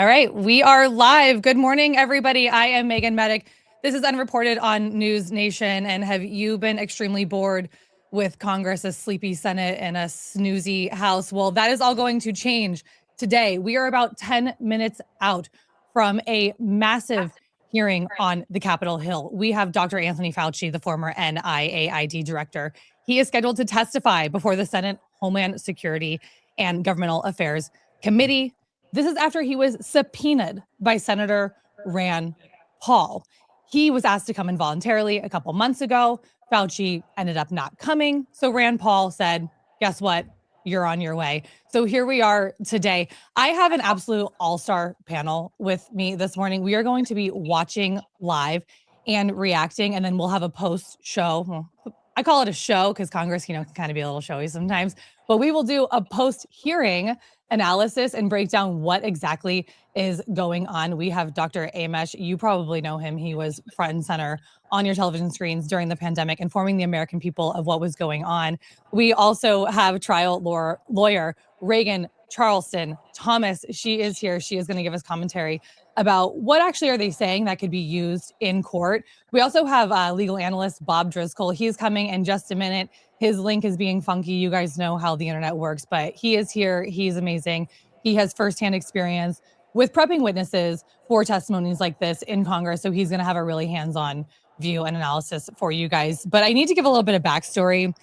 All right, we are live. Good morning, everybody. I am Meagan Medick. This is Unreported on NewsNation. And have you been extremely bored with Congress, a sleepy Senate, and a snoozy House? Well, that is all going to change today. We are about 10 minutes out from a massive hearing on the Capitol Hill. We have Dr. Anthony Fauci, the former NIAID director. He is scheduled to testify before the Senate Homeland Security and Governmental Affairs Committee. This is after he was subpoenaed by Senator Rand Paul. He was asked to come in voluntarily a couple months ago. Fauci ended up not coming. So Rand Paul said, guess what? You're on your way. So here we are today. I have an absolute all-star panel with me this morning. We are going to be watching live and reacting, and then we'll have a post-show. Well, I call it a show because Congress, can kind of be a little showy sometimes, but we will do a post-hearing analysis and break down what exactly is going on. We have Dr. Amesh. You probably know him. He was front and center on your television screens during the pandemic, informing the American people of what was going on. We also have trial lawyer Reagan Charleston Thomas. She is here. She is going to give us commentary about what actually are they saying that could be used in court. We also have legal analyst Bob Driscoll. He's coming in just a minute. His link is being funky. You guys know how the internet works, but he is here. He's amazing. He has firsthand experience with prepping witnesses for testimonies like this in Congress. So he's going to have a really hands-on view and analysis for you guys. But I need to give a little bit of backstory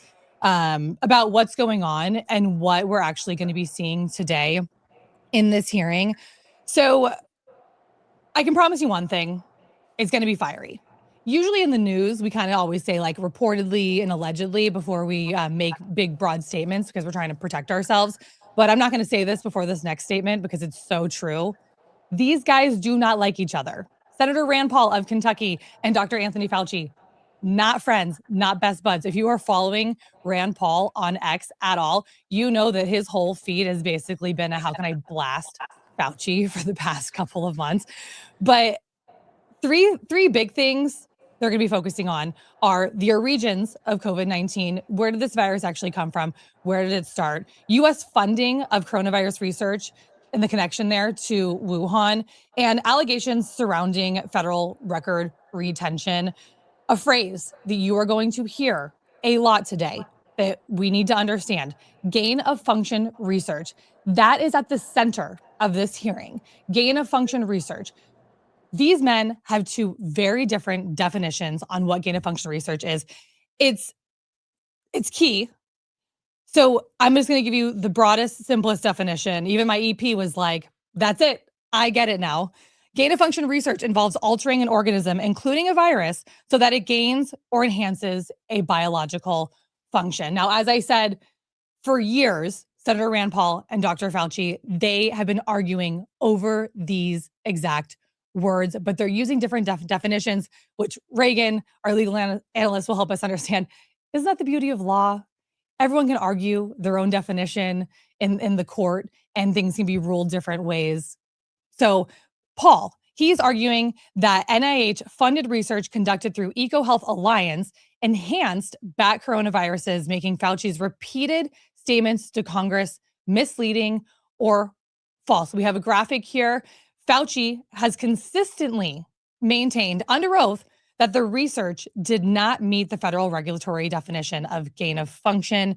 about what's going on and what we're actually going to be seeing today in this hearing. So I can promise you one thing, it's going to be fiery. Usually in the news, we kind of always say like reportedly and allegedly before we make big, broad statements because we're trying to protect ourselves. But I'm not going to say this before this next statement because it's so true. These guys do not like each other. Senator Rand Paul of Kentucky and Dr. Anthony Fauci, not friends, not best buds. If you are following Rand Paul on X at all, you know that his whole feed has basically been a how can I blast Fauci for the past couple of months. But three big things they're going to be focusing on are the origins of COVID-19. Where did this virus actually come from? Where did it start? U.S. funding of coronavirus research and the connection there to Wuhan, and allegations surrounding federal record retention. A phrase that you are going to hear a lot today that we need to understand: gain of function research. That is at the center of this hearing. Gain of function research. These men have two very different definitions on what gain of function research is. It's key. So I'm just going to give you the broadest, simplest definition. Even my EP was like, that's it. I get it now. Gain of function research involves altering an organism, including a virus, so that it gains or enhances a biological function. Now, as I said, for years, Senator Rand Paul and Dr. Fauci, they have been arguing over these exact words, but they're using different definitions, which Reagan, our legal analyst, will help us understand. Isn't that the beauty of law? Everyone can argue their own definition in the court, and things can be ruled different ways. So Paul, he's arguing that NIH-funded research conducted through EcoHealth Alliance enhanced bat coronaviruses, making Fauci's repeated statements to Congress misleading or false. We have a graphic here. Fauci has consistently maintained under oath that the research did not meet the federal regulatory definition of gain of function,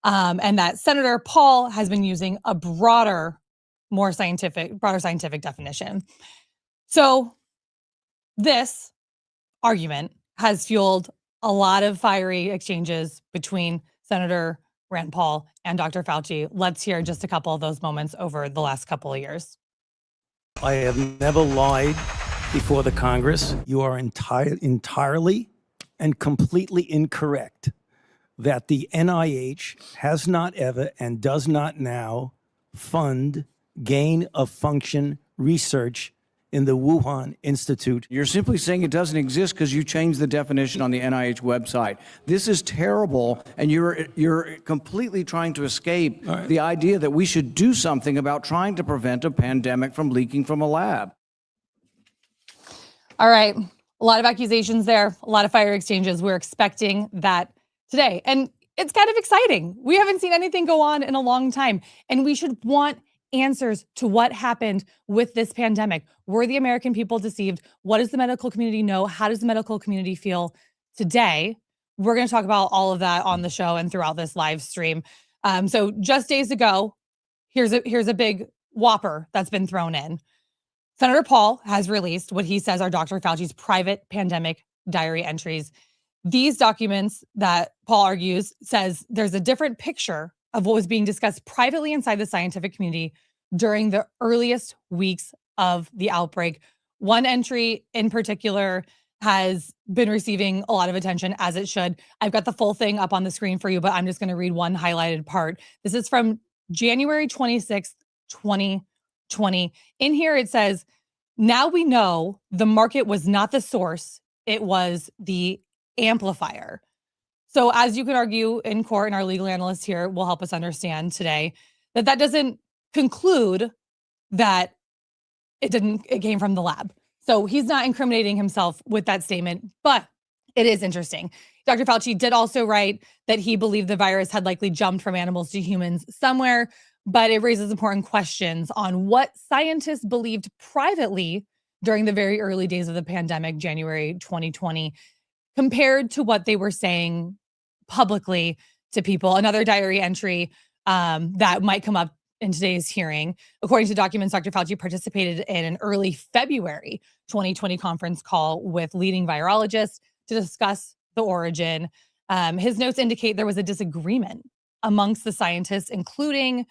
and that Senator Paul has been using a broader scientific definition. So this argument has fueled a lot of fiery exchanges between Senator Rand Paul and Dr. Fauci. Let's hear just a couple of those moments over the last couple of years. I have never lied before the Congress. You are entirely and completely incorrect that the NIH has not ever and does not now fund gain of function research in the Wuhan Institute. You're simply saying it doesn't exist because you changed the definition on the NIH website. This is terrible, and you're completely trying to escape the idea that we should do something about trying to prevent a pandemic from leaking from a lab. All right, a lot of accusations there, a lot of fire exchanges. We're expecting that today, and it's kind of exciting. We haven't seen anything go on in a long time, and we should want answers to what happened with this pandemic. Were the American people deceived? What does the medical community know? How does the medical community feel today? We're going to talk about all of that on the show and throughout this live stream. So just days ago, here's a big whopper that's been thrown in. Senator Paul has released what he says are Dr. Fauci's private pandemic diary entries. These documents that Paul argues says there's a different picture of what was being discussed privately inside the scientific community during the earliest weeks of the outbreak. One entry in particular has been receiving a lot of attention, as it should. I've got the full thing up on the screen for you, but I'm just going to read one highlighted part. This is from January 26th, 2020. In here it says, now we know the market was not the source, it was the amplifier. So as you could argue in court, and our legal analyst here will help us understand today, that doesn't conclude that it came from the lab. So he's not incriminating himself with that statement, but it is interesting. Dr. Fauci did also write that he believed the virus had likely jumped from animals to humans somewhere, but it raises important questions on what scientists believed privately during the very early days of the pandemic, January 2020, compared to what they were saying publicly to people. Another diary entry that might come up in today's hearing. According to documents, Dr. Fauci participated in an early February 2020 conference call with leading virologists to discuss the origin. His notes indicate there was a disagreement amongst the scientists, including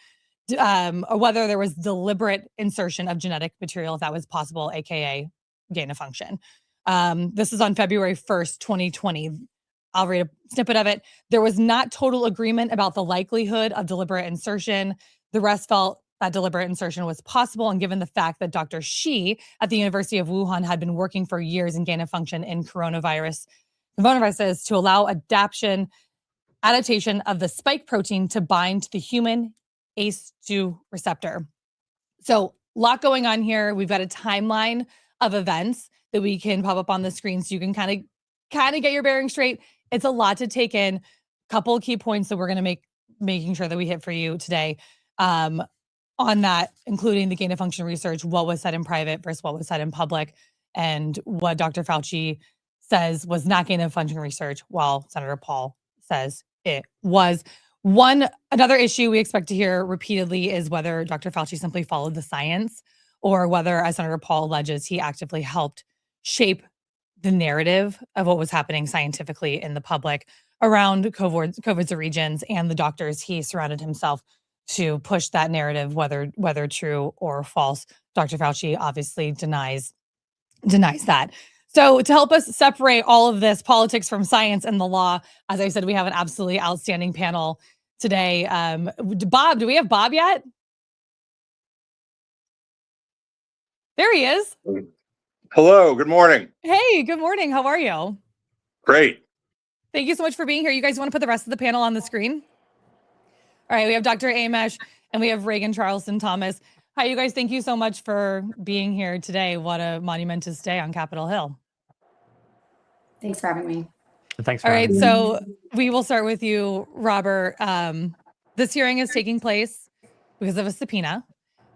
whether there was deliberate insertion of genetic material, if that was possible, aka gain of function. This is on February 1st, 2020. I'll read a snippet of it. There was not total agreement about the likelihood of deliberate insertion. The rest felt that deliberate insertion was possible, and given the fact that Dr. Shi at the University of Wuhan had been working for years in gain of function in coronaviruses to allow adaptation of the spike protein to bind to the human ACE2 receptor. So a lot going on here. We've got a timeline of events that we can pop up on the screen so you can kind of get your bearings straight. It's a lot to take in. Couple of key points that we're going to making sure that we hit for you today on that, including the gain of function research, what was said in private versus what was said in public, and what Dr. Fauci says was not gain of function research, while Senator Paul says it was. Another issue we expect to hear repeatedly is whether Dr. Fauci simply followed the science, or whether, as Senator Paul alleges, he actively helped shape the narrative of what was happening scientifically in the public around COVID's origins, and the doctors he surrounded himself to push that narrative, whether true or false. Dr. Fauci obviously denies that. So to help us separate all of this politics from science and the law, as I said, we have an absolutely outstanding panel today. Bob, do we have Bob yet? There he is. Hello, good morning. Hey, good morning. How are you? Great. Thank you so much for being here. You guys want to put the rest of the panel on the screen? All right, we have Dr. Amesh and we have Reagan Charleston Thomas. Hi, you guys. Thank you so much for being here today. What a monumentous day on Capitol Hill. Thanks for having me. Thanks for All right, having me. so we will start with you, Robert. This hearing is taking place because of a subpoena.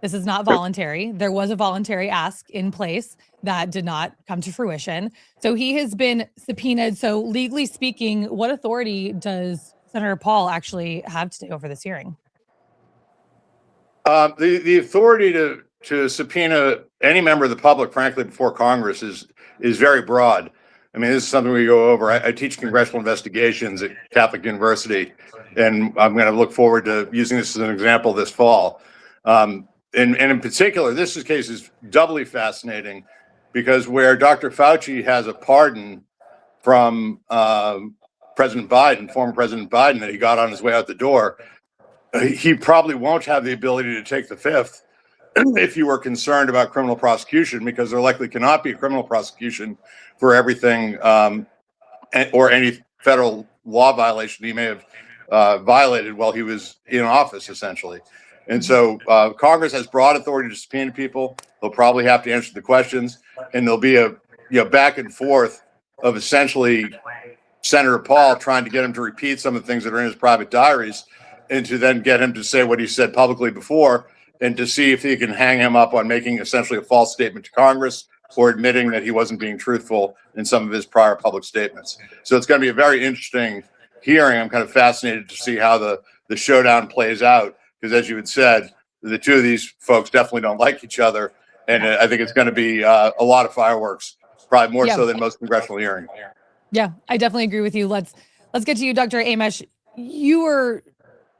This is not voluntary. There was a voluntary ask in place that did not come to fruition. So he has been subpoenaed. So legally speaking, what authority does Senator Paul actually have to take over this hearing? The authority to subpoena any member of the public, frankly, before Congress is very broad. I mean, this is something we go over. I teach congressional investigations at Catholic University, and I'm going to look forward to using this as an example this fall. And in particular, this case is doubly fascinating because where Dr. Fauci has a pardon from President Biden, former President Biden, that he got on his way out the door, he probably won't have the ability to take the fifth if you were concerned about criminal prosecution, because there likely cannot be a criminal prosecution for everything or any federal law violation he may have violated while he was in office, essentially. And so Congress has broad authority to subpoena people. They'll probably have to answer the questions, and there'll be a back and forth of essentially Senator Paul trying to get him to repeat some of the things that are in his private diaries, and to then get him to say what he said publicly before, and to see if he can hang him up on making essentially a false statement to Congress or admitting that he wasn't being truthful in some of his prior public statements. So it's going to be a very interesting hearing. I'm kind of fascinated to see how the showdown plays out, because as you had said, the two of these folks definitely don't like each other. And I think it's going to be a lot of fireworks, probably more so than most congressional hearings. Yeah, I definitely agree with you. Let's get to you, Dr. Amesh. You were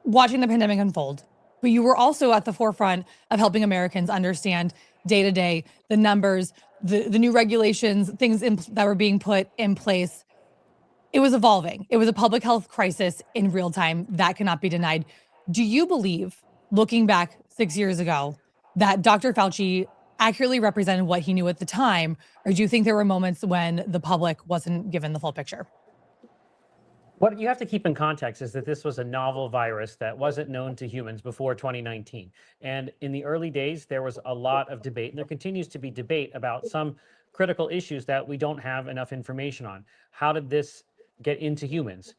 watching the pandemic unfold, but you were also at the forefront of helping Americans understand day to day the numbers, the new regulations, things that were being put in place. It was evolving. It was a public health crisis in real time. That cannot be denied. Do you believe, looking back 6 years ago, that Dr. Fauci accurately represented what he knew at the time, or do you think there were moments when the public wasn't given the full picture? What you have to keep in context is that this was a novel virus that wasn't known to humans before 2019. And in the early days, there was a lot of debate, and there continues to be debate about some critical issues that we don't have enough information on. How did this get into humans?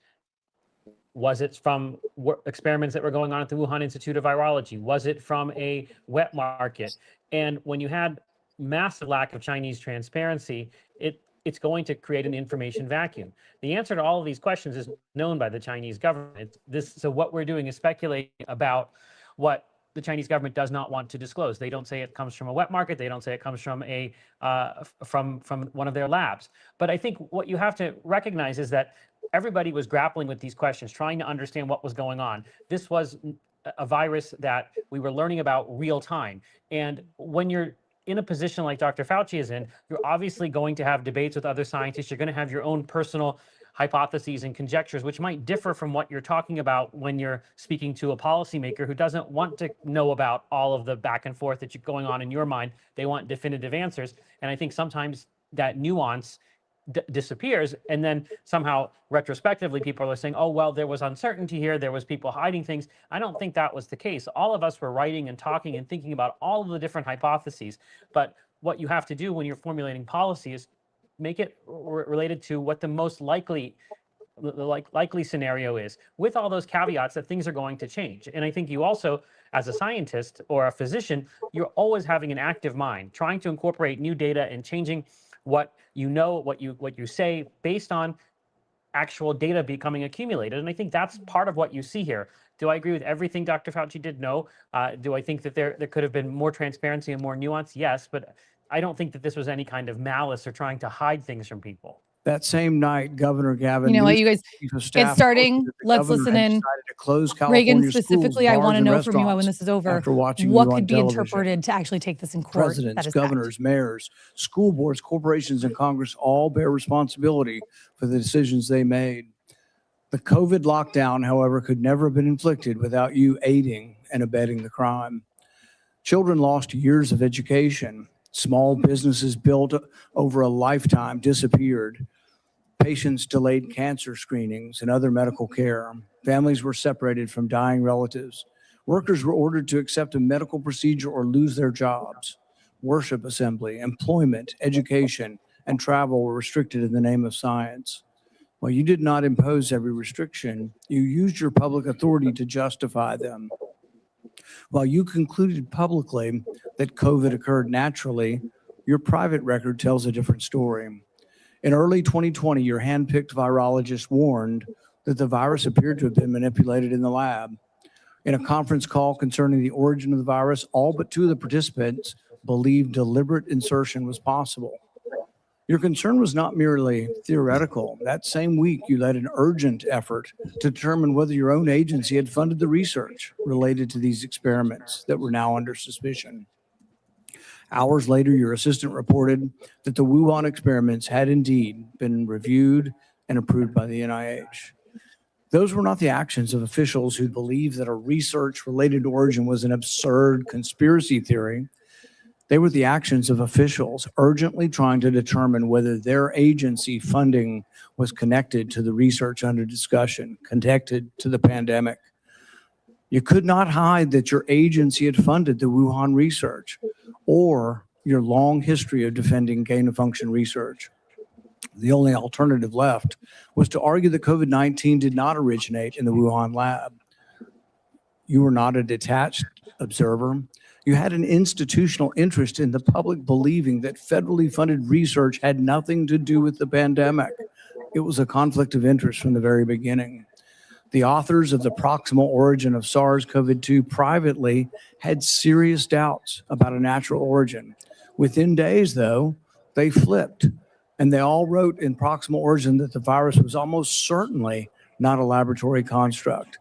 Was it from experiments that were going on at the Wuhan Institute of Virology? Was it from a wet market? And when you had massive lack of Chinese transparency, it's going to create an information vacuum. The answer to all of these questions is known by the Chinese government. So what we're doing is speculating about what the Chinese government does not want to disclose. They don't say it comes from a wet market. They don't say it comes from from one of their labs. But I think what you have to recognize is that everybody was grappling with these questions, trying to understand what was going on. This was a virus that we were learning about real time. And when you're in a position like Dr. Fauci is in, you're obviously going to have debates with other scientists. You're going to have your own personal hypotheses and conjectures, which might differ from what you're talking about when you're speaking to a policymaker who doesn't want to know about all of the back and forth that's going on in your mind. They want definitive answers. And I think sometimes that nuance disappears, and then somehow retrospectively people are saying, oh, well, there was uncertainty here, there was people hiding things. I don't think that was the case. All of us were writing and talking and thinking about all of the different hypotheses, but what you have to do when you're formulating policy is make it related to what the most likely scenario is, with all those caveats that things are going to change. And I think you also, as a scientist or a physician, you're always having an active mind, trying to incorporate new data and changing what you know, what you say based on actual data becoming accumulated. And I think that's part of what you see here. Do I agree with everything Dr. Fauci did? No. Do I think that there could have been more transparency and more nuance? Yes. But I don't think that this was any kind of malice or trying to hide things from people. That same night, Governor Gavin, you know what, you guys, it's starting. Let's listen in. Reagan, specifically, I want to know from you when this is over, what could be interpreted to actually take this in court? Presidents, governors, mayors, school boards, corporations, and Congress all bear responsibility for the decisions they made. The COVID lockdown, however, could never have been inflicted without you aiding and abetting the crime. Children lost years of education. Small businesses built over a lifetime disappeared. Patients delayed cancer screenings and other medical care. Families were separated from dying relatives. Workers were ordered to accept a medical procedure or lose their jobs. Worship assembly, employment, education, and travel were restricted in the name of science. While you did not impose every restriction, you used your public authority to justify them. While you concluded publicly that COVID occurred naturally, your private record tells a different story. In early 2020, your hand-picked virologist warned that the virus appeared to have been manipulated in the lab. In a conference call concerning the origin of the virus, all but two of the participants believed deliberate insertion was possible. Your concern was not merely theoretical. That same week, you led an urgent effort to determine whether your own agency had funded the research related to these experiments that were now under suspicion. Hours later, your assistant reported that the Wuhan experiments had indeed been reviewed and approved by the NIH. Those were not the actions of officials who believed that a research-related origin was an absurd conspiracy theory. They were the actions of officials urgently trying to determine whether their agency funding was connected to the research under discussion, connected to the pandemic. You could not hide that your agency had funded the Wuhan research or your long history of defending gain-of-function research. The only alternative left was to argue that COVID-19 did not originate in the Wuhan lab. You were not a detached observer. You had an institutional interest in the public believing that federally funded research had nothing to do with the pandemic. It was a conflict of interest from the very beginning. The authors of the proximal origin of SARS-CoV-2 privately had serious doubts about a natural origin. Within days, though, they flipped, and they all wrote in proximal origin that the virus was almost certainly not a laboratory construct.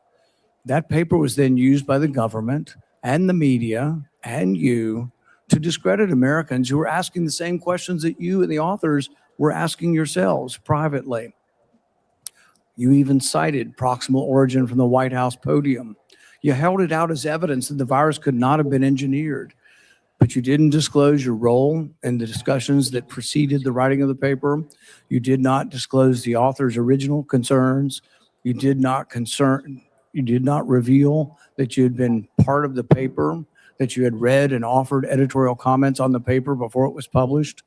That paper was then used by the government and the media and you to discredit Americans who were asking the same questions that you and the authors were asking yourselves privately. You even cited proximal origin from the White House podium. You held it out as evidence that the virus could not have been engineered, but you didn't disclose your role in the discussions that preceded the writing of the paper. You did not disclose the author's original concerns. You did not reveal that you had been part of the paper, that you had read and offered editorial comments on the paper before it was published,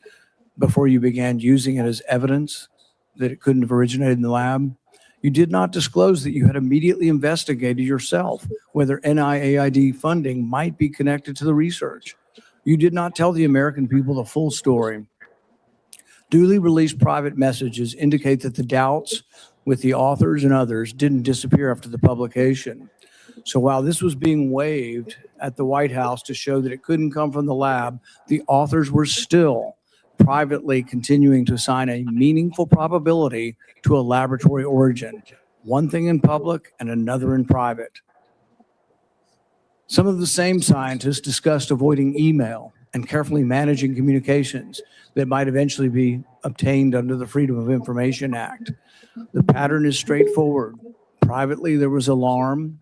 before you began using it as evidence that it couldn't have originated in the lab. You did not disclose that you had immediately investigated yourself whether NIAID funding might be connected to the research. You did not tell the American people the full story. Duly released private messages indicate that the doubts with the authors and others didn't disappear after the publication. So while this was being waved at the White House to show that it couldn't come from the lab, the authors were still privately continuing to assign a meaningful probability to a laboratory origin, one thing in public and another in private. Some of the same scientists discussed avoiding email and carefully managing communications that might eventually be obtained under the Freedom of Information Act. The pattern is straightforward. Privately, there was alarm,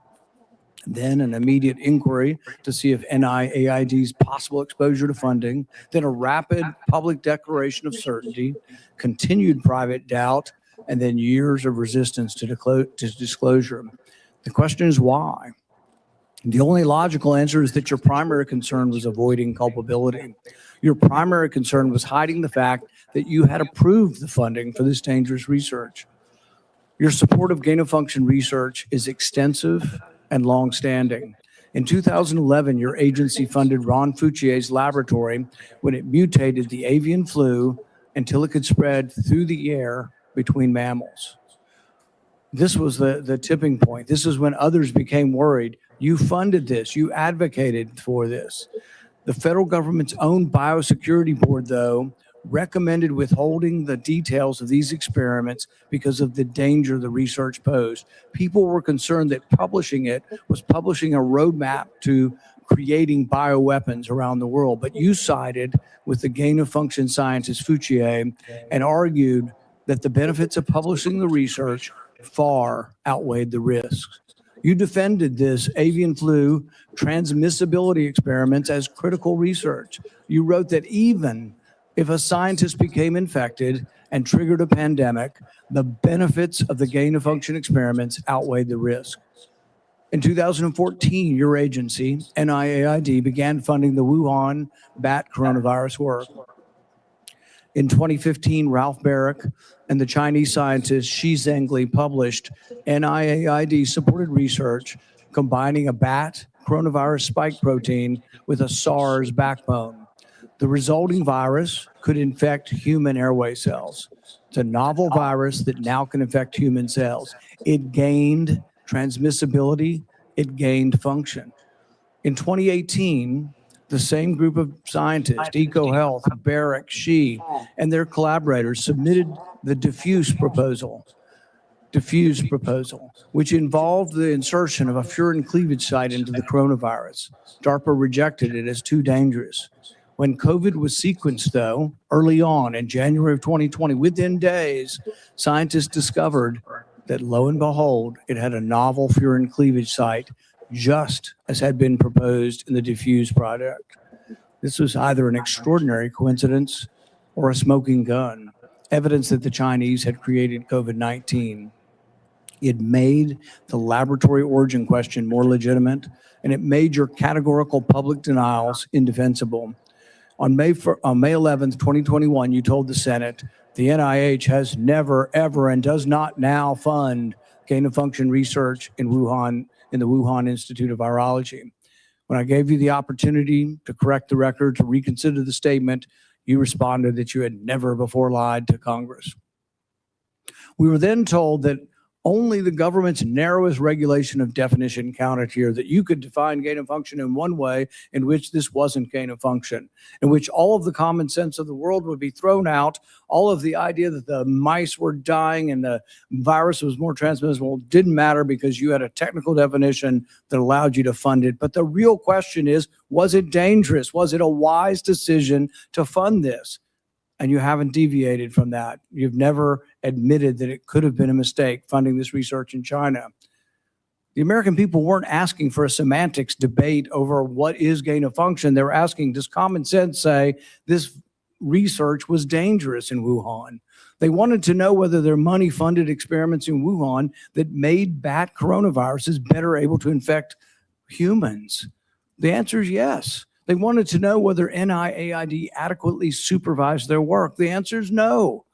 then an immediate inquiry to see if NIAID's possible exposure to funding, then a rapid public declaration of certainty, continued private doubt, and then years of resistance to disclosure. The question is why? The only logical answer is that your primary concern was avoiding culpability. Your primary concern was hiding the fact that you had approved the funding for this dangerous research. Your support of gain-of-function research is extensive and long-standing. In 2011, your agency funded Ron Fauci's laboratory when it mutated the avian flu until it could spread through the air between mammals. This was the tipping point. This is when others became worried. You funded this. You advocated for this. The federal government's own biosecurity board, though, recommended withholding the details of these experiments because of the danger the research posed. People were concerned that publishing it was publishing a roadmap to creating bioweapons around the world. But you sided with the gain-of-function scientist Fauci and argued that the benefits of publishing the research far outweighed the risks. You defended this avian flu transmissibility experiments as critical research. You wrote that even if a scientist became infected and triggered a pandemic, the benefits of the gain-of-function experiments outweighed the risk. In 2014, your agency, NIAID, began funding the Wuhan bat coronavirus work. In 2015, Ralph Barrick and the Chinese scientist Shi Zhengli published NIAID-supported research combining a bat coronavirus spike protein with a SARS backbone. The resulting virus could infect human airway cells. It's a novel virus that now can infect human cells. It gained transmissibility, it gained function. In 2018, the same group of scientists, EcoHealth, Barrick, Shi, and their collaborators submitted the diffuse proposal, which involved the insertion of a furin cleavage site into the coronavirus. DARPA rejected it as too dangerous. When COVID was sequenced, though, early on in January of 2020, within days, scientists discovered that, lo and behold, it had a novel furin cleavage site, just as had been proposed in the diffuse product. This was either an extraordinary coincidence or a smoking gun, evidence that the Chinese had created COVID-19. It made the laboratory origin question more legitimate, and it made your categorical public denials indefensible. On May 11th, 2021, you told the Senate, the NIH has never, ever, and does not now fund gain-of-function research in Wuhan, in the Wuhan Institute of Virology. When I gave you the opportunity to correct the record, to reconsider the statement, you responded that you had never before lied to Congress. We were then told that only the government's narrowest regulation of definition counted here, that you could define gain of function in one way in which this wasn't gain of function, in which all of the common sense of the world would be thrown out, all of the idea that the mice were dying and the virus was more transmissible didn't matter because you had a technical definition that allowed you to fund it. But the real question is, was it dangerous? Was it a wise decision to fund this? And you haven't deviated from that. You've never admitted that it could have been a mistake funding this research in China. The American people weren't asking for a semantics debate over what is gain of function. They were asking, does common sense say this research was dangerous in Wuhan? They wanted to know whether their money-funded experiments in Wuhan that made bat coronaviruses better able to infect humans. The answer is yes. They wanted to know whether NIAID adequately supervised their work. The answer is no.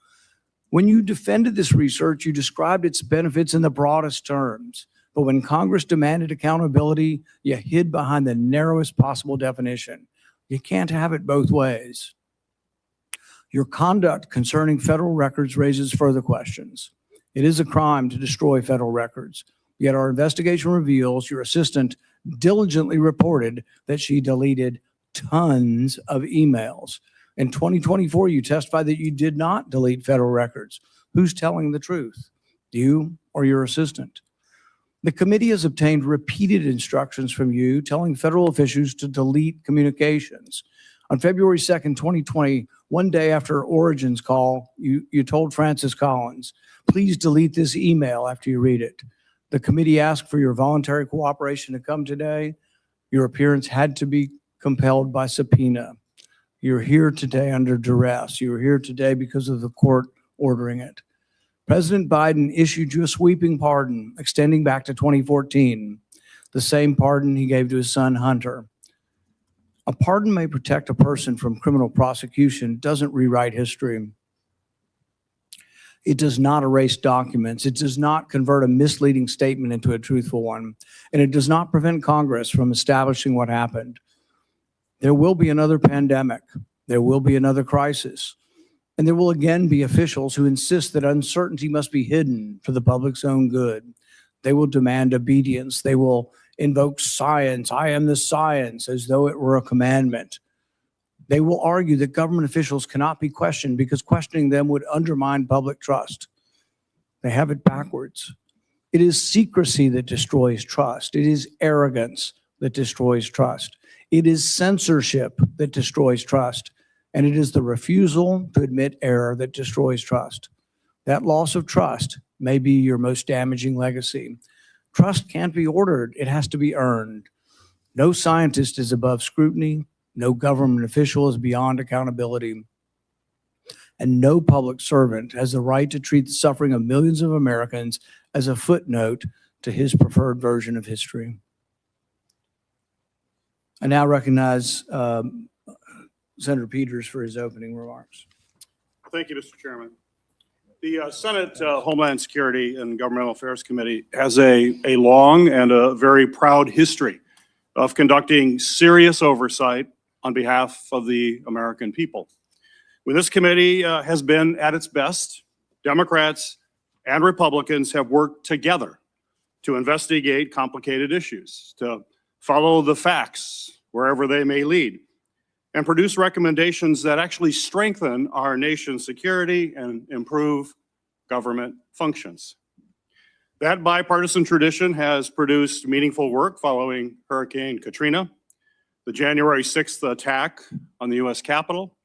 When you defended this research, you described its benefits in the broadest terms. But when Congress demanded accountability, you hid behind the narrowest possible definition. You can't have it both ways. Your conduct concerning federal records raises further questions. It is a crime to destroy federal records. Yet our investigation reveals your assistant diligently reported that she deleted tons of emails. In 2024, you testified that you did not delete federal records. Who's telling the truth? You or your assistant? The committee has obtained repeated instructions from you telling federal officials to delete communications. On February 2nd, 2020, one day after Origin's call, you told Francis Collins, please delete this email after you read it. The committee asked for your voluntary cooperation to come today. Your appearance had to be compelled by subpoena. You're here today under duress. You're here today because of the court ordering it. President Biden issued you a sweeping pardon extending back to 2014, the same pardon he gave to his son Hunter. A pardon may protect a person from criminal prosecution, doesn't rewrite history. It does not erase documents. It does not convert a misleading statement into a truthful one. And it does not prevent Congress from establishing what happened. There will be another pandemic. There will be another crisis. And there will again be officials who insist that uncertainty must be hidden for the public's own good. They will demand obedience. They will invoke science. I am the science, as though it were a commandment. They will argue that government officials cannot be questioned because questioning them would undermine public trust. They have it backwards. It is secrecy that destroys trust. It is arrogance that destroys trust. It is censorship that destroys trust. And it is the refusal to admit error that destroys trust. That loss of trust may be your most damaging legacy. Trust can't be ordered. It has to be earned. No scientist is above scrutiny. No government official is beyond accountability. And no public servant has the right to treat the suffering of millions of Americans as a footnote to his preferred version of history. I now recognize Senator Peters for his opening remarks. Thank you, Mr. Chairman. The Senate Homeland Security and Governmental Affairs Committee has a long and a very proud history of conducting serious oversight on behalf of the American people. When this committee has been at its best, Democrats and Republicans have worked together to investigate complicated issues, to follow the facts wherever they may lead, and produce recommendations that actually strengthen our nation's security and improve government functions. That bipartisan tradition has produced meaningful work following Hurricane Katrina, the January 6th attack on the U.S. Capitol,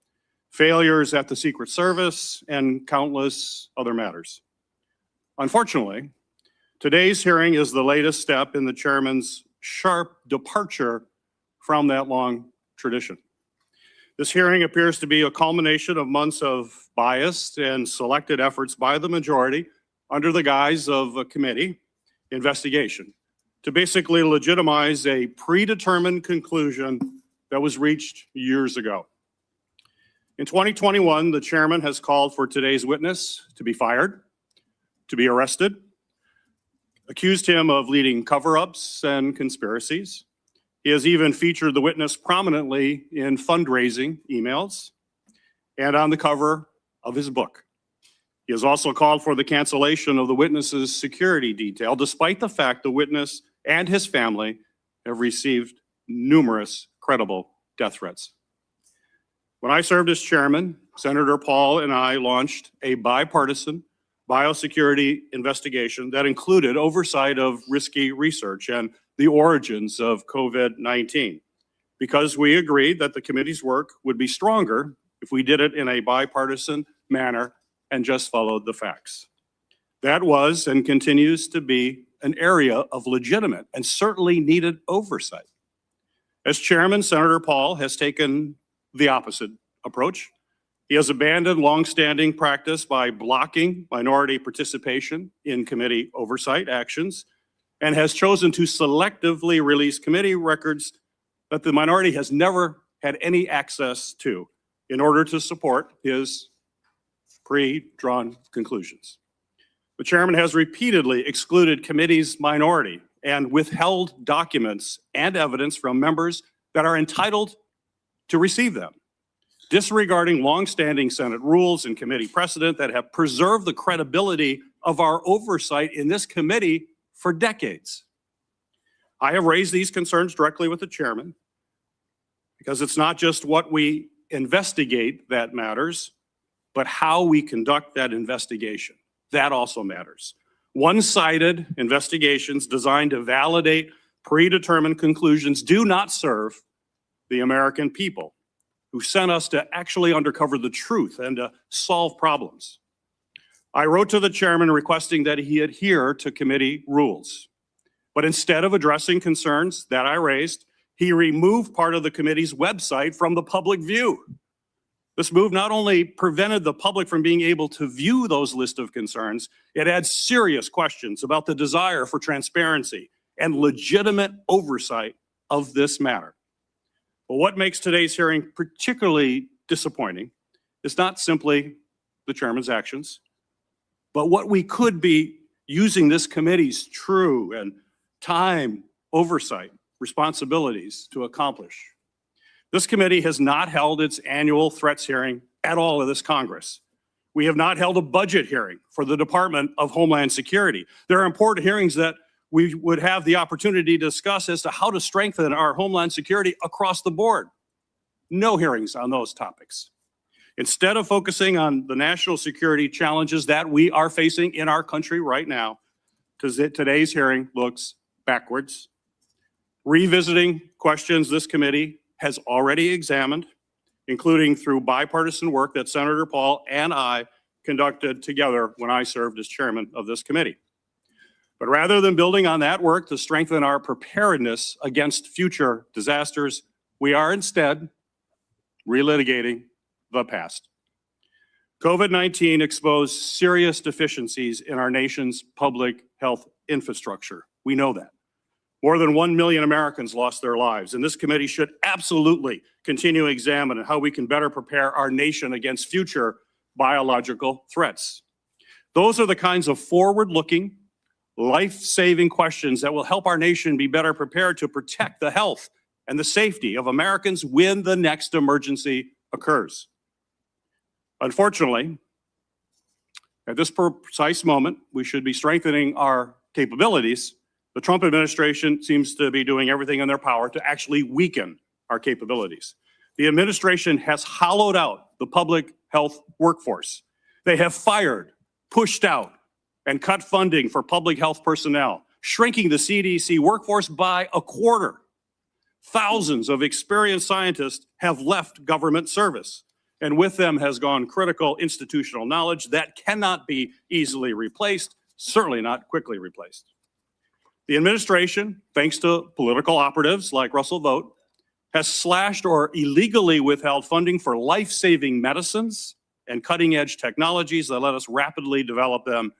failures at the Secret Service, and countless other matters. Unfortunately, today's hearing is the latest step in the chairman's sharp departure from that long tradition. This hearing appears to be a culmination of months of biased and selected efforts by the majority under the guise of a committee investigation to basically legitimize a predetermined conclusion that was reached years ago. In 2021, the chairman has called for today's witness to be fired, to be arrested, accused him of leading cover-ups and conspiracies. He has even featured the witness prominently in fundraising emails and on the cover of his book. He has also called for the cancellation of the witness's security detail, despite the fact the witness and his family have received numerous credible death threats. When I served as chairman, Senator Paul and I launched a bipartisan biosecurity investigation that included oversight of risky research and the origins of COVID-19, because we agreed that the committee's work would be stronger if we did it in a bipartisan manner and just followed the facts. That was and continues to be an area of legitimate and certainly needed oversight. As chairman, Senator Paul has taken the opposite approach. He has abandoned longstanding practice by blocking minority participation in committee oversight actions and has chosen to selectively release committee records that the minority has never had any access to in order to support his pre-drawn conclusions. The chairman has repeatedly excluded committee's minority and withheld documents and evidence from members that are entitled to receive them, disregarding longstanding Senate rules and committee precedent that have preserved the credibility of our oversight in this committee for decades. I have raised these concerns directly with the chairman because it's not just what we investigate that matters, but how we conduct that investigation. That also matters. One-sided investigations designed to validate predetermined conclusions do not serve the American people who sent us to actually uncover the truth and to solve problems. I wrote to the chairman requesting that he adhere to committee rules. But instead of addressing concerns that I raised, he removed part of the committee's website from the public view. This move not only prevented the public from being able to view those lists of concerns, it adds serious questions about the desire for transparency and legitimate oversight of this matter. But what makes today's hearing particularly disappointing is not simply the chairman's actions, but what we could be using this committee's true and time oversight responsibilities to accomplish. This committee has not held its annual threats hearing at all in this Congress. We have not held a budget hearing for the Department of Homeland Security. There are important hearings that we would have the opportunity to discuss as to how to strengthen our Homeland Security across the board. No hearings on those topics. Instead of focusing on the national security challenges that we are facing in our country right now, today's hearing looks backwards, revisiting questions this committee has already examined, including through bipartisan work that Senator Paul and I conducted together when I served as chairman of this committee. But rather than building on that work to strengthen our preparedness against future disasters, we are instead relitigating the past. COVID-19 exposed serious deficiencies in our nation's public health infrastructure. We know that. More than 1 million Americans lost their lives, and this committee should absolutely continue examining how we can better prepare our nation against future biological threats. Those are the kinds of forward-looking, life-saving questions that will help our nation be better prepared to protect the health and the safety of Americans when the next emergency occurs. Unfortunately, at this precise moment, we should be strengthening our capabilities. The Trump administration seems to be doing everything in their power to actually weaken our capabilities. The administration has hollowed out the public health workforce. They have fired, pushed out, and cut funding for public health personnel, shrinking the CDC workforce by a quarter. Thousands of experienced scientists have left government service, and with them has gone critical institutional knowledge that cannot be easily replaced, certainly not quickly replaced. The administration, thanks to political operatives like Russell Vought, has slashed or illegally withheld funding for life-saving medicines and cutting-edge technologies that let us rapidly develop them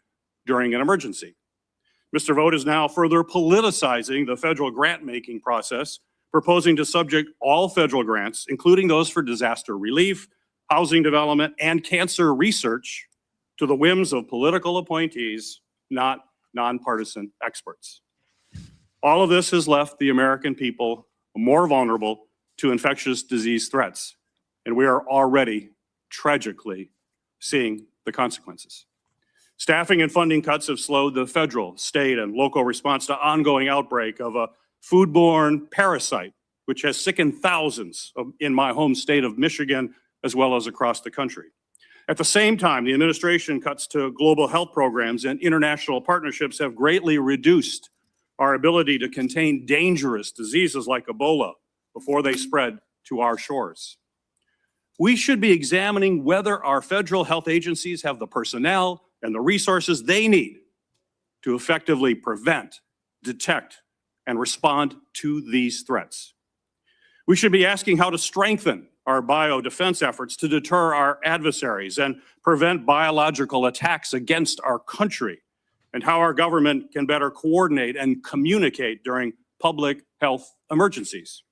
during an emergency. Mr. Vought is now further politicizing the federal grant-making process, proposing to subject all federal grants, including those for disaster relief, housing development, and cancer research, to the whims of political appointees, not nonpartisan experts. All of this has left the American people more vulnerable to infectious disease threats. And we are already tragically seeing the consequences. Staffing and funding cuts have slowed the federal, state, and local response to ongoing outbreak of a foodborne parasite, which has sickened thousands in my home state of Michigan, as well as across the country. At the same time, the administration cuts to global health programs and international partnerships have greatly reduced our ability to contain dangerous diseases like Ebola before they spread to our shores. We should be examining whether our federal health agencies have the personnel and the resources they need to effectively prevent, detect, and respond to these threats. We should be asking how to strengthen our biodefense efforts to deter our adversaries and prevent biological attacks against our country, and how our government can better coordinate and communicate during public health emergencies.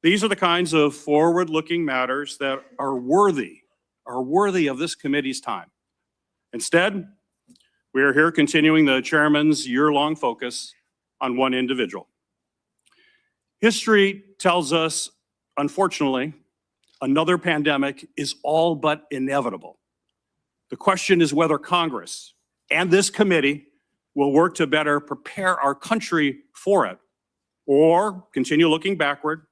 These are the kinds of forward-looking matters that are worthy of this committee's time. Instead, we are here continuing the chairman's year-long focus on one individual. History tells us, unfortunately, another pandemic is all but inevitable. The question is whether Congress and this committee will work to better prepare our country for it, or continue looking backward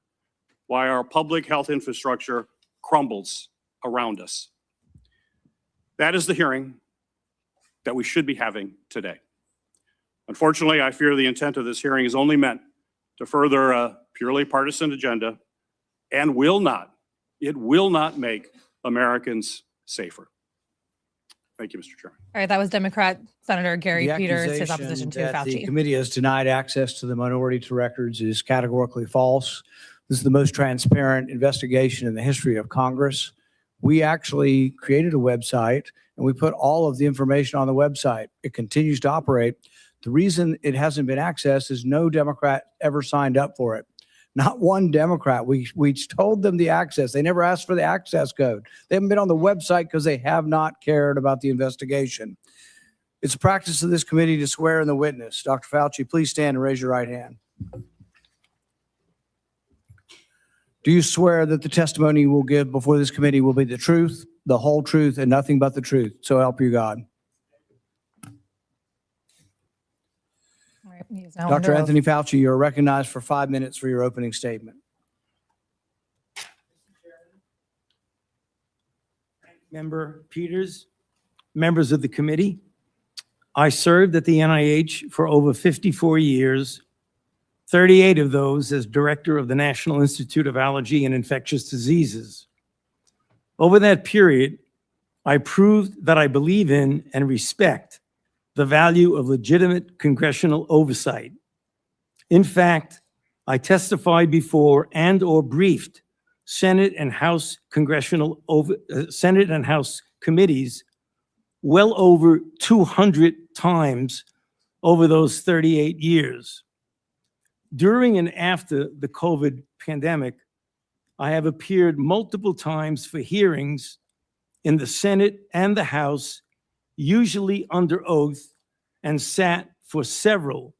while our public health infrastructure crumbles around us. That is the hearing that we should be having today. Unfortunately, I fear the intent of this hearing is only meant to further a purely partisan agenda and it will not make Americans safer. Thank you, Mr. Chairman. All right, that was Democrat Senator Gary The Peters, his accusation opposition to that The Fauci. committee has denied access to the minority to records is categorically false. This is the most transparent investigation in the history of Congress. We actually created a website and we put all of the information on the website. It continues to operate. The reason it hasn't been accessed is no Democrat ever signed up for it. Not one Democrat. We told them the access. They never asked for the access code. They haven't been on the website because they have not cared about the investigation. It's a practice of this committee to swear in the witness. Dr. Fauci, please stand and raise your right hand. Do you swear that the testimony you will give before this committee will be the truth, the whole truth, and nothing but the truth? So help you God. All right, he is now Dr. under oath. Anthony Fauci, you are recognized for 5 minutes for your opening statement. Member Peters, members of the committee, I served at the NIH for over 54 years, 38 of those as director of the National Institute of Virology and Infectious Diseases. Over that period, I proved that I believe in and respect the value of legitimate congressional oversight. In fact, I testified before and/or briefed Senate and House Senate and House committees well over 200 times over those 38 years. During and after the COVID pandemic, I have appeared multiple times for hearings in the Senate and the House, usually under oath, and sat for several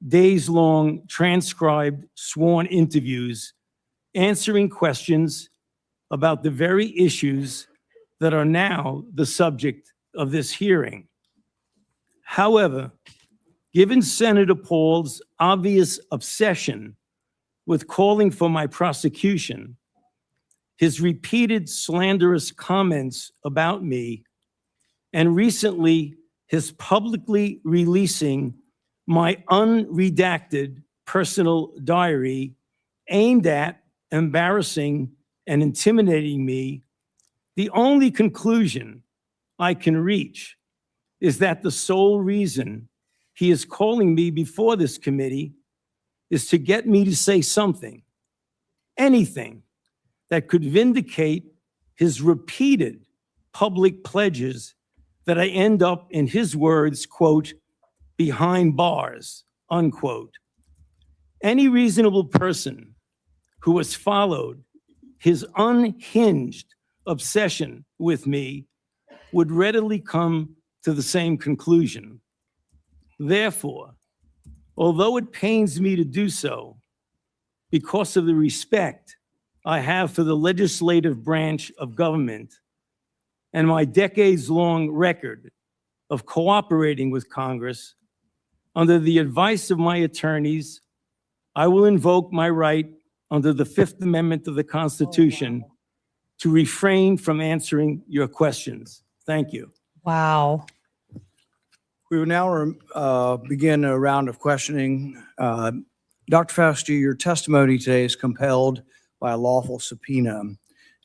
days-long transcribed sworn interviews, answering questions about the very issues that are now the subject of this hearing. However, given Senator Paul's obvious obsession with calling for my prosecution, his repeated slanderous comments about me, and recently his publicly releasing my unredacted personal diary aimed at embarrassing and intimidating me, the only conclusion I can reach is that the sole reason he is calling me before this committee is to get me to say something, anything, that could vindicate his repeated public pledges that I end up, in his words, quote, behind bars, unquote. Any reasonable person who has followed his unhinged obsession with me would readily come to the same conclusion. Therefore, although it pains me to do so, because of the respect I have for the legislative branch of government and my decades-long record of cooperating with Congress, under the advice of my attorneys, I will invoke my right under the Fifth Amendment of the Constitution to refrain from answering your questions. Thank you. Wow. We will now begin a round of questioning. Dr. Fauci, your testimony today is compelled by a lawful subpoena.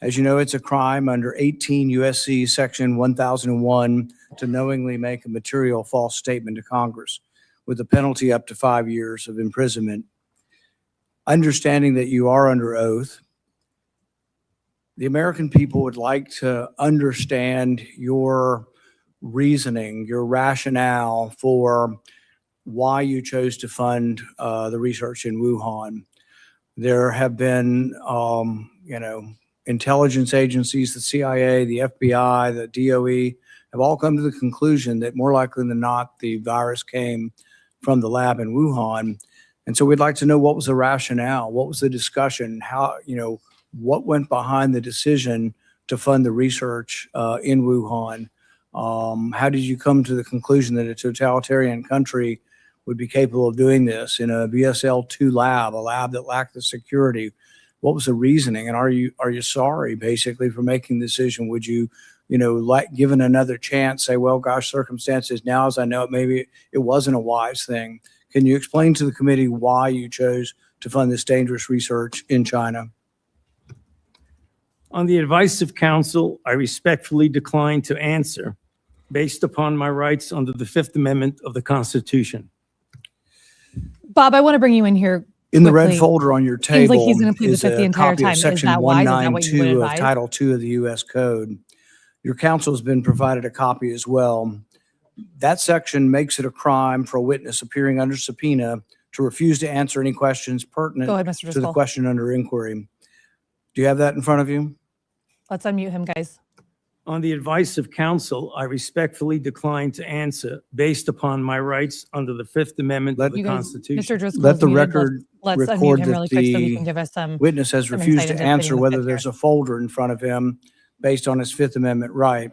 As you know, it's a crime under 18 U.S.C. Section 1001 to knowingly make a material false statement to Congress, with a penalty up to 5 years of imprisonment. Understanding that you are under oath, the American people would like to understand your reasoning, your rationale for why you chose to fund the research in Wuhan. There have been, intelligence agencies, the CIA, the FBI, the DOE, have all come to the conclusion that more likely than not, the virus came from the lab in Wuhan. And so we'd like to know, what was the rationale? What was the discussion? How, what went behind the decision to fund the research in Wuhan? How did you come to the conclusion that a totalitarian country would be capable of doing this in a BSL-2 lab, a lab that lacked the security? What was the reasoning? And are you sorry, basically, for making the decision? Would you, given another chance, say, well, gosh, circumstances now, as I know it, maybe it wasn't a wise thing. Can you explain to the committee why you chose to fund this dangerous research in China? On the advice of counsel, I respectfully decline to answer based upon my rights under the Fifth Amendment of the Constitution. Bob, I want to bring you in here. In the red quickly. folder on your Seems like table he's going to plead the is fifth the a entire copy time. of Is Section that wise? Is that what you would 192 of advise? Title II of the U.S. Code. Your counsel has been provided a copy as well. That section makes it a crime for a witness appearing under subpoena to refuse to answer any questions pertinent Go ahead, Mr. to the Driscoll. question under inquiry. Do you have that in front of you? Let's unmute him, guys. On the advice of counsel, I respectfully decline to answer based upon my rights under the Fifth Amendment of the You guys, Constitution. Mr. Driscoll, Let is the muted. record Let's unmute record him that really quick so he the can give us some. witness has some refused insight to into answer pleading the whether fifth there's here. a folder in front of him based on his Fifth Amendment right.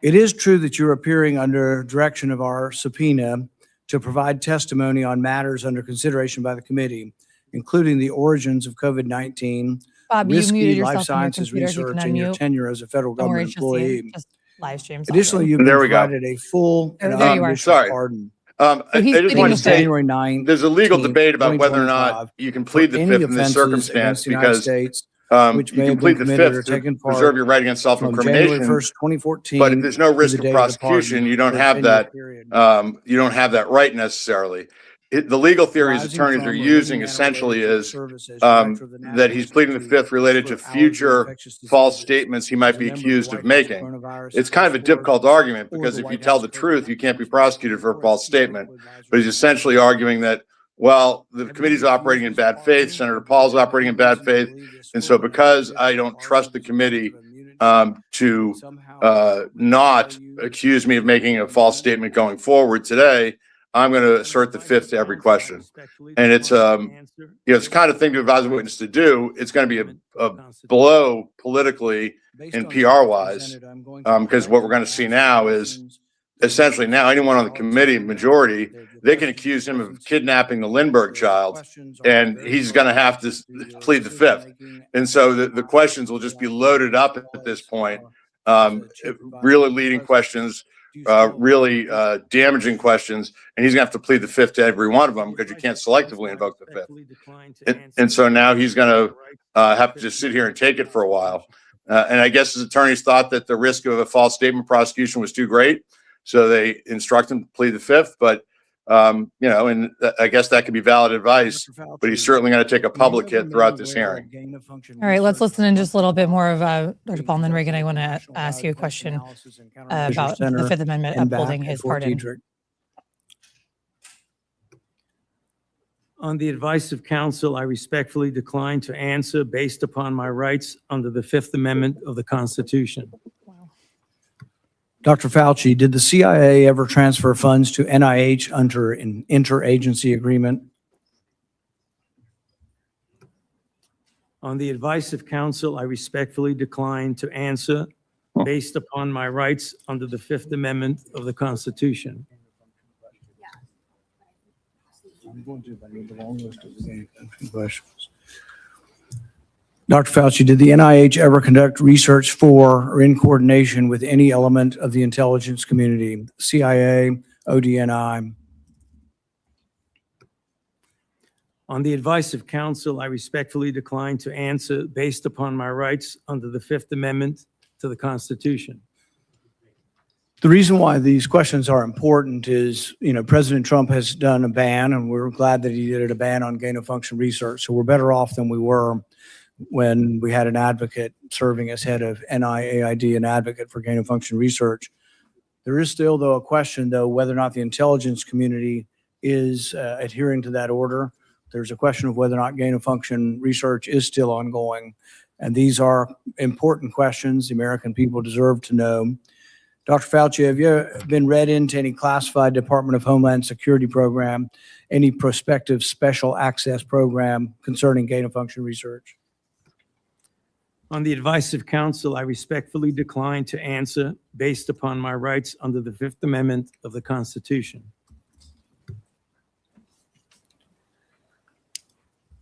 It is true that you're appearing under direction of our subpoena to provide testimony on matters under consideration by the committee, including the origins of COVID-19, Bob, you muted risky yourself life from your sciences computer. If you can research, and your unmute. tenure as a federal Don't worry, government it's just you. employee. Just live stream. Additionally, you've been There we go. provided a full and There you are. unconditional Sorry. pardon. I So he's just pleading want the to fifth. say, January 9th. there's a legal 18th, debate about whether or not 2025 you can for plead the any fifth in this offenses circumstance against the United because States you which may can have plead been the committed or fifth to taken part preserve your right against from January self-incrimination. 1st, 2014. But if there's no to risk the of date of the prosecution, pardon you don't for a have 10-year that. period. You don't have that right necessarily. The legal theories Arising attorneys from are or in using any manner essentially related to is service as director of the that National he's pleading the Institute fifth related to for Allergy and future Infectious false Diseases, statements he might as a be member of the accused White of House making. Coronavirus It's kind of a Task Force difficult argument or because the if you White tell House the truth, you can't be COVID-19 prosecuted for a Task false Force statement. Medical Advisory But he's essentially arguing that, well, the committee's operating in bad faith, Senator Paul's operating in bad faith, and so because I don't trust the committee to not accuse me of making a false statement going forward today, I'm going to assert the fifth to every question. And it's it's the kind of thing to advise a witness to do. It's going to be a blow politically and PR wise, because what we're going to see now is essentially now anyone on the committee, majority, they can accuse him of kidnapping the Lindbergh child, and he's going to have to plead the fifth. And so the questions will just be loaded up at this point, really leading questions, really damaging questions, and he's going to have to plead the fifth to every one of them because you can't selectively invoke the fifth. And so now he's going to have to just sit here and take it for a while. And I guess his attorneys thought that the risk of a false statement prosecution was too great, so they instruct him to plead the fifth. But and I guess that could be valid advice, but he's certainly going to take a public hit throughout this hearing. All right, let's listen in just a little bit more of Dr. Paul, and then Reagan, I want to ask you a question about the Fifth Amendment upholding his pardon. On the advice of counsel, I respectfully decline to answer based upon my rights under the Fifth Amendment of the Constitution. Dr. Fauci, did the CIA ever transfer funds to NIH under an interagency agreement? On the advice of counsel, I respectfully decline to answer based upon my rights under the Fifth Amendment of the Constitution. Dr. Fauci, did the NIH ever conduct research for or in coordination with any element of the intelligence community, CIA, ODNI? On the advice of counsel, I respectfully decline to answer based upon my rights under the Fifth Amendment to the Constitution. The reason why these questions are important is, President Trump has done a ban, and we're glad that he did a ban on gain-of-function research. So we're better off than we were when we had an advocate serving as head of NIAID, an advocate for gain-of-function research. There is still, though, a question, though, whether or not the intelligence community is adhering to that order. There's a question of whether or not gain-of-function research is still ongoing. And these are important questions the American people deserve to know. Dr. Fauci, have you been read into any classified Department of Homeland Security program, any prospective special access program concerning gain-of-function research? On the advice of counsel, I respectfully decline to answer based upon my rights under the Fifth Amendment of the Constitution.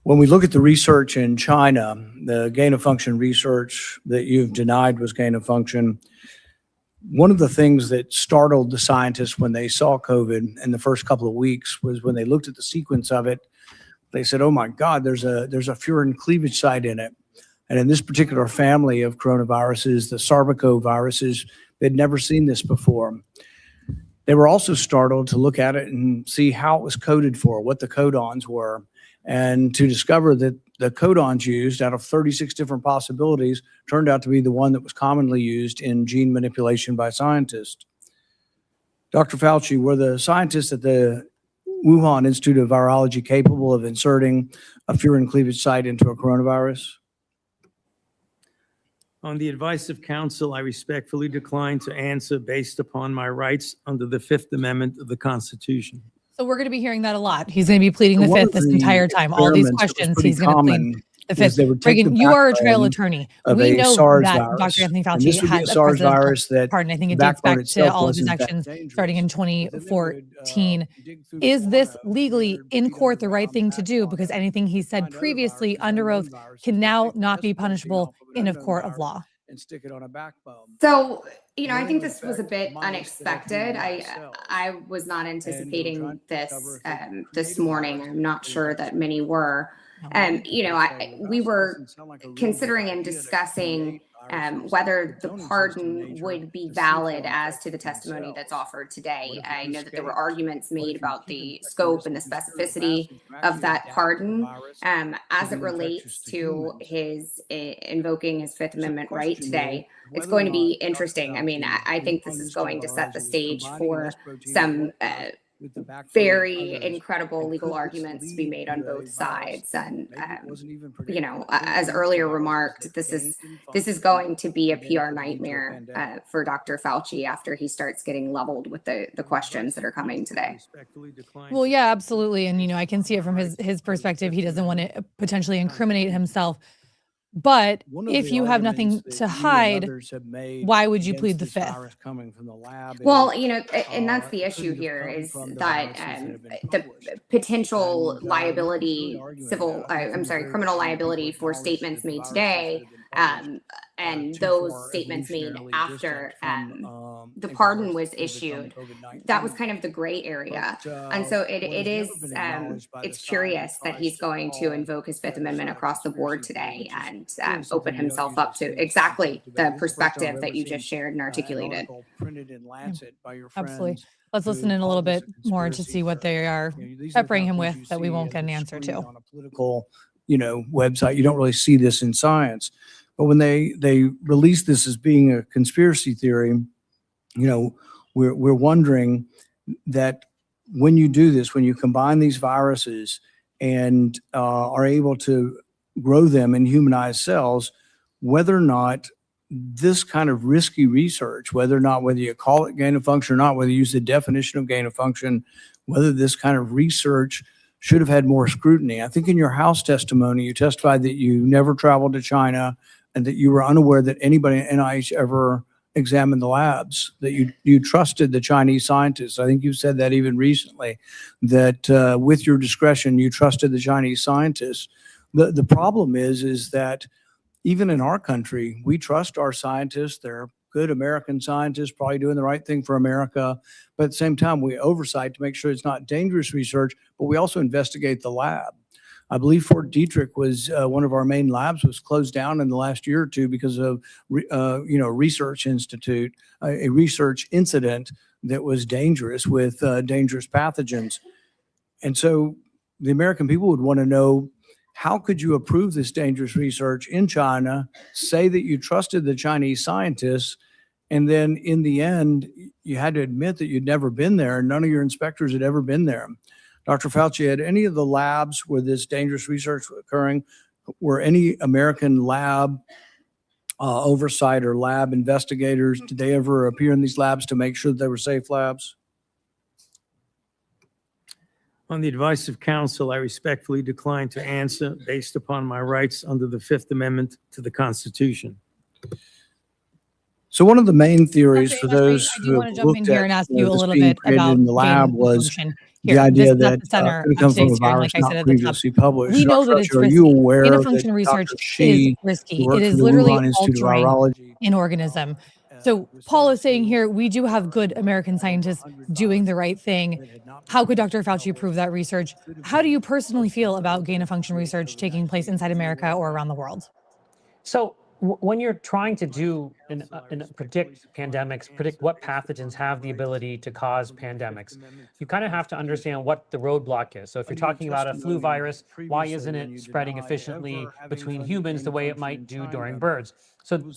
When we look at the research in China, the gain-of-function research that you've denied was gain-of-function, one of the things that startled the scientists when they saw COVID in the first couple of weeks was when they looked at the sequence of it, they said, oh my God, there's a furin cleavage site in it. And in this particular family of coronaviruses, the sarbecoviruses, they'd never seen this before. They were also startled to look at it and see how it was coded for, what the codons were, and to discover that the codons used out of 36 different possibilities turned out to be the one that was commonly used in gene manipulation by scientists. Dr. Fauci, were the scientists at the Wuhan Institute of Virology capable of inserting a furin cleavage site into a coronavirus? On the advice of counsel, I respectfully decline to answer based upon my rights under the Fifth Amendment of the Constitution. So we're going to be hearing that a lot. He's going to be pleading the Fifth this entire time. All these questions, he's going to plead the Fifth. Meagan, you are a trail attorney. We know that Dr. Anthony Fauci had a SARS virus that, pardon, I think it dates back to all of his actions starting in 2014. Is this legally in court the right thing to do? Because anything he said previously under oath can now not be punishable in a court of law. And stick it on a backbone. So, I think this was a bit unexpected. I was not anticipating this this morning. I'm not sure that many were. We were considering and discussing whether the pardon would be valid as to the testimony that's offered today. I know that there were arguments made about the scope and the specificity of that pardon as it relates to his invoking his Fifth Amendment right today. It's going to be interesting. I mean, I think this is going to set the stage for some very incredible legal arguments to be made on both sides. And, as earlier remarked, this is going to be a PR nightmare for Dr. Fauci after he starts getting leveled with the questions that are coming today. Well, yeah, absolutely. And, I can see it from his perspective. He doesn't want to potentially incriminate himself. But if you have nothing to hide, why would you plead the Fifth? Well, and that's the issue here is that the potential liability, criminal liability for statements made today, and those statements made after the pardon was issued, that was kind of the gray area. And so it's curious that he's going to invoke his Fifth Amendment across the board today and open himself up to exactly the perspective that you just shared and articulated. Absolutely. Let's listen in a little bit more to see what they are peppering him with that we won't get an answer to. On a political, website, you don't really see this in science. But when they release this as being a conspiracy theory, we're wondering that when you do this, when you combine these viruses and are able to grow them in humanized cells, whether or not this kind of risky research, whether you call it gain of function or not, whether you use the definition of gain of function, whether this kind of research should have had more scrutiny. I think in your House testimony, you testified that you never traveled to China and that you were unaware that anybody at NIH ever examined the labs, that you trusted the Chinese scientists. I think you said that even recently, that with your discretion, you trusted the Chinese scientists. The problem is that even in our country, we trust our scientists. They're good American scientists, probably doing the right thing for America. But at the same time, we oversight to make sure it's not dangerous research, but we also investigate the lab. I believe Fort Detrick was one of our main labs was closed down in the last year or two because of, research institute, a research incident that was dangerous with dangerous pathogens. And so the American people would want to know, how could you approve this dangerous research in China, say that you trusted the Chinese scientists, and then in the end, you had to admit that you'd never been there and none of your inspectors had ever been there. Dr. Fauci, had any of the labs where this dangerous research was occurring, were any American lab oversight or lab investigators, did they ever appear in these labs to make sure that they were safe labs? On the advice of counsel, I respectfully decline to answer based upon my rights under the Fifth Amendment to the Constitution. So one of the main theories for those I do want to jump in here and ask you a this little being bit created about in the lab gain of was function. the Here, idea this is at that the center it of comes from a today's hearing, virus like I not said at the top. previously published. We know Dr. that it's Fauci, are risky. you aware Gain of that function research Dr. is Shi, risky. who It works is for the literally Wuhan Institute of altering Virology, an organism. So Paul is saying here, we do have good American scientists doing the right thing. How could Dr. Fauci approve that research? How do you personally feel about gain of function research taking place inside America or around the world? So when you're trying to do and predict pandemics, predict what pathogens have the ability to cause pandemics, you kind of have to understand what the roadblock is. So if you're talking about a flu virus, why isn't it spreading efficiently between humans the way it might do during birds? So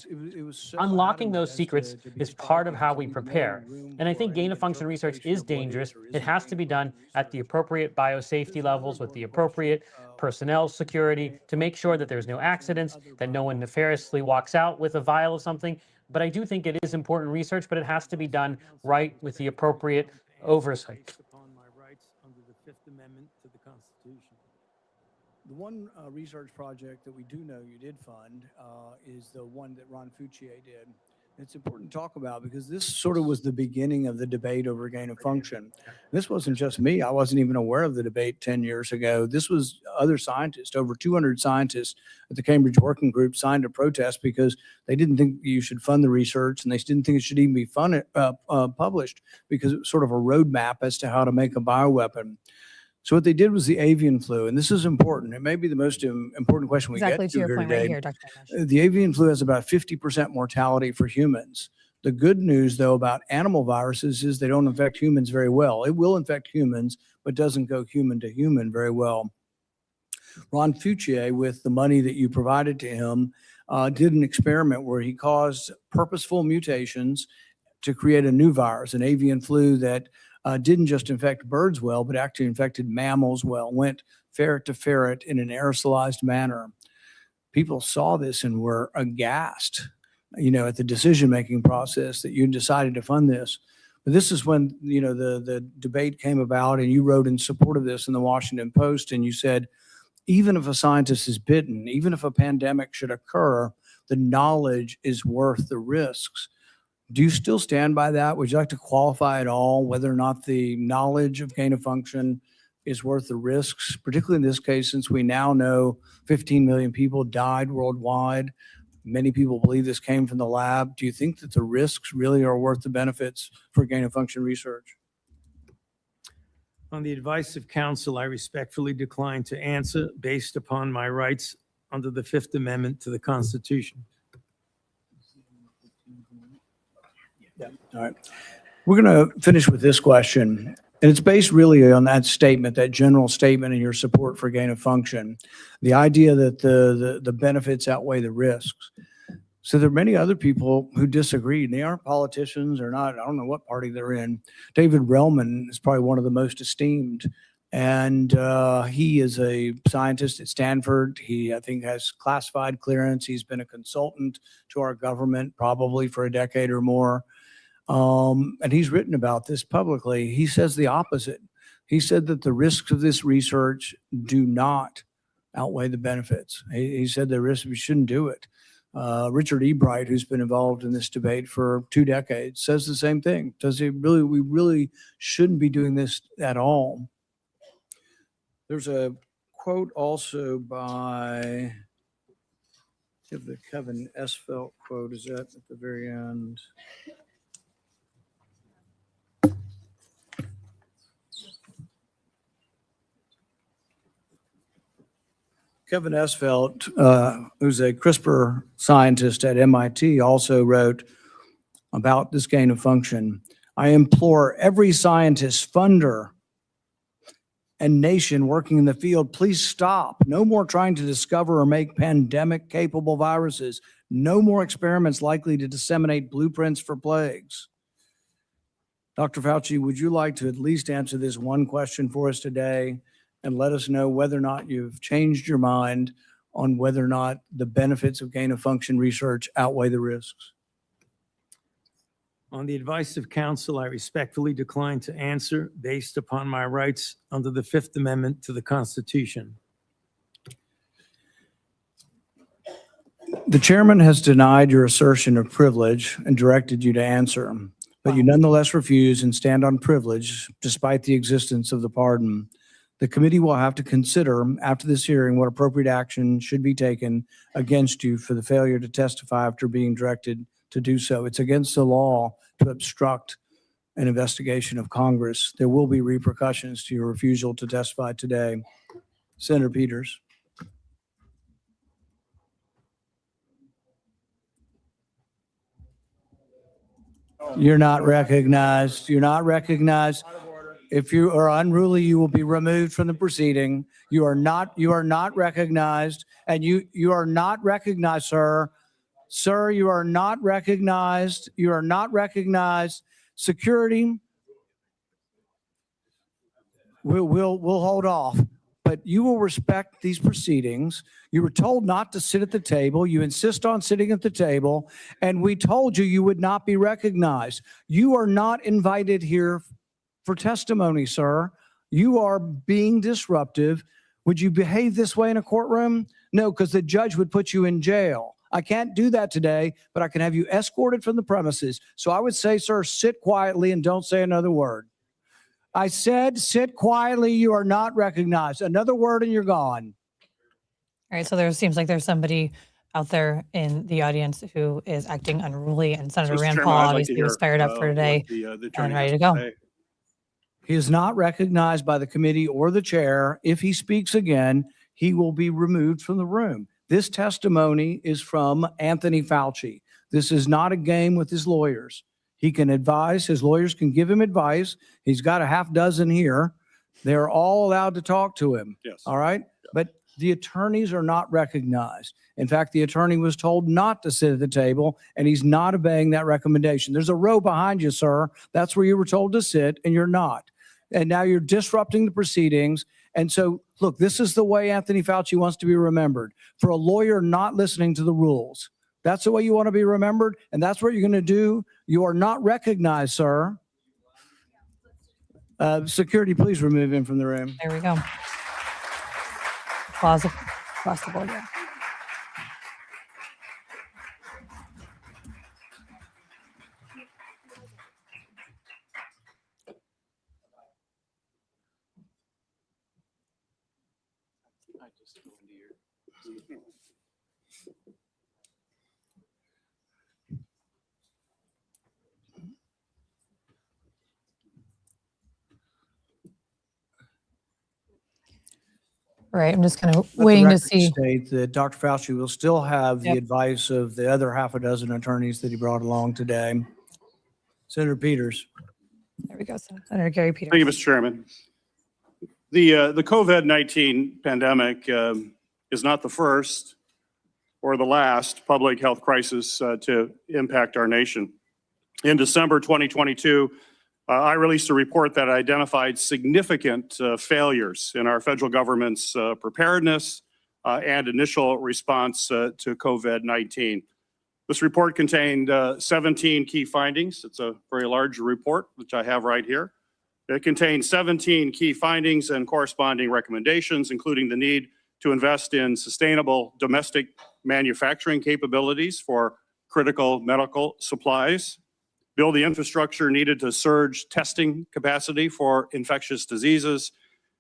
unlocking those secrets is part of how we prepare. And I think gain of function research is dangerous. It has to be done at the appropriate biosafety levels with the appropriate personnel security to make sure that there's no accidents, that no one nefariously walks out with a vial of something. But I do think it is important research, but it has to be done right with the appropriate oversight. Upon my rights under the Fifth Amendment to the Constitution. the one research project that we do know you did fund is the one that Ron Fauci did. It's important to talk about because this sort of was the beginning of the debate over gain of function. This wasn't just me. I wasn't even aware of the debate 10 years ago. This was other scientists. Over 200 scientists at the Cambridge Working Group signed a protest because they didn't think you should fund the research and they didn't think it should even be published because it was sort of a roadmap as to how to make a bioweapon. So what they did was the avian flu, and this is important. It may be the most important question we Exactly get to your here point today. right here, Dr. Amish. The avian flu has about 50% mortality for humans. The good news, though, about animal viruses is they don't infect humans very well. It will infect humans, but doesn't go human to human very well. Ron Fauci, with the money that you provided to him, did an experiment where he caused purposeful mutations to create a new virus, an avian flu that didn't just infect birds well, but actually infected mammals well, went ferret to ferret in an aerosolized manner. People saw this and were aghast, at the decision-making process that you decided to fund this. But this is when, the debate came about and you wrote in support of this in the Washington Post and you said, even if a scientist is bitten, even if a pandemic should occur, the knowledge is worth the risks. Do you still stand by that? Would you like to qualify at all whether or not the knowledge of gain of function is worth the risks, particularly in this case, since we now know 15 million people died worldwide? Many people believe this came from the lab. Do you think that the risks really are worth the benefits for gain of function research? On the advice of counsel, I respectfully decline to answer based upon my rights under the Fifth Amendment to the Constitution. All right. We're going to finish with this question. And it's based really on that statement, that general statement in your support for gain of function, the idea that the benefits outweigh the risks. So there are many other people who disagree, and they aren't politicians or not. I don't know what party they're in. David Relman is probably one of the most esteemed. And he is a scientist at Stanford. He, I think, has classified clearance. He's been a consultant to our government probably for a decade or more. And he's written about this publicly. He says the opposite, He said that the risks of this research do not outweigh the benefits. He said the risks, we shouldn't do it. Richard Ebright, who's been involved in this debate for 2 decades, says the same thing. We really shouldn't be doing this at all. There's a quote also by, if the Kevin Esfelt quote is that at the very end. Kevin Esfelt, who's a CRISPR scientist at MIT, also wrote about this gain of function. I implore every scientist, funder, and nation working in the field, please stop. No more trying to discover or make pandemic-capable viruses. No more experiments likely to disseminate blueprints for plagues. Dr. Fauci, would you like to at least answer this one question for us today and let us know whether or not you've changed your mind on whether or not the benefits of gain-of-function research outweigh the risks? On the advice of counsel, I respectfully decline to answer based upon my rights under the Fifth Amendment to the Constitution. The chairman has denied your assertion of privilege and directed you to answer, but you nonetheless refuse and stand on privilege despite the existence of the pardon. The committee will have to consider after this hearing what appropriate action should be taken against you for the failure to testify after being directed to do so. It's against the law to obstruct an investigation of Congress. There will be repercussions to your refusal to testify today. Senator Peters. You're not recognized. You're not recognized. If you are unruly, you will be removed from the proceeding. You are not recognized, and you are not recognized, sir. Sir, you are not recognized. You are not recognized. Security, we'll hold off, but you will respect these proceedings. You were told not to sit at the table. You insist on sitting at the table, and we told you you would not be recognized. You are not invited here for testimony, sir. You are being disruptive. Would you behave this way in a courtroom? No, because the judge would put you in jail. I can't do that today, but I can have you escorted from the premises. So I would say, sir, sit quietly and don't say another word. I said, sit quietly. You are not recognized. Another word and you're gone. All right. So there seems like there's somebody out there in the audience who is acting unruly, and Senator Rand Paul obviously was fired up for today and ready to go. He is not recognized by the committee or the chair. If he speaks again, he will be removed from the room. This testimony is from Anthony Fauci. This is not a game with his lawyers. He can advise. His lawyers can give him advice. He's got a half dozen here. They're all allowed to talk to him. Yes. All right. Yeah. But the attorneys are not recognized. In fact, the attorney was told not to sit at the table, and he's not obeying that recommendation. There's a row behind you, sir. That's where you were told to sit, and you're not. And now you're disrupting the proceedings. And so, look, this is the way Anthony Fauci wants to be remembered, for a lawyer not listening to the rules. That's the way you want to be remembered, and that's what you're going to do. You are not recognized, sir. Security, please remove him from the room. There we go. Applause across the board. Yeah. All right, I'm just kind of waiting to see. State that Dr. Fauci will still have the advice of the other half a dozen attorneys that he brought along today. Senator Peters. There we go, Senator Gary Peters. Thank you, Mr. Chairman. The COVID-19 pandemic is not the first or the last public health crisis to impact our nation. In December 2022, I released a report that identified significant failures in our federal government's preparedness and initial response to COVID-19. This report contained 17 key findings. It's a very large report, which I have right here. It contains 17 key findings and corresponding recommendations, including the need to invest in sustainable domestic manufacturing capabilities for critical medical supplies, build the infrastructure needed to surge testing capacity for infectious diseases,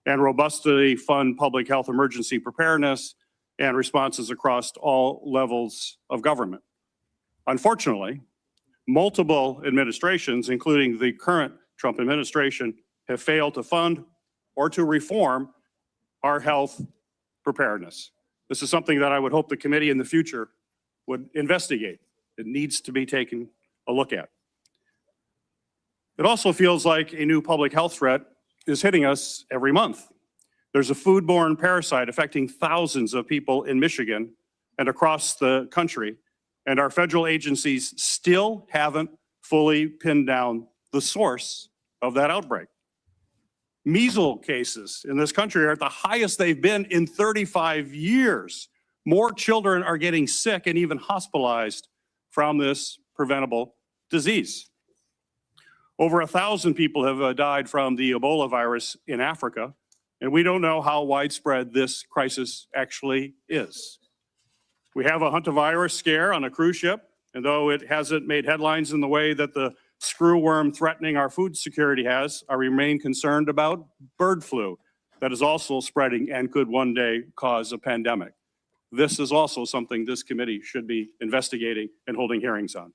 and robustly fund public health emergency preparedness and responses across all levels of government. Unfortunately, multiple administrations, including the current Trump administration, have failed to fund or to reform our health preparedness. This is something that I would hope the committee in the future would investigate. It needs to be taken a look at. It also feels like a new public health threat is hitting us every month. There's a foodborne parasite affecting thousands of people in Michigan and across the country, and our federal agencies still haven't fully pinned down the source of that outbreak. Measles cases in this country are at the highest they've been in 35 years. More children are getting sick and even hospitalized from this preventable disease. Over 1,000 people have died from the Ebola virus in Africa, and we don't know how widespread this crisis actually is. We have a hantavirus scare on a cruise ship, and though it hasn't made headlines in the way that the screwworm threatening our food security has, I remain concerned about bird flu that is also spreading and could one day cause a pandemic. This is also something this committee should be investigating and holding hearings on.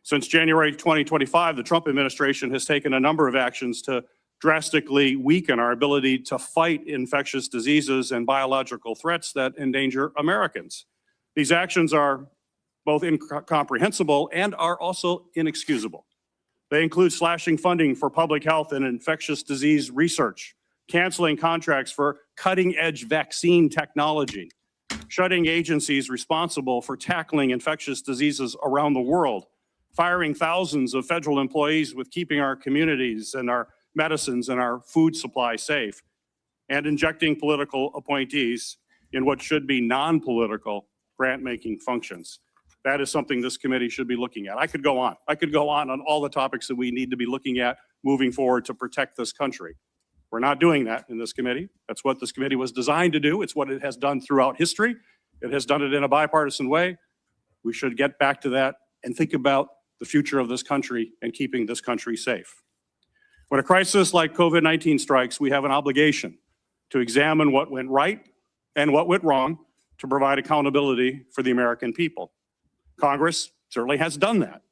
Since January 2025, the Trump administration has taken a number of actions to drastically weaken our ability to fight infectious diseases and biological threats that endanger Americans. These actions are both incomprehensible and are also inexcusable. They include slashing funding for public health and infectious disease research, canceling contracts for cutting-edge vaccine technology, shutting agencies responsible for tackling infectious diseases around the world, firing thousands of federal employees with keeping our communities and our medicines and our food supply safe, and injecting political appointees in what should be non-political grant-making functions. That is something this committee should be looking at. I could go on. I could go on all the topics that we need to be looking at moving forward to protect this country. We're not doing that in this committee. That's what this committee was designed to do. It's what it has done throughout history. It has done it in a bipartisan way. We should get back to that and think about the future of this country and keeping this country safe. When a crisis like COVID-19 strikes, we have an obligation to examine what went right and what went wrong to provide accountability for the American people. Congress certainly has done that.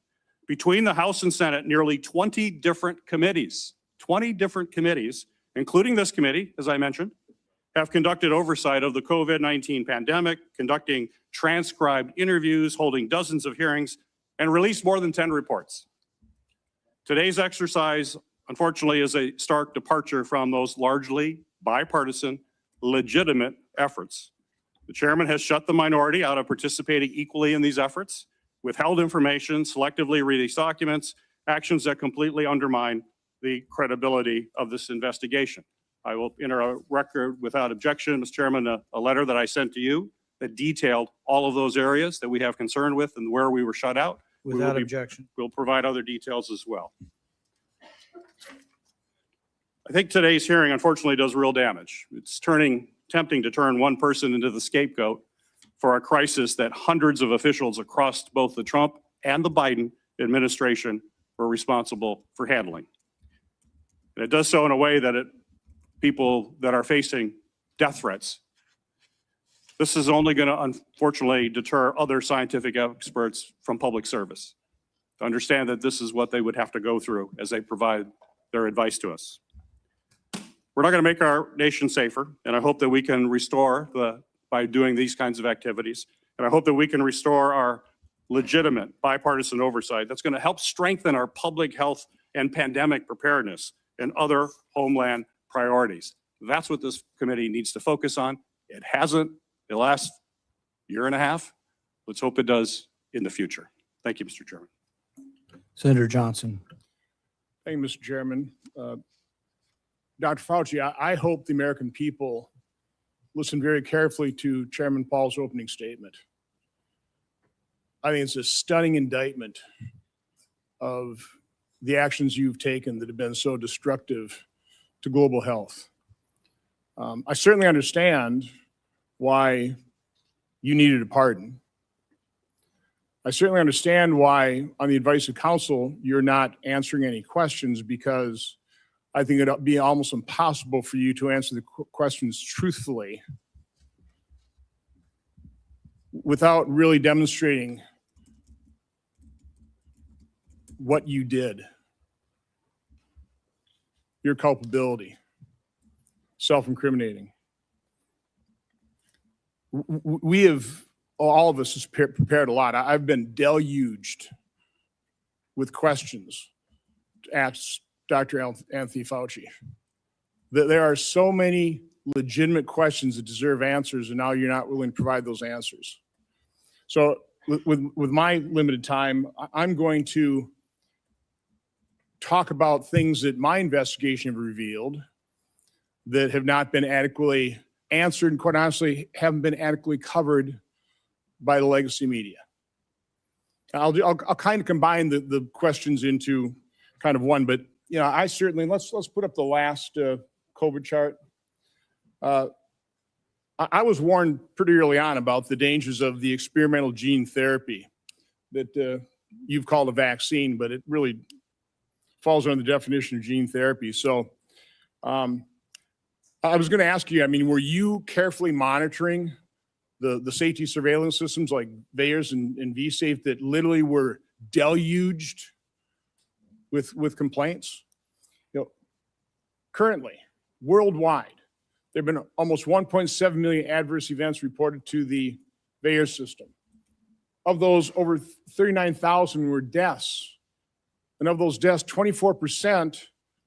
Between the House and Senate, nearly 20 different committees, including this committee, as I mentioned, have conducted oversight of the COVID-19 pandemic, conducting transcribed interviews, holding dozens of hearings, and released more than 10 reports. Today's exercise, unfortunately, is a stark departure from those largely bipartisan, legitimate efforts. The chairman has shut the minority out of participating equally in these efforts, withheld information, selectively released documents, actions that completely undermine the credibility of this investigation. I will enter a record without objection, Mr. Chairman, a letter that I sent to you that detailed all of those areas that we have concern with and where we were shut out. Without objection. We'll provide other details as well. I think today's hearing unfortunately does real damage. It's tempting to turn one person into the scapegoat for a crisis that hundreds of officials across both the Trump and the Biden administration were responsible for handling. And it does so in a way that people that are facing death threats. This is only going to unfortunately deter other scientific experts from public service to understand that this is what they would have to go through as they provide their advice to us. We're not going to make our nation safer, and I hope that we can restore by doing these kinds of activities, and I hope that we can restore our legitimate bipartisan oversight that's going to help strengthen our public health and pandemic preparedness and other homeland priorities. That's what this committee needs to focus on. It hasn't the last year and a half. Let's hope it does in the future. Thank you, Mr. Chairman. Senator Johnson. Thank you, Mr. Chairman. Dr. Fauci, I hope the American people listen very carefully to Chairman Paul's opening statement. I think it's a stunning indictment of the actions you've taken that have been so destructive to global health. I certainly understand why you needed a pardon. I certainly understand why, on the advice of counsel, you're not answering any questions, because I think it'd be almost impossible for you to answer the questions truthfully without really demonstrating what you did, your culpability, self-incriminating. We have, all of us has prepared a lot. I've been deluged with questions to ask Dr. Anthony Fauci. There are so many legitimate questions that deserve answers, and now you're not willing to provide those answers. So with my limited time, I'm going to talk about things that my investigation have revealed that have not been adequately answered, and quite honestly, haven't been adequately covered by the legacy media. I'll kind of combine the questions into kind of one, but you know, I certainly, let's put up the last COVID chart. I was warned pretty early on about the dangers of the experimental gene therapy that you've called a vaccine, but it really falls under the definition of gene therapy. So I was going to ask you, I mean, were you carefully monitoring the safety surveillance systems like VAERS and vSafe that literally were deluged with complaints? You know, currently, worldwide, there have been almost 1.7 million adverse events reported to the VAERS system. Of those, over 39,000 were deaths. And of those deaths, 24%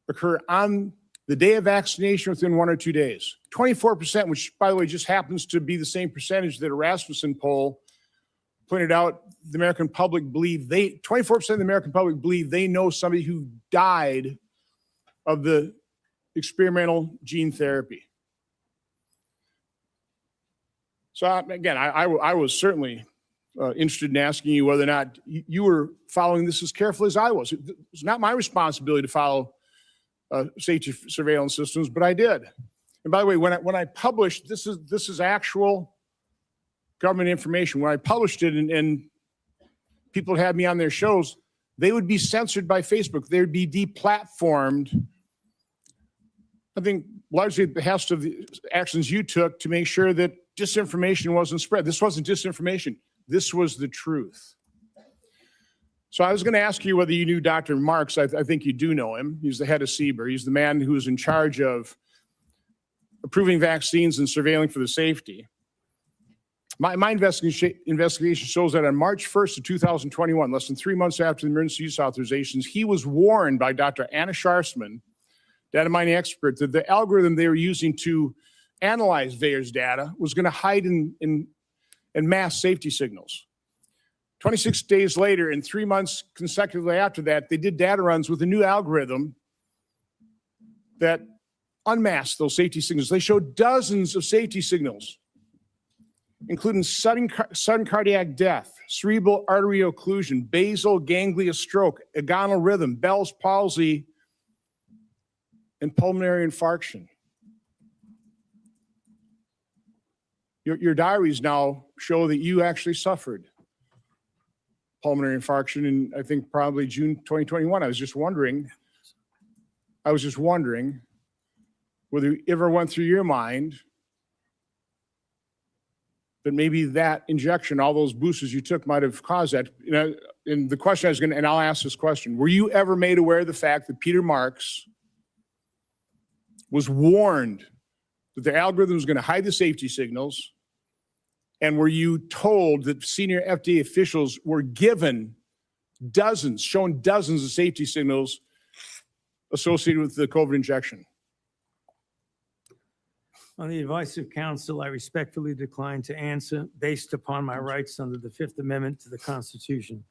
occur on the day of vaccination within 1 or 2 days. 24%, which, by the way, just happens to be the same percentage that a Rasmussen poll pointed out the American public believe 24% of the American public believe they know somebody who died of the experimental gene therapy. So again, I was certainly interested in asking you whether or not you were following this as carefully as I was. It's not my responsibility to follow safety surveillance systems, but I did. And by the way, when I published, this is actual government information. When I published it and people had me on their shows, they would be censored by Facebook. They would be deplatformed. I think largely at the behest of the actions you took to make sure that disinformation wasn't spread. This wasn't disinformation. This was the truth. So I was going to ask you whether you knew Dr. Marks. I think you do know him. He's the head of CBER. He's the man who is in charge of approving vaccines and surveilling for the safety. My investigation shows that on March 1st of 2021, less than 3 months after the emergency use authorizations, he was warned by Dr. Anna Scharsman, data mining expert, that the algorithm they were using to analyze VAERS data was going to hide in mass safety signals. 26 days later and 3 months consecutively after that, they did data runs with a new algorithm that unmasked those safety signals. They showed dozens of safety signals, including sudden cardiac death, cerebral artery occlusion, basal ganglia stroke, agonal rhythm, Bell's palsy, and pulmonary infarction. Your diaries now show that you actually suffered pulmonary infarction in, I think, probably June 2021. I was just wondering whether it ever went through your mind that maybe that injection, all those boosters you took, might have caused that. You know, and the question I was going to, and I'll ask this question: were you ever made aware of the fact that Peter Marks was warned that the algorithm was going to hide the safety signals? And were you told that senior FDA officials were given shown dozens of safety signals associated with the COVID injection? On the advice of counsel, I respectfully decline to answer based upon my rights under the Fifth Amendment to the Constitution.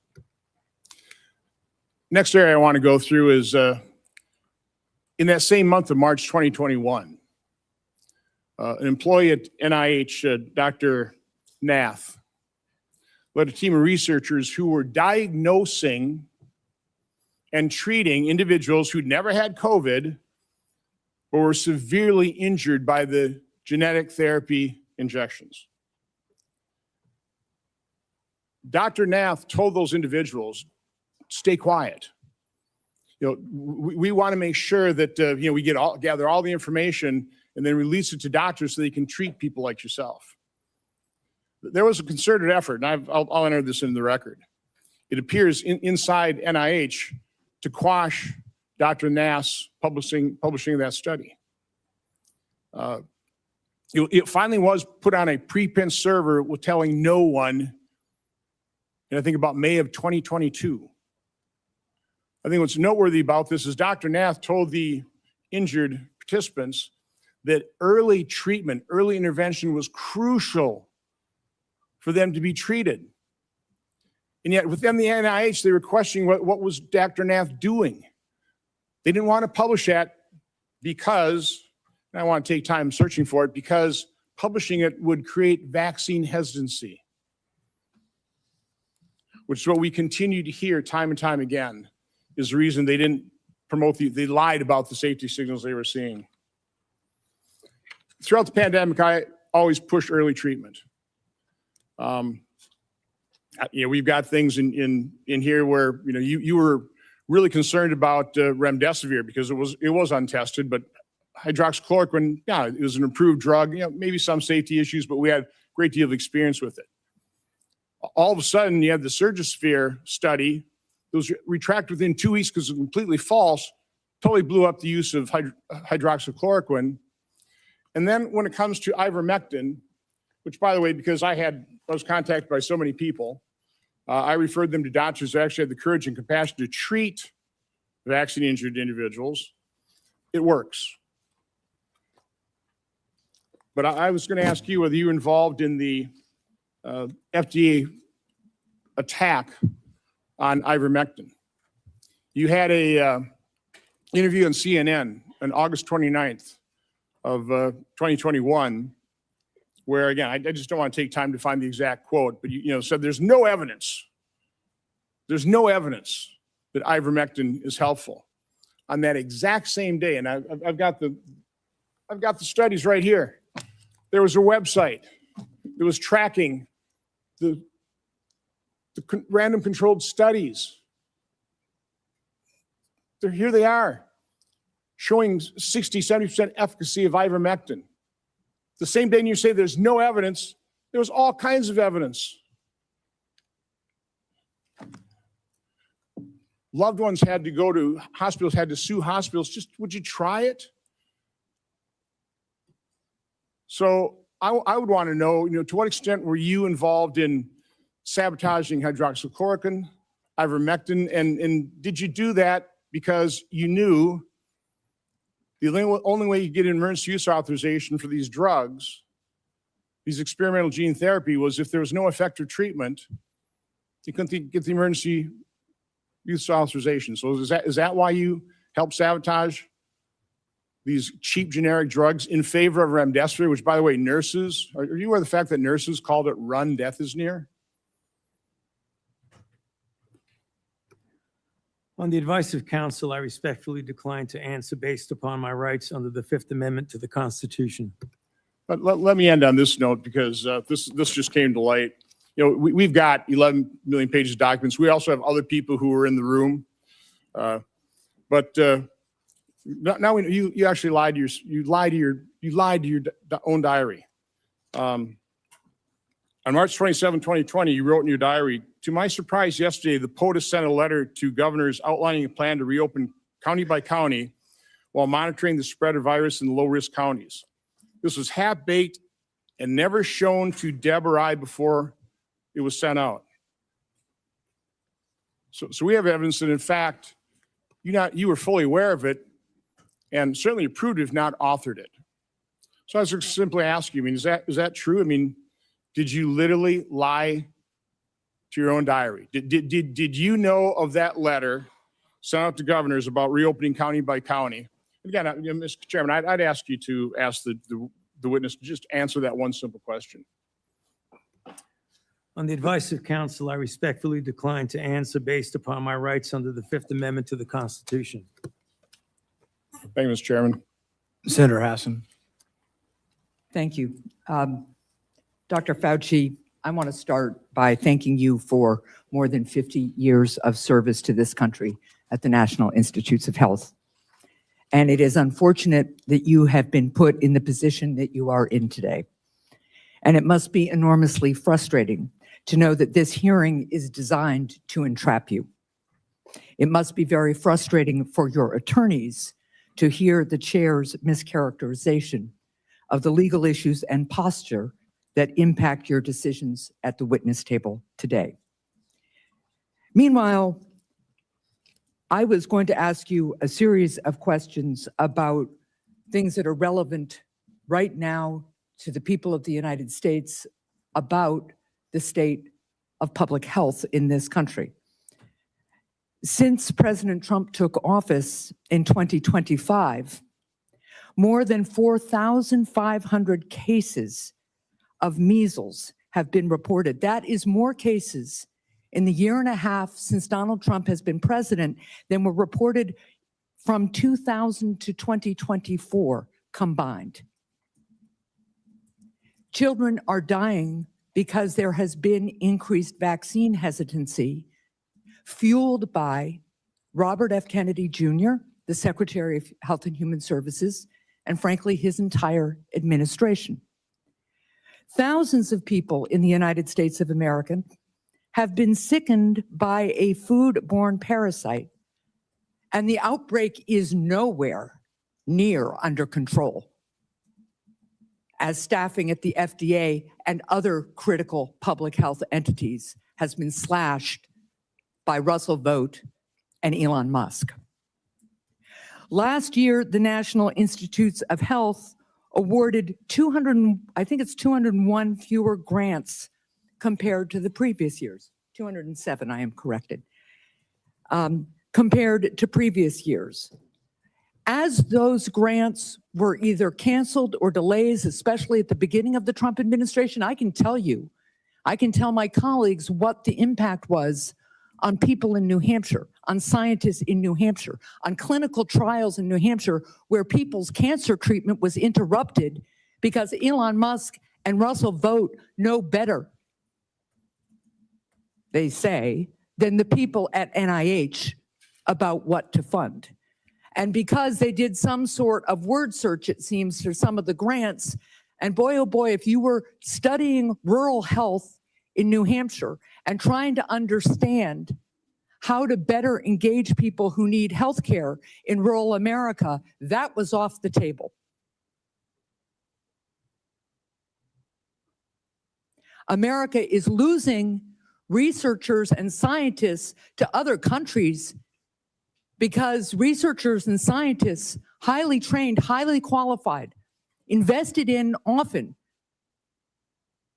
Next area I want to go through is in that same month of March 2021, an employee at NIH, Dr. Nath, led a team of researchers who were diagnosing and treating individuals who'd never had COVID but were severely injured by the genetic therapy injections. Dr. Nath told those individuals, stay quiet. We want to make sure that we gather all the information and then release it to doctors so they can treat people like yourself. There was a concerted effort, and I'll enter this in the record. It appears inside NIH to quash Dr. Nath's publishing that study. It finally was put on a preprint server with telling no one, and I think about May of 2022. I think what's noteworthy about this is Dr. Nath told the injured participants that early treatment, early intervention was crucial for them to be treated. And yet within the NIH, they were questioning what was Dr. Nath doing. They didn't want to publish that because, and I want to take time searching for it, because publishing it would create vaccine hesitancy, which is what we continue to hear time and time again, is the reason they didn't promote they lied about the safety signals they were seeing. Throughout the pandemic, I always pushed early treatment. We've got things in here where you were really concerned about remdesivir because it was untested, but hydroxychloroquine, yeah, it was an approved drug. Maybe some safety issues, but we had a great deal of experience with it. All of a sudden, you had the Surgisphere study. It was retracted within 2 weeks because it was completely false. Totally blew up the use of hydroxychloroquine. And then when it comes to ivermectin, which, by the way, because I was contacted by so many people, I referred them to doctors who actually had the courage and compassion to treat vaccine-injured individuals. It works. But I was going to ask you whether you were involved in the FDA attack on ivermectin. You had a interview on CNN on August 29th of 2021, where, again, I just don't want to take time to find the exact quote, but you said there's no evidence that ivermectin is helpful. On that exact same day, and I've got the studies right here. There was a website that was tracking the random controlled studies. Here they are, showing 60, 70% efficacy of ivermectin. The same day you say there's no evidence, there was all kinds of evidence. Loved ones had to go to hospitals, had to sue hospitals. Just, would you try it? So I would want to know, to what extent were you involved in sabotaging hydroxychloroquine, ivermectin, and did you do that because you knew the only way you get an emergency use authorization for these drugs, these experimental gene therapy, was if there was no effective treatment, you couldn't get the emergency use authorization. So is that why you helped sabotage these cheap generic drugs in favor of remdesivir, which, by the way, nurses, are you aware of the fact that nurses called it run, death is near? On the advice of counsel, I respectfully decline to answer based upon my rights under the Fifth Amendment to the Constitution. But let me end on this note, because this just came to light. We've got 11 million pages of documents. We also have other people who were in the room. But now we know you actually lied to your own diary. On March 27, 2020, you wrote in your diary, "To my surprise yesterday, the POTUS sent a letter to governors outlining a plan to reopen county by county while monitoring the spread of virus in the low-risk counties. This was half-baked and never shown to Deb or I before it was sent out." So we have evidence that, in fact, you were fully aware of it and certainly approved it, if not authored it. So I was just simply asking you, is that true? Did you literally lie to your own diary? Did you know of that letter sent out to governors about reopening county by county? Again, Mr. Chairman, I'd ask you to ask the witness to just answer that one simple question. On the advice of counsel, I respectfully decline to answer based upon my rights under the Fifth Amendment to the Constitution. Thank you, Mr. Chairman. Senator Hassan. Thank you. Dr. Fauci, I want to start by thanking you for more than 50 years of service to this country at the National Institutes of Health. And it is unfortunate that you have been put in the position that you are in today. And it must be enormously frustrating to know that this hearing is designed to entrap you. It must be very frustrating for your attorneys to hear the chair's mischaracterization of the legal issues and posture that impact your decisions at the witness table today. Meanwhile, I was going to ask you a series of questions about things that are relevant right now to the people of the United States about the state of public health in this country. Since President Trump took office in 2025, more than 4,500 cases of measles have been reported. That is more cases in the year and a half since Donald Trump has been president than were reported from 2000 to 2024 combined. Children are dying because there has been increased vaccine hesitancy fueled by Robert F. Kennedy Jr., the Secretary of Health and Human Services, and frankly, his entire administration. Thousands of people in the United States of America have been sickened by a food-borne parasite, and the outbreak is nowhere near under control, as staffing at the FDA and other critical public health entities has been slashed by Russell Vought and Elon Musk. Last year, the National Institutes of Health awarded 201 fewer grants compared to the previous years. 207, I am corrected, compared to previous years. As those grants were either canceled or delays, especially at the beginning of the Trump administration, I can tell my colleagues what the impact was on people in New Hampshire, on scientists in New Hampshire, on clinical trials in New Hampshire, where people's cancer treatment was interrupted because Elon Musk and Russell Vought know better, they say, than the people at NIH about what to fund. And because they did some sort of word search, it seems, for some of the grants, and boy, oh boy, if you were studying rural health in New Hampshire and trying to understand how to better engage people who need health care in rural America, that was off the table. America is losing researchers and scientists to other countries because researchers and scientists, highly trained, highly qualified, invested in often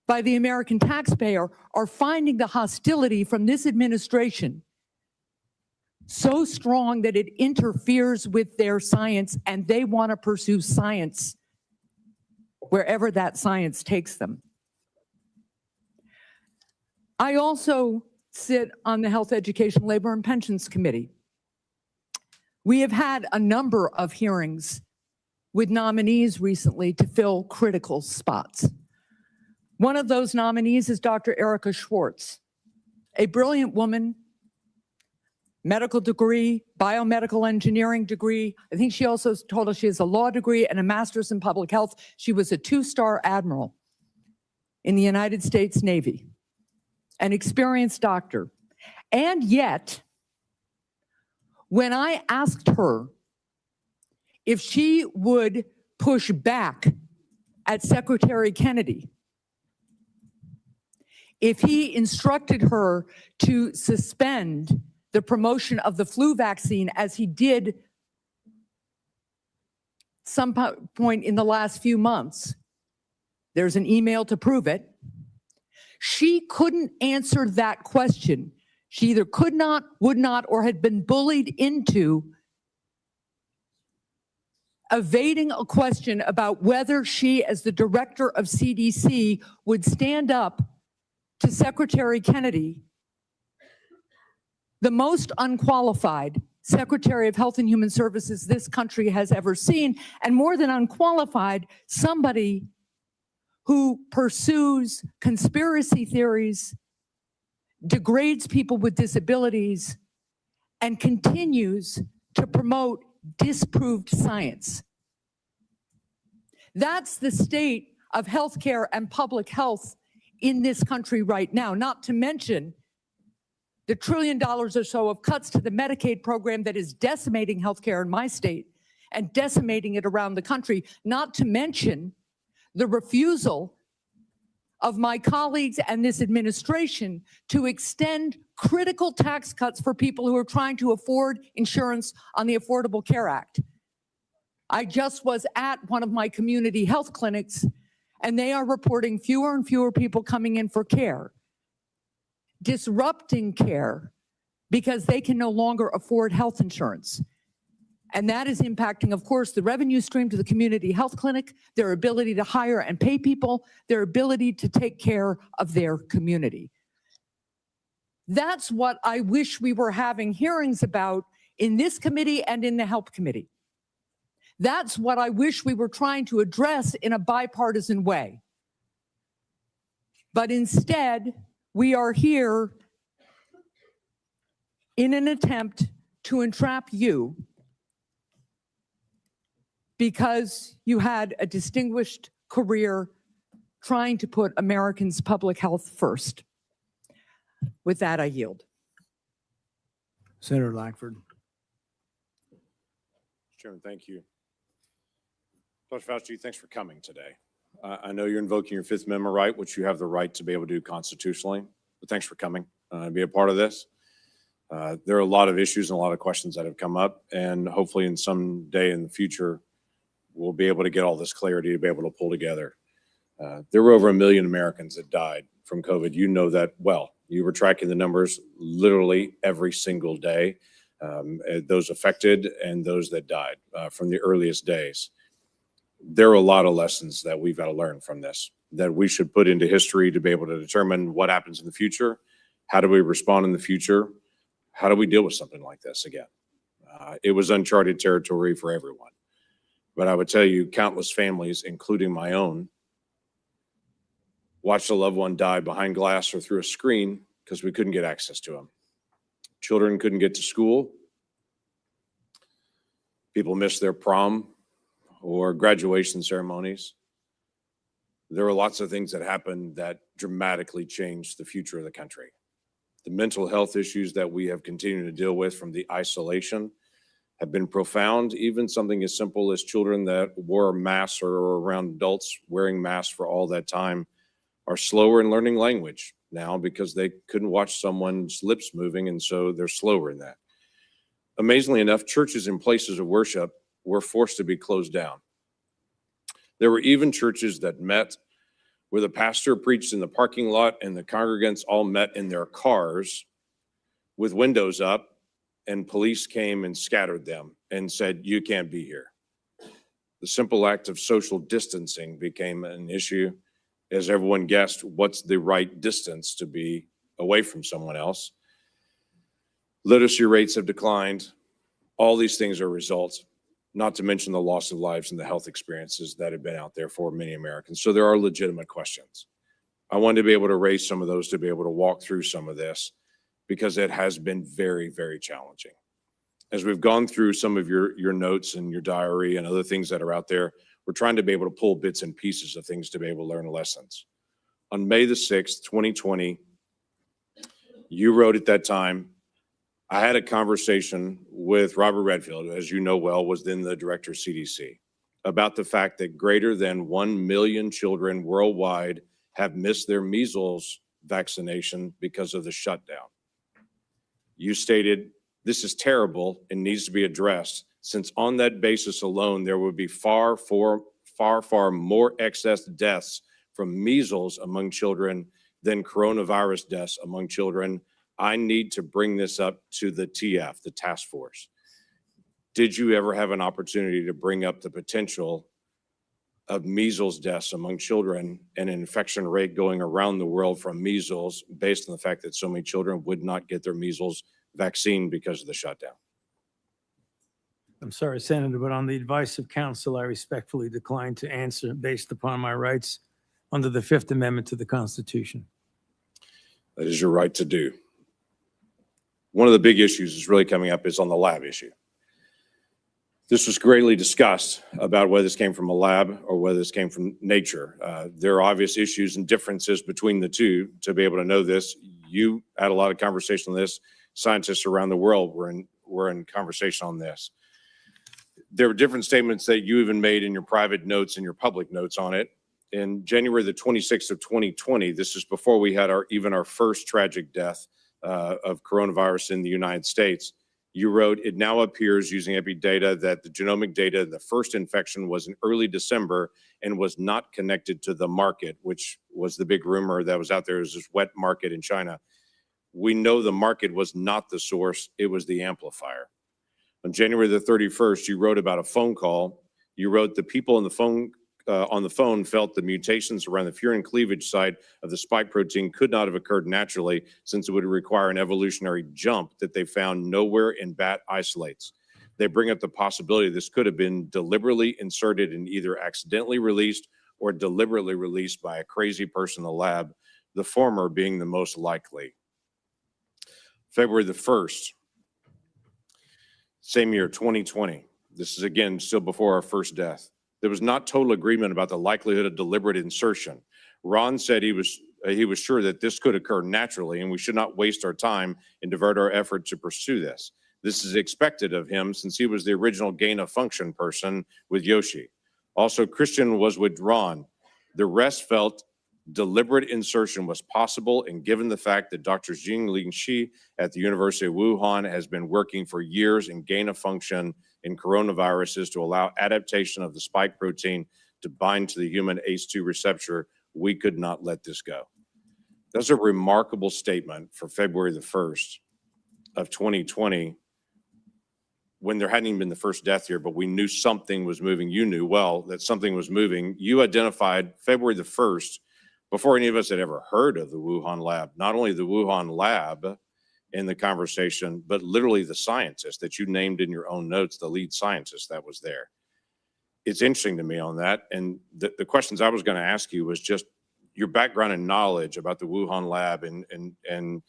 by the American taxpayer, are finding the hostility from this administration so strong that it interferes with their science, and they want to pursue science wherever that science takes them. I also sit on the Health, Education, Labor, and Pensions Committee. We have had a number of hearings with nominees recently to fill critical spots. One of those nominees is Dr. Erica Schwartz, a brilliant woman, medical degree, biomedical engineering degree. I think she also told us she has a law degree and a master's in public health. She was a 2-star admiral in the United States Navy, an experienced doctor. And yet, when I asked her if she would push back at Secretary Kennedy, if he instructed her to suspend the promotion of the flu vaccine as he did some point in the last few months, there's an email to prove it, she couldn't answer that question. She either could not, would not, or had been bullied into evading a question about whether she, as the director of CDC, would stand up to Secretary Kennedy, the most unqualified Secretary of Health and Human Services this country has ever seen, and more than unqualified, somebody who pursues conspiracy theories, degrades people with disabilities, and continues to promote disproved science. That's the state of healthcare and public health in this country right now, not to mention the $1 trillion or so of cuts to the Medicaid program that is decimating healthcare in my state and decimating it around the country, not to mention the refusal of my colleagues and this administration to extend critical tax cuts for people who are trying to afford insurance on the Affordable Care Act. I just was at one of my community health clinics, and they are reporting fewer and fewer people coming in for care, disrupting care because they can no longer afford health insurance. And that is impacting, of course, the revenue stream to the community health clinic, their ability to hire and pay people, their ability to take care of their community. That's what I wish we were having hearings about in this committee and in the Health Committee. That's what I wish we were trying to address in a bipartisan way. But instead, we are here in an attempt to entrap you because you had a distinguished career trying to put Americans' public health first. With that, I yield. Senator Lankford. Chairman, thank you. Dr. Fauci, thanks for coming today. I know you're invoking your Fifth Amendment right, which you have the right to be able to do constitutionally, but thanks for coming and be a part of this. There are a lot of issues and a lot of questions that have come up, and hopefully in some day in the future, we'll be able to get all this clarity to be able to pull together. There were over 1 million Americans that died from COVID. You know that well. You were tracking the numbers literally every single day, those affected and those that died from the earliest days. There are a lot of lessons that we've got to learn from this, that we should put into history to be able to determine what happens in the future. How do we respond in the future? How do we deal with something like this again? It was uncharted territory for everyone. But I would tell you, countless families, including my own, watched a loved one die behind glass or through a screen because we couldn't get access to them. Children couldn't get to school. People missed their prom or graduation ceremonies. There were lots of things that happened that dramatically changed the future of the country. The mental health issues that we have continued to deal with from the isolation have been profound. Even something as simple as children that wore masks or around adults wearing masks for all that time are slower in learning language now because they couldn't watch someone's lips moving, and so they're slower in that. Amazingly enough, churches and places of worship were forced to be closed down. There were even churches that met where the pastor preached in the parking lot and the congregants all met in their cars with windows up, and police came and scattered them and said, "You can't be here." The simple act of social distancing became an issue. As everyone guessed, what's the right distance to be away from someone else? Literacy rates have declined. All these things are results, not to mention the loss of lives and the health experiences that have been out there for many Americans. So there are legitimate questions. I wanted to be able to raise some of those, to be able to walk through some of this, because it has been very, very challenging. As we've gone through some of your notes and your diary and other things that are out there, we're trying to be able to pull bits and pieces of things to be able to learn lessons. On May the 6th, 2020, you wrote at that time, I had a conversation with Robert Redfield, who, as you know well, was then the director of CDC, about the fact that greater than 1 million children worldwide have missed their measles vaccination because of the shutdown. You stated, this is terrible and needs to be addressed, since on that basis alone, there would be far more excess deaths from measles among children than coronavirus deaths among children. I need to bring this up to the TF, the task force. Did you ever have an opportunity to bring up the potential of measles deaths among children and an infection rate going around the world from measles based on the fact that so many children would not get their measles vaccine because of the shutdown. I'm sorry, Senator, but on the advice of counsel, I respectfully decline to answer based upon my rights under the Fifth Amendment to the Constitution. That is your right to do. One of the big issues is really coming up is on the lab issue. This was greatly discussed about whether this came from a lab or whether this came from nature. There are obvious issues and differences between the two to be able to know this. You had a lot of conversation on this. Scientists around the world were in conversation on this. There were different statements that you even made in your private notes and your public notes on it. In January the 26th of 2020, this is before we had our first tragic death of coronavirus in the United States. You wrote, "It now appears using epi data that the genomic data, the first infection was in early December and was not connected to the market," which was the big rumor that was out there, is this wet market in China. We know the market was not the source, it was the amplifier. On January the 31st, you wrote about a phone call. You wrote, "The people on the phone felt the mutations around the furin cleavage site of the spike protein could not have occurred naturally since it would require an evolutionary jump that they found nowhere in bat isolates. They bring up the possibility this could have been deliberately inserted and either accidentally released or deliberately released by a crazy person in the lab, the former being the most likely." February the 1st, same year, 2020. This is again still before our first death. "There was not total agreement about the likelihood of deliberate insertion. Ron said he was sure that this could occur naturally and we should not waste our time and divert our effort to pursue this. This is expected of him since he was the original gain of function person with Yoshi. Also, Christian was with Ron. The rest felt deliberate insertion was possible, and given the fact that Dr. Jingling Shi at the University of Wuhan has been working for years in gain of function in coronaviruses to allow adaptation of the spike protein to bind to the human ACE2 receptor, we could not let this go." That's a remarkable statement for February the 1st of 2020, when there hadn't even been the first death here, but we knew something was moving. You knew well that something was moving. You identified February the 1st, before any of us had ever heard of the Wuhan lab, not only the Wuhan lab in the conversation, but literally the scientist that you named in your own notes, the lead scientist that was there. It's interesting to me on that. And the questions I was going to ask you was just your background and knowledge about the Wuhan lab and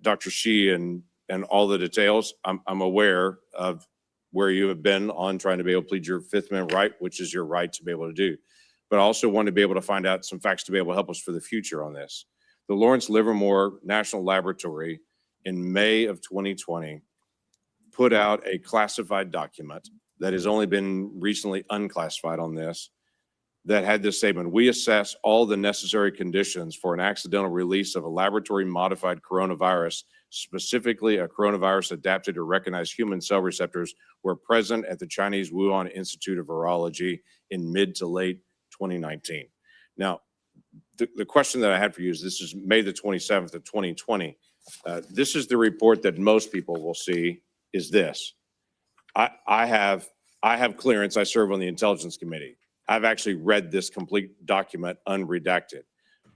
Dr. Shi and all the details. I'm aware of where you have been on trying to be able to plead your Fifth Amendment right, which is your right to be able to do. But I also want to be able to find out some facts to be able to help us for the future on this. The Lawrence Livermore National Laboratory in May of 2020 put out a classified document that has only been recently unclassified on this, that had this statement: "We assess all the necessary conditions for an accidental release of a laboratory modified coronavirus, specifically a coronavirus adapted to recognize human cell receptors, were present at the Chinese Wuhan Institute of Virology in mid to late 2019. Now, the question that I had for you is, this is May the 27th of 2020. This is the report that most people will see is this. I have clearance. I serve on the Intelligence Committee. I've actually read this complete document unredacted.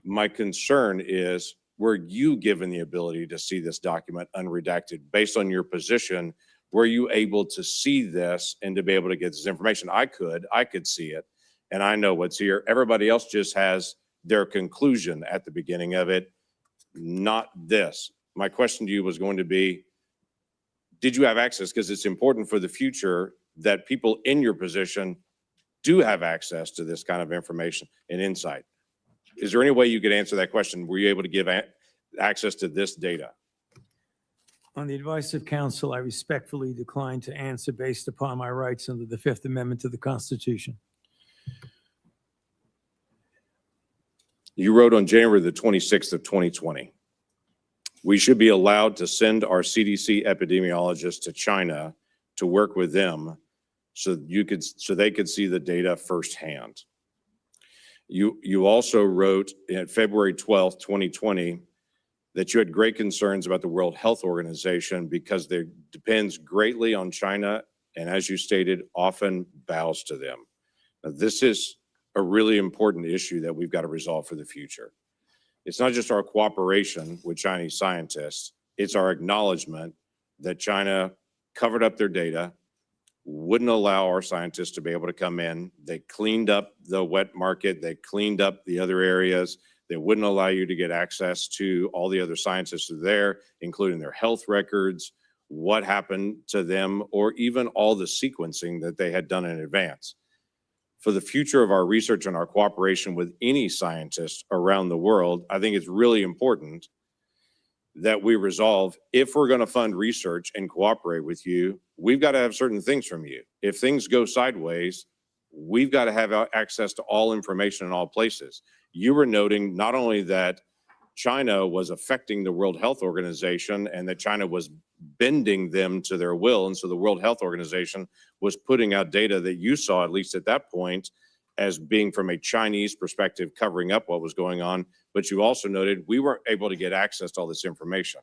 My concern is, were you given the ability to see this document unredacted based on your position? Were you able to see this and to be able to get this information? I could see it, and I know what's here. Everybody else just has their conclusion at the beginning of it, not this. My question to you was going to be, did you have access? Because it's important for the future that people in your position do have access to this kind of information and insight. Is there any way you could answer that question? Were you able to give access to this data? On the advice of counsel, I respectfully decline to answer based upon my rights under the Fifth Amendment to the Constitution. You wrote on January the 26th of 2020, "We should be allowed to send our CDC epidemiologists to China to work with them so they could see the data firsthand." You also wrote in February 12th, 2020, that you had great concerns about the World Health Organization because they depends greatly on China and, as you stated, often bows to them. Now, this is a really important issue that we've got to resolve for the future. It's not just our cooperation with Chinese scientists, it's our acknowledgement that China covered up their data, wouldn't allow our scientists to be able to come in. They cleaned up the wet market, they cleaned up the other areas. They wouldn't allow you to get access to all the other scientists who are there, including their health records, what happened to them, or even all the sequencing that they had done in advance. For the future of our research and our cooperation with any scientist around the world, I think it's really important that we resolve, if we're going to fund research and cooperate with you, we've got to have certain things from you. If things go sideways, we've got to have access to all information in all places. You were noting not only that China was affecting the World Health Organization and that China was bending them to their will. And so the World Health Organization was putting out data that you saw, at least at that point, as being from a Chinese perspective, covering up what was going on. But you also noted we weren't able to get access to all this information.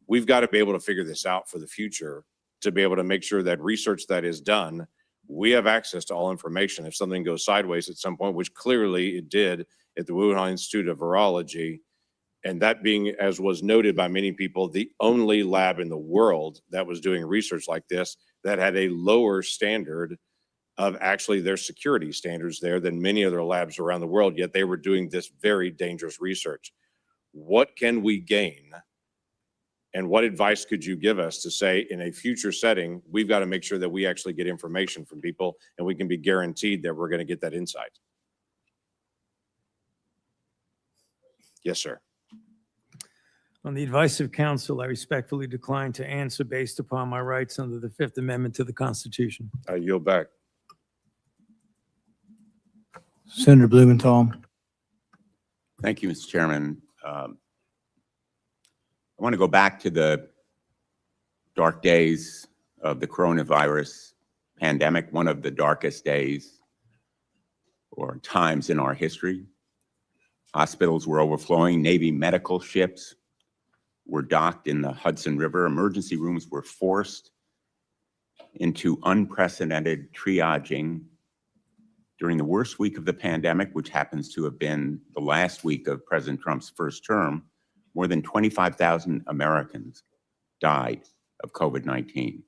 We've got to be able to figure this out for the future to be able to make sure that research that is done, we have access to all information. If something goes sideways at some point, which clearly it did at the Wuhan Institute of Virology, and that being, as was noted by many people, the only lab in the world that was doing research like this that had a lower standard of actually their security standards there than many other labs around the world, yet they were doing this very dangerous research. What can we gain? And what advice could you give us to say in a future setting, we've got to make sure that we actually get information from people and we can be guaranteed that we're going to get that insight? Yes, sir. On the advice of counsel, I respectfully decline to answer based upon my rights under the Fifth Amendment to the Constitution. I yield back. Senator Blumenthal. Thank you, Mr. Chairman. I want to go back to the dark days of the coronavirus pandemic, one of the darkest days or times in our history. Hospitals were overflowing. Navy medical ships were docked in the Hudson River. Emergency rooms were forced into unprecedented triaging during the worst week of the pandemic, which happens to have been the last week of President Trump's first term. More than 25,000 Americans died of COVID-19.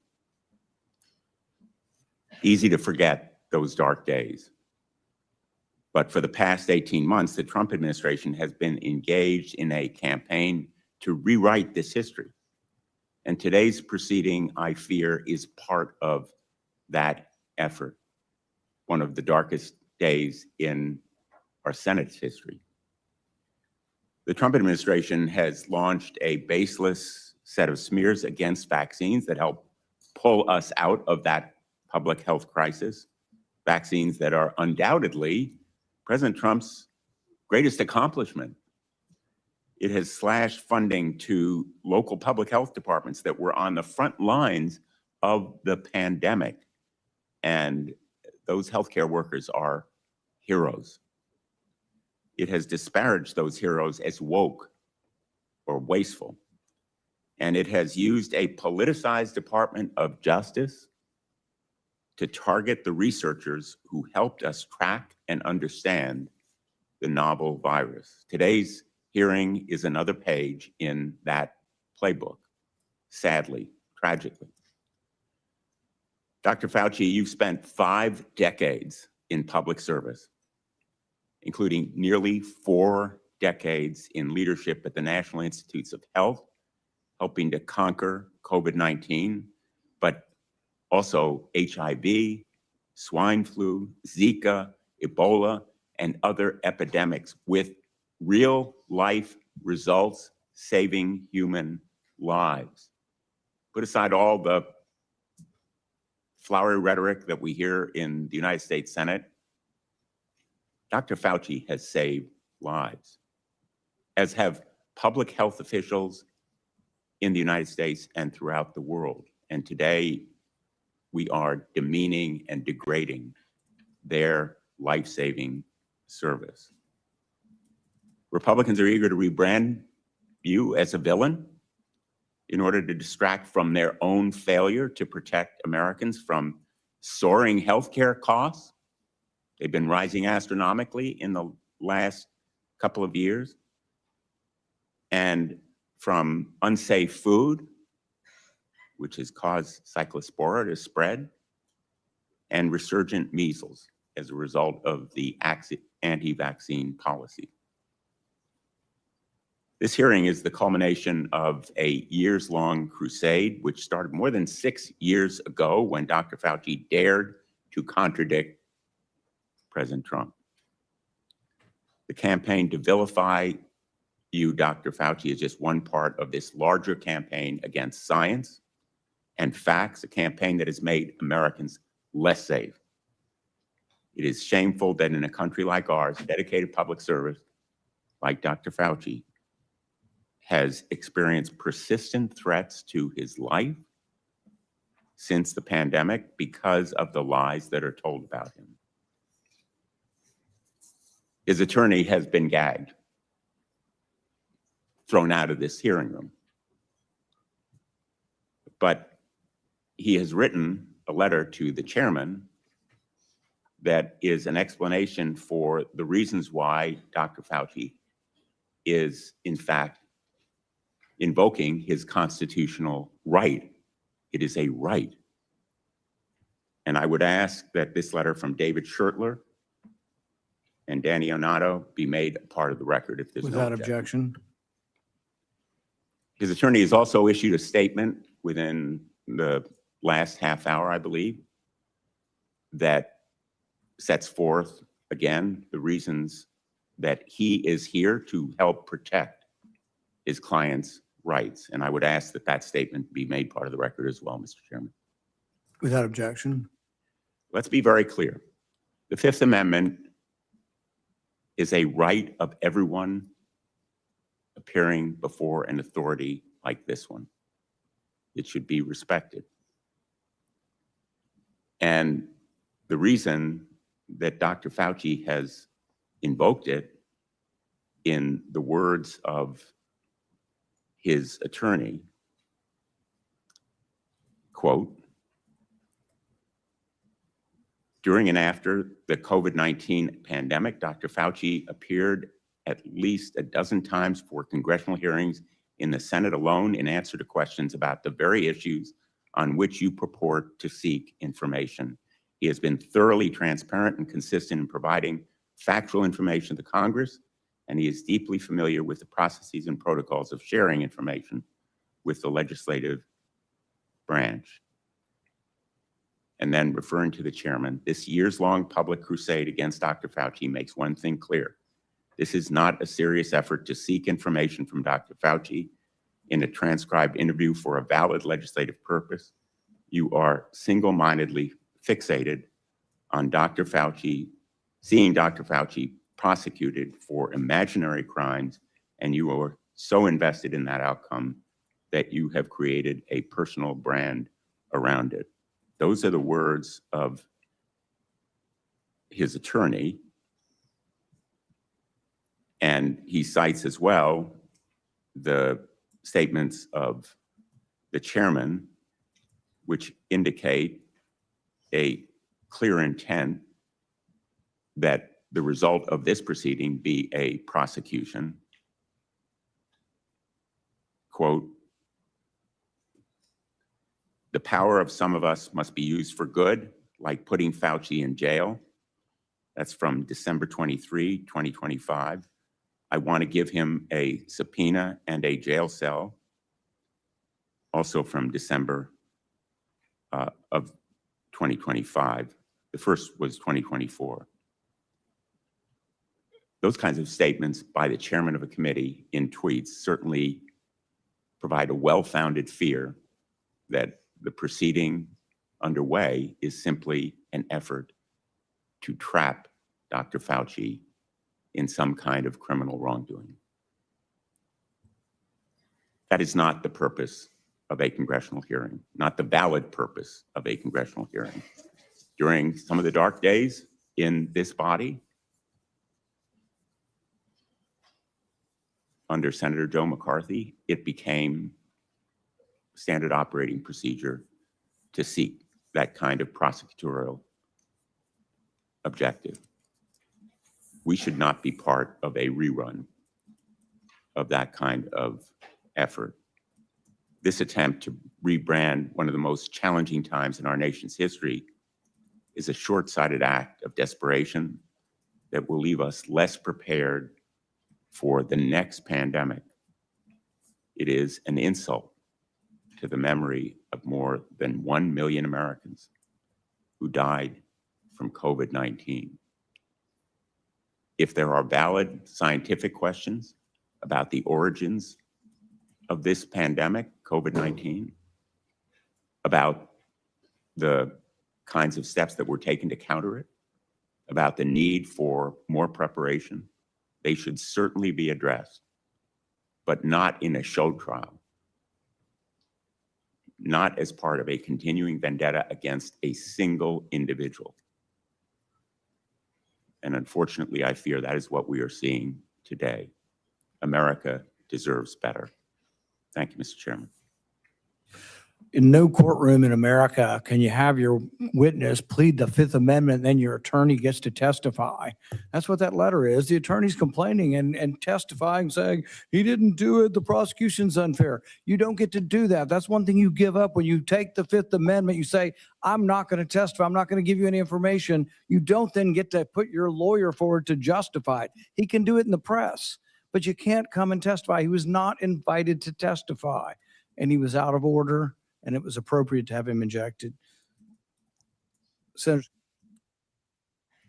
Easy to forget those dark days. But for the past 18 months, the Trump administration has been engaged in a campaign to rewrite this history. And today's proceeding, I fear, is part of that effort, one of the darkest days in our Senate's history. The Trump administration has launched a baseless set of smears against vaccines that help pull us out of that public health crisis, vaccines that are undoubtedly President Trump's greatest accomplishment. It has slashed funding to local public health departments that were on the front lines of the pandemic. And those healthcare workers are heroes. It has disparaged those heroes as woke or wasteful. And it has used a politicized Department of Justice to target the researchers who helped us track and understand the novel virus. Today's hearing is another page in that playbook, sadly, tragically. Dr. Fauci, you've spent 5 decades in public service, including nearly 4 decades in leadership at the National Institutes of Health, helping to conquer COVID-19, but also HIV, swine flu, Zika, Ebola, and other epidemics with real life results saving human lives. Put aside all the flowery rhetoric that we hear in the United States Senate. Dr. Fauci has saved lives, as have public health officials in the United States and throughout the world. And today, we are demeaning and degrading their life-saving service. Republicans are eager to rebrand you as a villain in order to distract from their own failure to protect Americans from soaring healthcare costs, They've been rising astronomically in the last couple of years. And from unsafe food, which has caused cyclospora to spread, and resurgent measles as a result of the anti-vaccine policy. This hearing is the culmination of a years-long crusade, which started more than 6 years ago when Dr. Fauci dared to contradict President Trump. The campaign to vilify you, Dr. Fauci, is just one part of this larger campaign against science and facts, a campaign that has made Americans less safe. It is shameful that in a country like ours, dedicated public service like Dr. Fauci has experienced persistent threats to his life since the pandemic because of the lies that are told about him. His attorney has been gagged, thrown out of this hearing room. But he has written a letter to the chairman that is an explanation for the reasons why Dr. Fauci is, in fact, invoking his constitutional right. It is a right. And I would ask that this letter from David Schertler and Danny Onato be made a part of the record if there's no Without objection. objection. His attorney has also issued a statement within the last half hour, I believe, that sets forth, again, the reasons that he is here to help protect his client's rights. And I would ask that that statement be made part of the record as well, Mr. Chairman. Without objection. Let's be very clear. The Fifth Amendment is a right of everyone appearing before an authority like this one. It should be respected. And the reason that Dr. Fauci has invoked it, in the words of his attorney, quote, during and after the COVID-19 pandemic, Dr. Fauci appeared at least a dozen times for congressional hearings in the Senate alone in answer to questions about the very issues on which you purport to seek information. He has been thoroughly transparent and consistent in providing factual information to Congress, and he is deeply familiar with the processes and protocols of sharing information with the legislative branch. And then referring to the chairman, this years-long public crusade against Dr. Fauci makes one thing clear. This is not a serious effort to seek information from Dr. Fauci in a transcribed interview for a valid legislative purpose. You are single-mindedly fixated on Dr. Fauci, seeing Dr. Fauci prosecuted for imaginary crimes, and you are so invested in that outcome that you have created a personal brand around it. Those are the words of his attorney. And he cites as well the statements of the chairman, which indicate a clear intent that the result of this proceeding be a prosecution. Quote, the power of some of us must be used for good, like putting Fauci in jail. That's from December 23, 2025. I want to give him a subpoena and a jail cell, also from December of 2025. The first was 2024. Those kinds of statements by the chairman of a committee in tweets certainly provide a well-founded fear that the proceeding underway is simply an effort to trap Dr. Fauci in some kind of criminal wrongdoing. That is not the purpose of a congressional hearing, not the valid purpose of a congressional hearing. During some of the dark days in this body, under Senator Joe McCarthy, it became standard operating procedure to seek that kind of prosecutorial objective. We should not be part of a rerun of that kind of effort. This attempt to rebrand one of the most challenging times in our nation's history is a short-sighted act of desperation that will leave us less prepared for the next pandemic. It is an insult to the memory of more than 1 million Americans who died from COVID-19. If there are valid scientific questions about the origins of this pandemic, COVID-19, about the kinds of steps that were taken to counter it, about the need for more preparation, they should certainly be addressed, but not in a show trial, not as part of a continuing vendetta against a single individual. And unfortunately, I fear that is what we are seeing today. America deserves better. Thank you, Mr. Chairman. In no courtroom in America can you have your witness plead the Fifth Amendment, and then your attorney gets to testify. That's what that letter is. The attorney's complaining and testifying, saying, he didn't do it, the prosecution's unfair. You don't get to do that. That's one thing you give up when you take the Fifth Amendment. You say, I'm not going to testify. I'm not going to give you any information. You don't then get to put your lawyer forward to justify it. He can do it in the press, but you can't come and testify. He was not invited to testify, and he was out of order, and it was appropriate to have him ejected. Senator.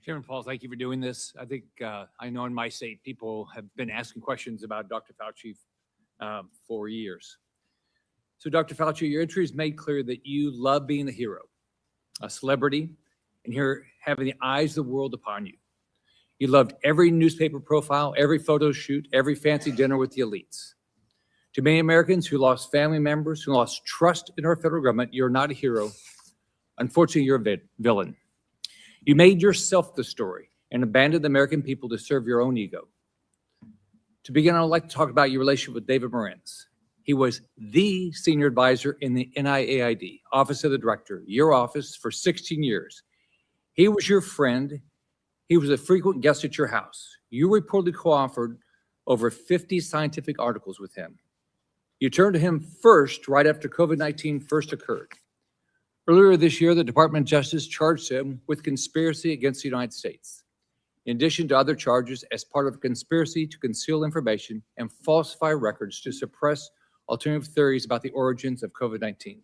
Chairman Paul, thank you for doing this. I think I know in my state, people have been asking questions about Dr. Fauci for years. So Dr. Fauci, your entry has made clear that you love being a hero, a celebrity, and here having the eyes of the world upon you. You loved every newspaper profile, every photo shoot, every fancy dinner with the elites. To many Americans who lost family members, who lost trust in our federal government, you're not a hero. Unfortunately, you're a villain. You made yourself the story and abandoned the American people to serve your own ego. To begin, I would like to talk about your relationship with David Morenz. He was the senior advisor in the NIAID, Office of the Director, your office, for 16 years. He was your friend. He was a frequent guest at your house. You reportedly co-authored over 50 scientific articles with him. You turned to him first right after COVID-19 first occurred. Earlier this year, the Department of Justice charged him with conspiracy against the United States, in addition to other charges as part of a conspiracy to conceal information and falsify records to suppress alternative theories about the origins of COVID-19.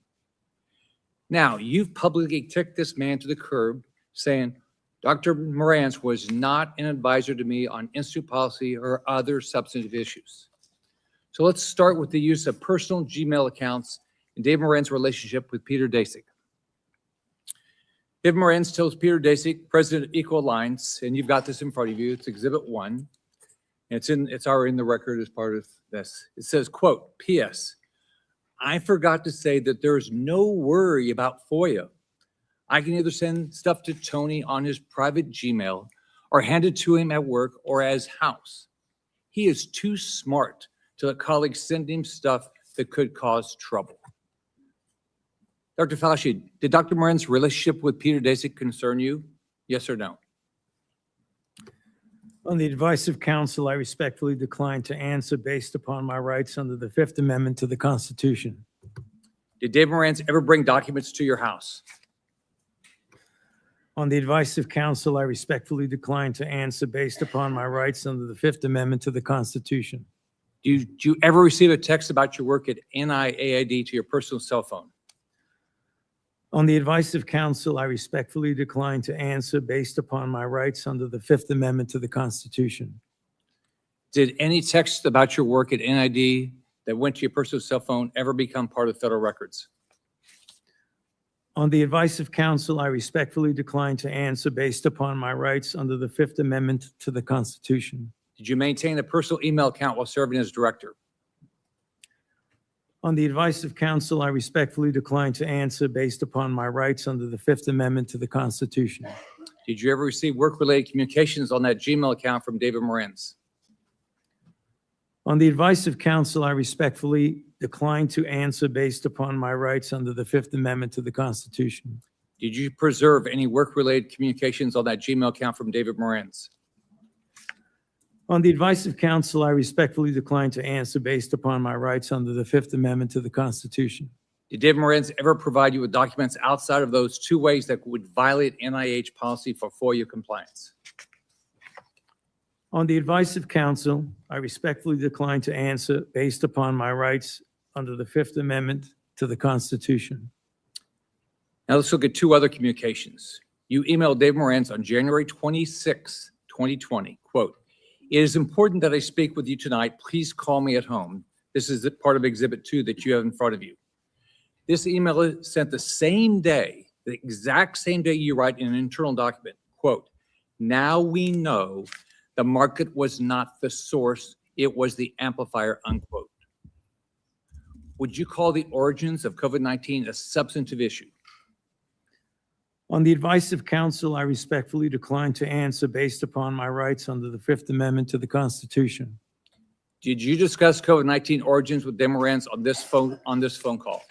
Now, you've publicly kicked this man to the curb, saying, Dr. Morenz was not an advisor to me on institute policy or other substantive issues. So let's start with the use of personal Gmail accounts and David Morenz's relationship with Peter Daszak. David Morenz tells Peter Daszak, president of Equal Alliance, and you've got this in front of you, it's Exhibit 1. It's already in the record as part of this. It says, quote, P.S. I forgot to say that there's no worry about FOIA. I can either send stuff to Tony on his private Gmail or hand it to him at work or at his house. He is too smart to let colleagues send him stuff that could cause trouble. Dr. Fauci, did Dr. Morenz's relationship with Peter Daszak concern you? Yes or no? On the advice of counsel, I respectfully decline to answer based upon my rights under the Fifth Amendment to the Constitution. Did David Morenz ever bring documents to your house? On the advice of counsel, I respectfully decline to answer based upon my rights under the Fifth Amendment to the Constitution. Did you ever receive a text about your work at NIAID to your personal cell phone? On the advice of counsel, I respectfully decline to answer based upon my rights under the Fifth Amendment to the Constitution. Did any text about your work at NIAID that went to your personal cell phone ever become part of federal records? On the advice of counsel, I respectfully decline to answer based upon my rights under the Fifth Amendment to the Constitution. Did you maintain a personal email account while serving as director? On the advice of counsel, I respectfully decline to answer based upon my rights under the Fifth Amendment to the Constitution. Did you ever receive work-related communications on that Gmail account from David Morenz? On the advice of counsel, I respectfully decline to answer based upon my rights under the Fifth Amendment to the Constitution. Did you preserve any work-related communications on that Gmail account from David Morenz? On the advice of counsel, I respectfully decline to answer based upon my rights under the Fifth Amendment to the Constitution. Did David Moranz ever provide you with documents outside of those two ways that would violate NIH policy for FOIA compliance? On the advice of counsel, I respectfully decline to answer based upon my rights under the Fifth Amendment to the Constitution. Now let's look at two other communications. You emailed David Moranz on January 26, 2020, quote, "It is important that I speak with you tonight. Please call me at home." This is part of Exhibit 2 that you have in front of you. This email is sent the same day, the exact same day you write in an internal document, quote, "Now we know the market was not the source, it was the amplifier," unquote. Would you call the origins of COVID-19 a substantive issue? On the advice of counsel, I respectfully decline to answer based upon my rights under the Fifth Amendment to the Constitution. Did you discuss COVID-19 origins with David Moranz on this phone call?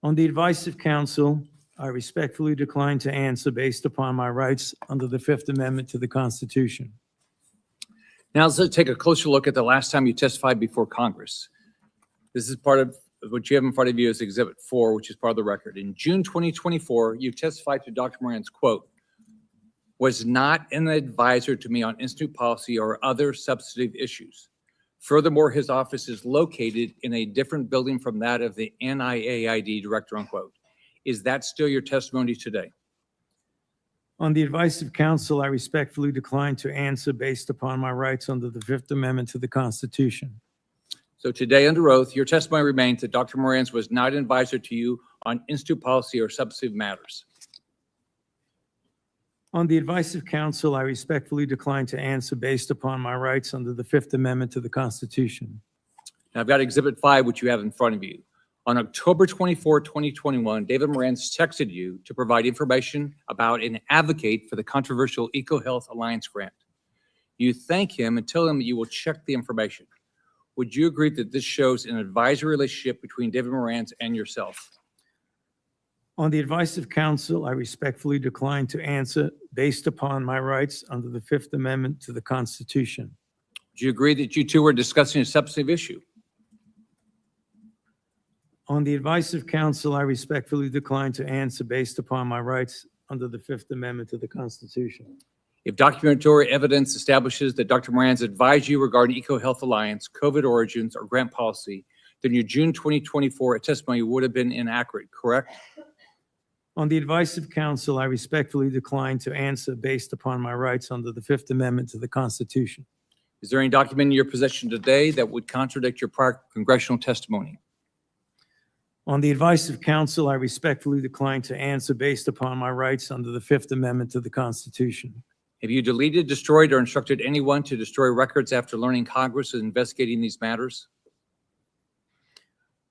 On the advice of counsel, I respectfully decline to answer based upon my rights under the Fifth Amendment to the Constitution. Now let's take a closer look at the last time you testified before Congress. This is part of what you have in front of you is Exhibit 4, which is part of the record. In June 2024, you testified to Dr. Moranz, quote, "Was not an advisor to me on institute policy or other substantive issues. Furthermore, his office is located in a different building from that of the NIAID director," unquote. Is that still your testimony today? On the advice of counsel, I respectfully decline to answer based upon my rights under the Fifth Amendment to the Constitution. So today under oath, your testimony remains that Dr. Moranz was not an advisor to you on institute policy or substantive matters. On the advice of counsel, I respectfully decline to answer based upon my rights under the Fifth Amendment to the Constitution. Now I've got Exhibit 5, which you have in front of you. On October 24, 2021, David Moranz texted you to provide information about and advocate for the controversial EcoHealth Alliance grant. You thank him and tell him that you will check the information. Would you agree that this shows an advisory relationship between David Moranz and yourself? On the advice of counsel, I respectfully decline to answer based upon my rights under the Fifth Amendment to the Constitution. Do you agree that you two were discussing a substantive issue? On the advice of counsel, I respectfully decline to answer based upon my rights under the Fifth Amendment to the Constitution. If documentary evidence establishes that Dr. Moranz advised you regarding EcoHealth Alliance, COVID origins, or grant policy, then your June 2024 testimony would have been inaccurate, correct? On the advice of counsel, I respectfully decline to answer based upon my rights under the Fifth Amendment to the Constitution. Is there any document in your possession today that would contradict your prior congressional testimony? On the advice of counsel, I respectfully decline to answer based upon my rights under the Fifth Amendment to the Constitution. Have you deleted, destroyed, or instructed anyone to destroy records after learning Congress is investigating these matters?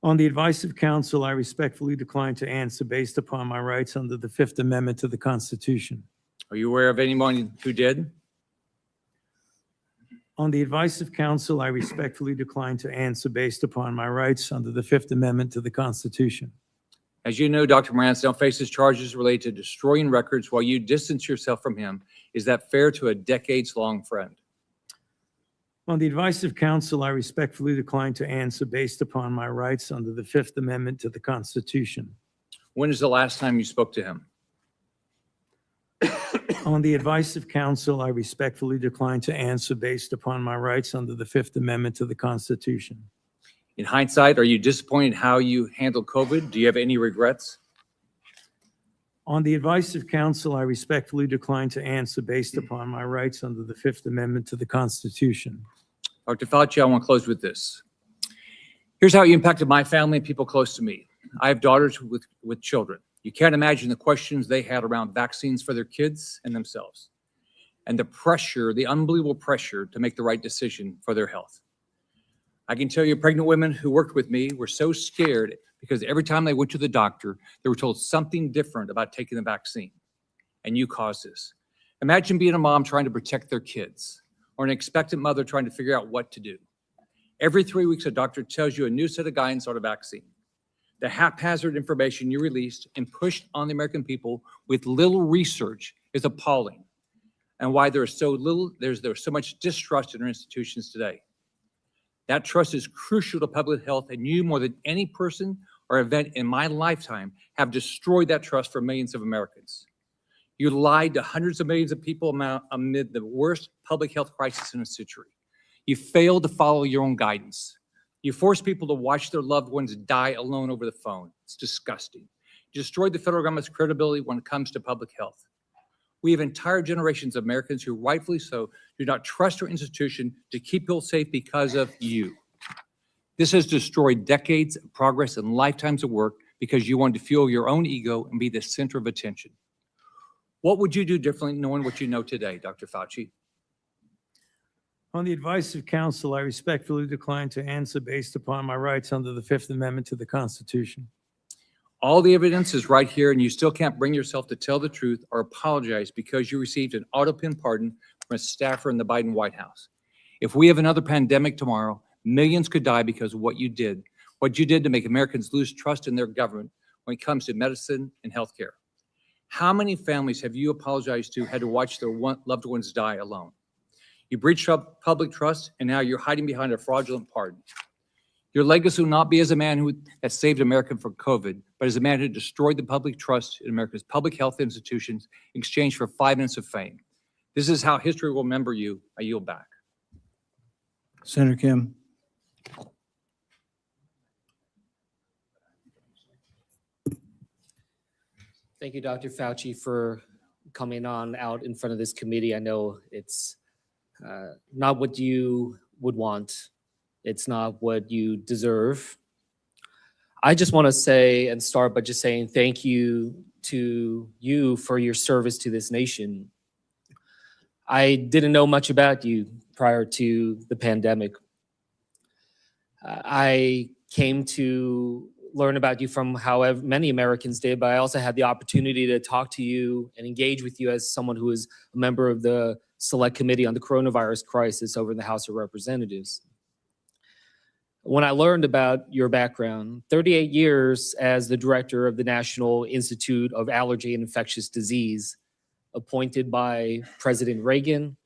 On the advice of counsel, I respectfully decline to answer based upon my rights under the Fifth Amendment to the Constitution. Are you aware of anyone who did? On the advice of counsel, I respectfully decline to answer based upon my rights under the Fifth Amendment to the Constitution. As you know, Dr. Moranz now faces charges related to destroying records while you distance yourself from him. Is that fair to a decades-long friend? On the advice of counsel, I respectfully decline to answer based upon my rights under the Fifth Amendment to the Constitution. When is the last time you spoke to him? On the advice of counsel, I respectfully decline to answer based upon my rights under the Fifth Amendment to the Constitution. In hindsight, are you disappointed how you handled COVID? Do you have any regrets? On the advice of counsel, I respectfully decline to answer based upon my rights under the Fifth Amendment to the Constitution. Dr. Fauci, I want to close with this. Here's how you impacted my family and people close to me. I have daughters with children. You can't imagine the questions they had around vaccines for their kids and themselves, and the pressure, the unbelievable pressure to make the right decision for their health. I can tell you pregnant women who worked with me were so scared because every time they went to the doctor, they were told something different about taking the vaccine, and you caused this. Imagine being a mom trying to protect their kids, or an expectant mother trying to figure out what to do. Every 3 weeks, a doctor tells you a new set of guidance on a vaccine. The haphazard information you released and pushed on the American people with little research is appalling. and why there's so much distrust in our institutions today. That trust is crucial to public health, and you, more than any person or event in my lifetime, have destroyed that trust for millions of Americans. You lied to hundreds of millions of people amid the worst public health crisis in a century. You failed to follow your own guidance. You forced people to watch their loved ones die alone over the phone. It's disgusting. You destroyed the federal government's credibility when it comes to public health. We have entire generations of Americans who, rightfully so, do not trust our institution to keep people safe because of you. This has destroyed decades of progress and lifetimes of work because you wanted to fuel your own ego and be the center of attention. What would you do differently knowing what you know today, Dr. Fauci? On the advice of counsel, I respectfully decline to answer based upon my rights under the Fifth Amendment to the Constitution. All the evidence is right here, and you still can't bring yourself to tell the truth or apologize because you received an auto-pin pardon from a staffer in the Biden White House. If we have another pandemic tomorrow, millions could die because of what you did to make Americans lose trust in their government when it comes to medicine and healthcare. How many families have you apologized to had to watch their loved ones die alone? You breached public trust, and now you're hiding behind a fraudulent pardon. Your legacy will not be as a man who has saved America from COVID, but as a man who destroyed the public trust in America's public health institutions in exchange for 5 minutes of fame. This is how history will remember you. I yield back. Senator Kim. Thank you, Dr. Fauci, for coming on out in front of this committee. I know it's not what you would want. It's not what you deserve. I just want to say and start by just saying thank you to you for your service to this nation. I didn't know much about you prior to the pandemic. I came to learn about you from however many Americans did, but I also had the opportunity to talk to you and engage with you as someone who is a member of the Select Committee on the Coronavirus Crisis over in the House of Representatives. When I learned about your background, 38 years as the director of the National Institute of Allergy and Infectious Disease, appointed by President Reagan,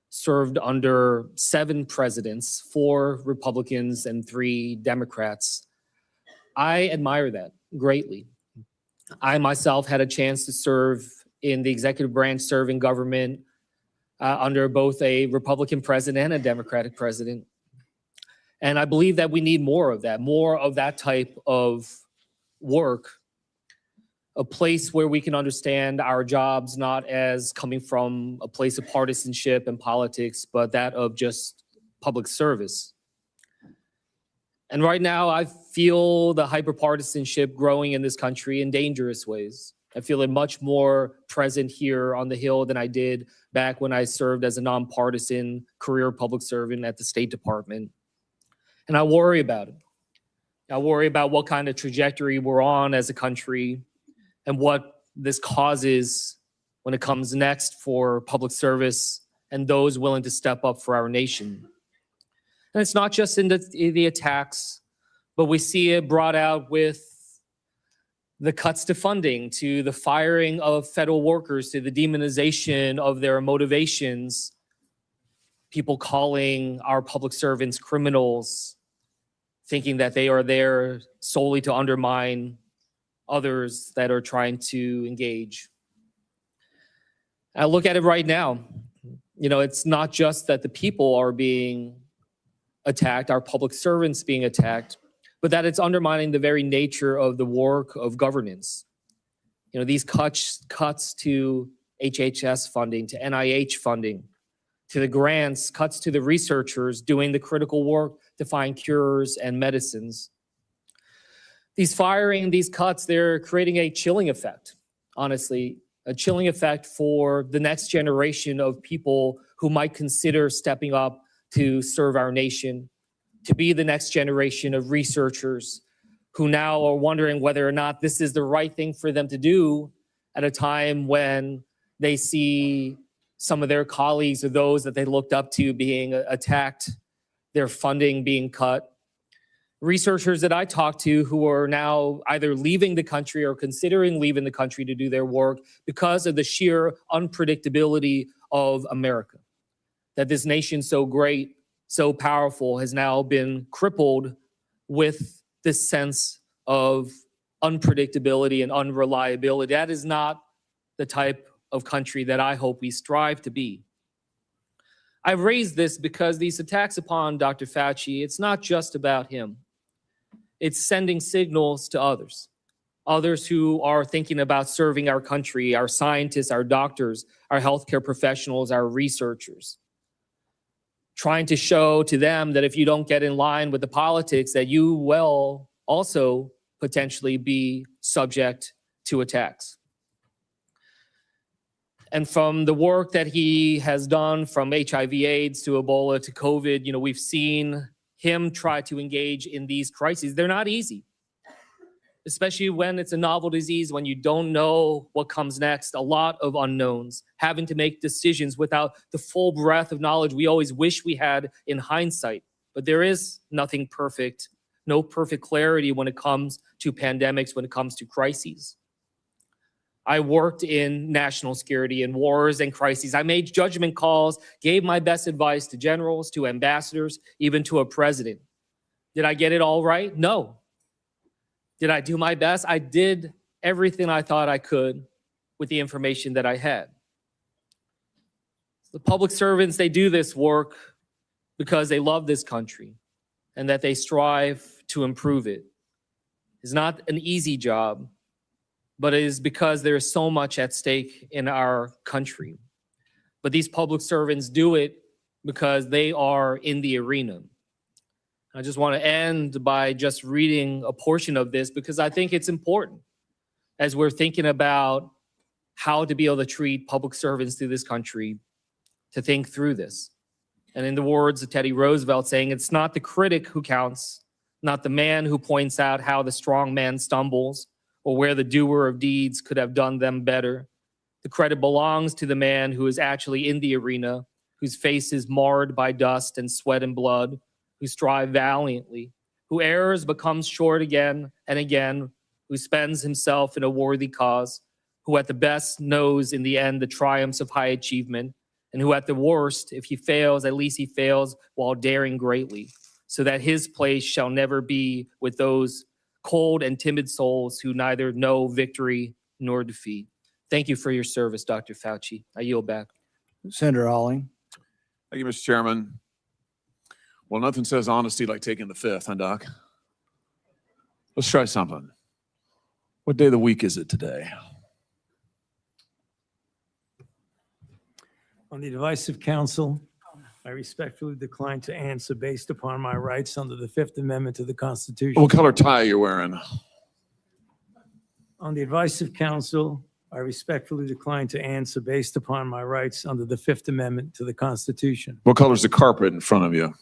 served under 7 presidents, 4 Republicans and 3 Democrats. I admire that greatly. I myself had a chance to serve in the executive branch, serving government under both a Republican president and a Democratic president. And I believe that we need more of that type of work, a place where we can understand our jobs not as coming from a place of partisanship and politics, but that of just public service. And right now, I feel the hyperpartisanship growing in this country in dangerous ways. I feel it much more present here on the Hill than I did back when I served as a nonpartisan career public servant at the State Department. And I worry about it. I worry about what kind of trajectory we're on as a country and what this causes when it comes next for public service and those willing to step up for our nation. And it's not just in the attacks, but we see it brought out with the cuts to funding, to the firing of federal workers, to the demonization of their motivations, people calling our public servants criminals, thinking that they are there solely to undermine others that are trying to engage. I look at it right now. You know, it's not just that the people are being attacked, our public servants being attacked, but that it's undermining the very nature of the work of governance. You know, these cuts to HHS funding, to NIH funding, to the grants, cuts to the researchers doing the critical work to find cures and medicines. These firing, these cuts, they're creating a chilling effect, honestly, a chilling effect for the next generation of people who might consider stepping up to serve our nation, to be the next generation of researchers who now are wondering whether or not this is the right thing for them to do at a time when they see some of their colleagues or those that they looked up to being attacked, their funding being cut. Researchers that I talk to who are now either leaving the country or considering leaving the country to do their work because of the sheer unpredictability of America. That this nation so great, so powerful has now been crippled with this sense of unpredictability and unreliability. That is not the type of country that I hope we strive to be. I've raised this because these attacks upon Dr. Fauci, it's not just about him. It's sending signals to others who are thinking about serving our country, our scientists, our doctors, our healthcare professionals, our researchers, trying to show to them that if you don't get in line with the politics, that you will also potentially be subject to attacks. And from the work that he has done, from HIV/AIDS to Ebola to COVID, we've seen him try to engage in these crises. They're not easy, especially when it's a novel disease, when you don't know what comes next, a lot of unknowns, having to make decisions without the full breadth of knowledge we always wish we had in hindsight. But there is nothing perfect, no perfect clarity when it comes to pandemics, when it comes to crises. I worked in national security and wars and crises. I made judgment calls, gave my best advice to generals, to ambassadors, even to a president. Did I get it all right? No. Did I do my best? I did everything I thought I could with the information that I had. The public servants, they do this work because they love this country and that they strive to improve it. It's not an easy job, but it is because there is so much at stake in our country. But these public servants do it because they are in the arena. I just want to end by just reading a portion of this because I think it's important as we're thinking about how to be able to treat public servants through this country, to think through this. And in the words of Teddy Roosevelt saying, it's not the critic who counts, not the man who points out how the strong man stumbles or where the doer of deeds could have done them better. The credit belongs to the man who is actually in the arena, whose face is marred by dust and sweat and blood, who strive valiantly, who errs but comes short again and again, who spends himself in a worthy cause, who at the best knows in the end the triumphs of high achievement, and who at the worst, if he fails, at least he fails while daring greatly, so that his place shall never be with those cold and timid souls who neither know victory nor defeat. Thank you for your service, Dr. Fauci. I yield back. Senator Alling. Thank you, Mr. Chairman. Well, nothing says honesty like taking the fifth, huh, Doc? Let's try something. What day of the week is it today? On the advice of counsel, I respectfully decline to answer based upon my rights under the Fifth Amendment to the Constitution. What color tie are you wearing? On the advice of counsel, I respectfully decline to answer based upon my rights under the Fifth Amendment to the Constitution. What color is the carpet in front of you?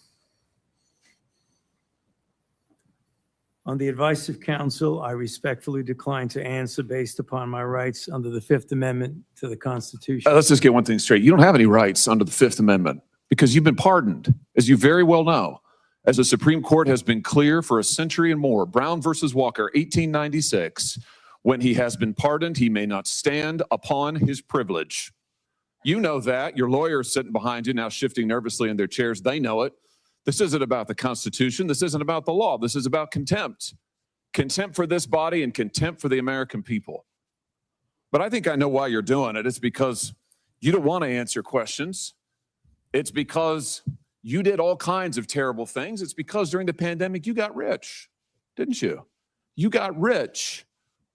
On the advice of counsel, I respectfully decline to answer based upon my rights under the Fifth Amendment to the Constitution. Let's just get one thing straight. You don't have any rights under the Fifth Amendment because you've been pardoned, as you very well know. As the Supreme Court has been clear for a century and more, Brown versus Walker, 1896, when he has been pardoned, he may not stand upon his privilege. You know that. Your lawyers sitting behind you now shifting nervously in their chairs. They know it. This isn't about the Constitution. This isn't about the law. This is about contempt. Contempt for this body and contempt for the American people. But I think I know why you're doing it. It's because you don't want to answer questions. It's because you did all kinds of terrible things. It's because during the pandemic, you got rich, didn't you? You got rich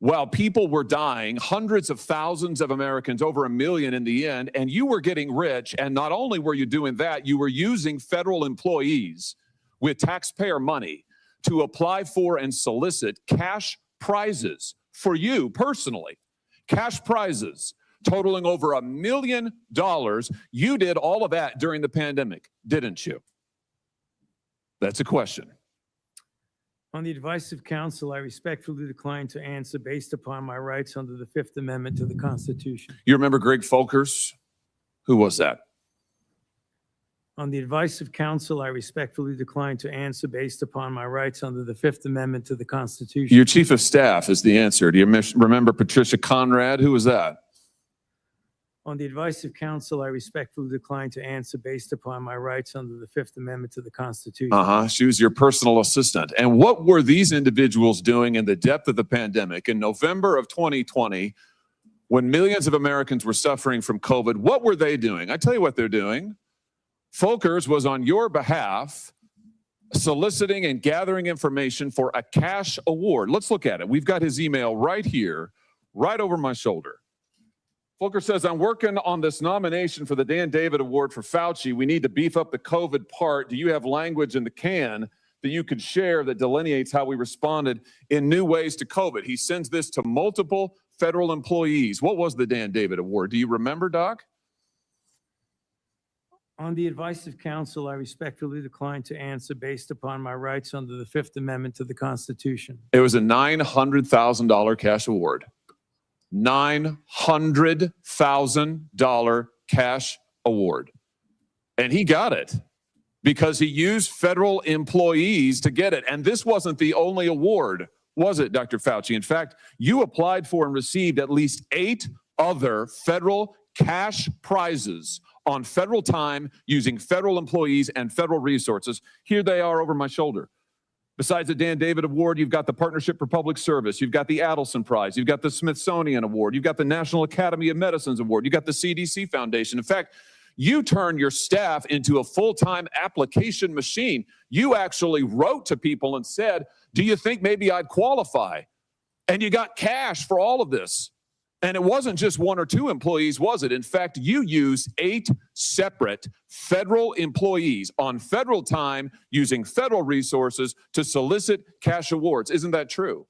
while people were dying, hundreds of thousands of Americans, over 1 million in the end, and you were getting rich. And not only were you doing that, you were using federal employees with taxpayer money to apply for and solicit cash prizes for you personally, cash prizes totaling over $1 million. You did all of that during the pandemic, didn't you? That's a question. On the advice of counsel, I respectfully decline to answer based upon my rights under the Fifth Amendment to the Constitution. You remember Greg Folkers? Who was that? On the advice of counsel, I respectfully decline to answer based upon my rights under the Fifth Amendment to the Constitution. Your chief of staff is the answer. Do you remember Patricia Conrad? Who was that? On the advice of counsel, I respectfully decline to answer based upon my rights under the Fifth Amendment to the Constitution. She was your personal assistant. And what were these individuals doing in the depth of the pandemic in November of 2020 when millions of Americans were suffering from COVID? What were they doing? I tell you what they're doing. Folkers was on your behalf soliciting and gathering information for a cash award. Let's look at it. We've got his email right here, right over my shoulder. Volker says, I'm working on this nomination for the Dan David Award for Fauci. We need to beef up the COVID part. Do you have language in the can that you could share that delineates how we responded in new ways to COVID? He sends this to multiple federal employees. What was the Dan David Award? Do you remember, Doc? On the advice of counsel, I respectfully decline to answer based upon my rights under the Fifth Amendment to the Constitution. It was a $900,000 cash award. $900,000 cash award. And he got it because he used federal employees to get it. And this wasn't the only award, was it, Dr. Fauci? In fact, you applied for and received at least 8 other federal cash prizes on federal time using federal employees and federal resources. Here they are over my shoulder. Besides the Dan David Award, you've got the Partnership for Public Service, you've got the Adelson Prize, you've got the Smithsonian Award, you've got the National Academy of Medicine's Award, you've got the CDC Foundation. In fact, you turned your staff into a full-time application machine. You actually wrote to people and said, do you think maybe I'd qualify? And you got cash for all of this. And it wasn't just 1 or 2 employees, was it? In fact, you used 8 separate federal employees on federal time using federal resources to solicit cash awards. Isn't that true?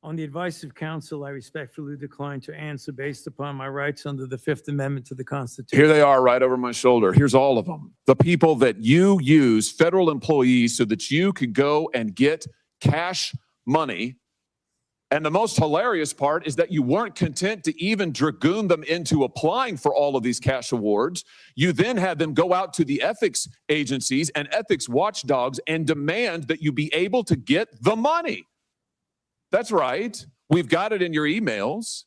On the advice of counsel, I respectfully decline to answer based upon my rights under the Fifth Amendment to the Constitution. Here they are right over my shoulder. Here's all of them. The people that you use, federal employees, so that you could go and get cash money. And the most hilarious part is that you weren't content to even dragoon them into applying for all of these cash awards. You then had them go out to the ethics agencies and ethics watchdogs and demand that you be able to get the money. That's right. We've got it in your emails.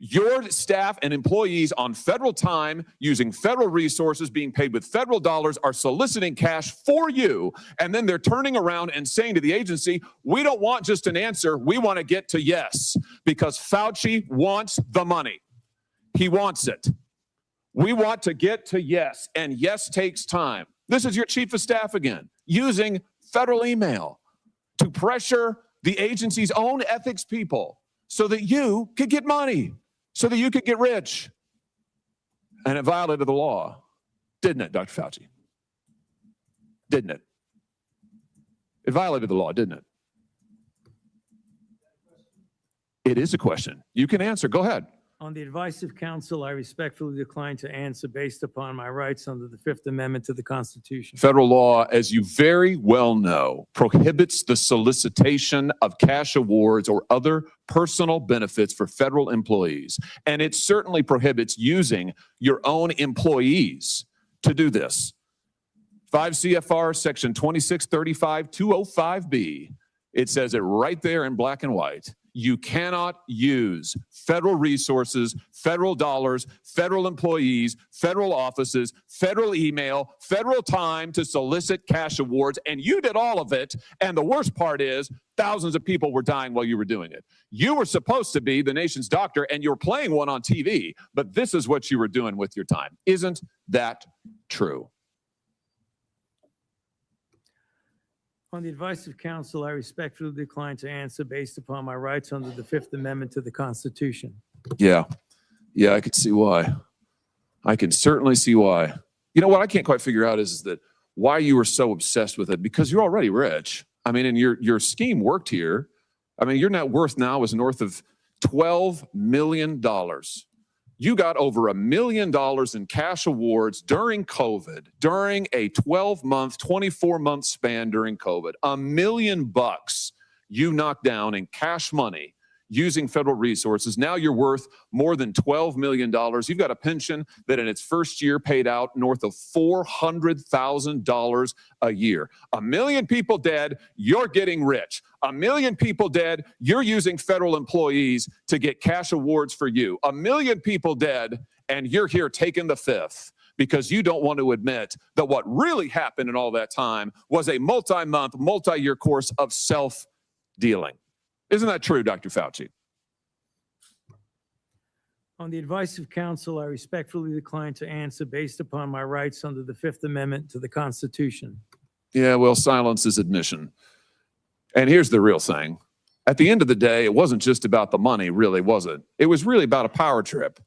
Your staff and employees on federal time using federal resources being paid with federal dollars are soliciting cash for you. And then they're turning around and saying to the agency, we don't want just an answer. We want to get to yes, because Fauci wants the money. He wants it. We want to get to yes, and yes takes time. This is your chief of staff again, using federal email to pressure the agency's own ethics people so that you could get money. So that you could get rich. And it violated the law, didn't it, Dr. Fauci? Didn't it? It violated the law, didn't it? It is a question. You can answer. Go ahead. On the advice of counsel, I respectfully decline to answer based upon my rights under the Fifth Amendment to the Constitution. Federal law, as you very well know, prohibits the solicitation of cash awards or other personal benefits for federal employees. And it certainly prohibits using your own employees to do this. 5 CFR section 2635-205B. It says it right there in black and white. You cannot use federal resources, federal dollars, federal employees, federal offices, federal email, federal time to solicit cash awards. And you did all of it. And the worst part is thousands of people were dying while you were doing it. You were supposed to be the nation's doctor and you're playing one on TV, but this is what you were doing with your time. Isn't that true? On the advice of counsel, I respectfully decline to answer based upon my rights under the Fifth Amendment to the Constitution. Yeah, I could see why. I can certainly see why. You know what I can't quite figure out is that why you were so obsessed with it, because you're already rich. I mean, and your scheme worked here. I mean, your net worth now is north of $12 million. You got over $1 million in cash awards during COVID, during a 12-month, 24-month span during COVID. $1 million you knocked down in cash money using federal resources. Now you're worth more than $12 million. You've got a pension that in its first year paid out north of $400,000 a year. 1 million people dead, you're getting rich. 1 million people dead, you're using federal employees to get cash awards for you. 1 million people dead, and you're here taking the fifth because you don't want to admit that what really happened in all that time was a multi-month, multi-year course of self-dealing. Isn't that true, Dr. Fauci? On the advice of counsel, I respectfully decline to answer based upon my rights under the Fifth Amendment to the Constitution. Yeah, well, silence is admission. And here's the real thing. At the end of the day, it wasn't just about the money, really, was it? It was really about a power trip.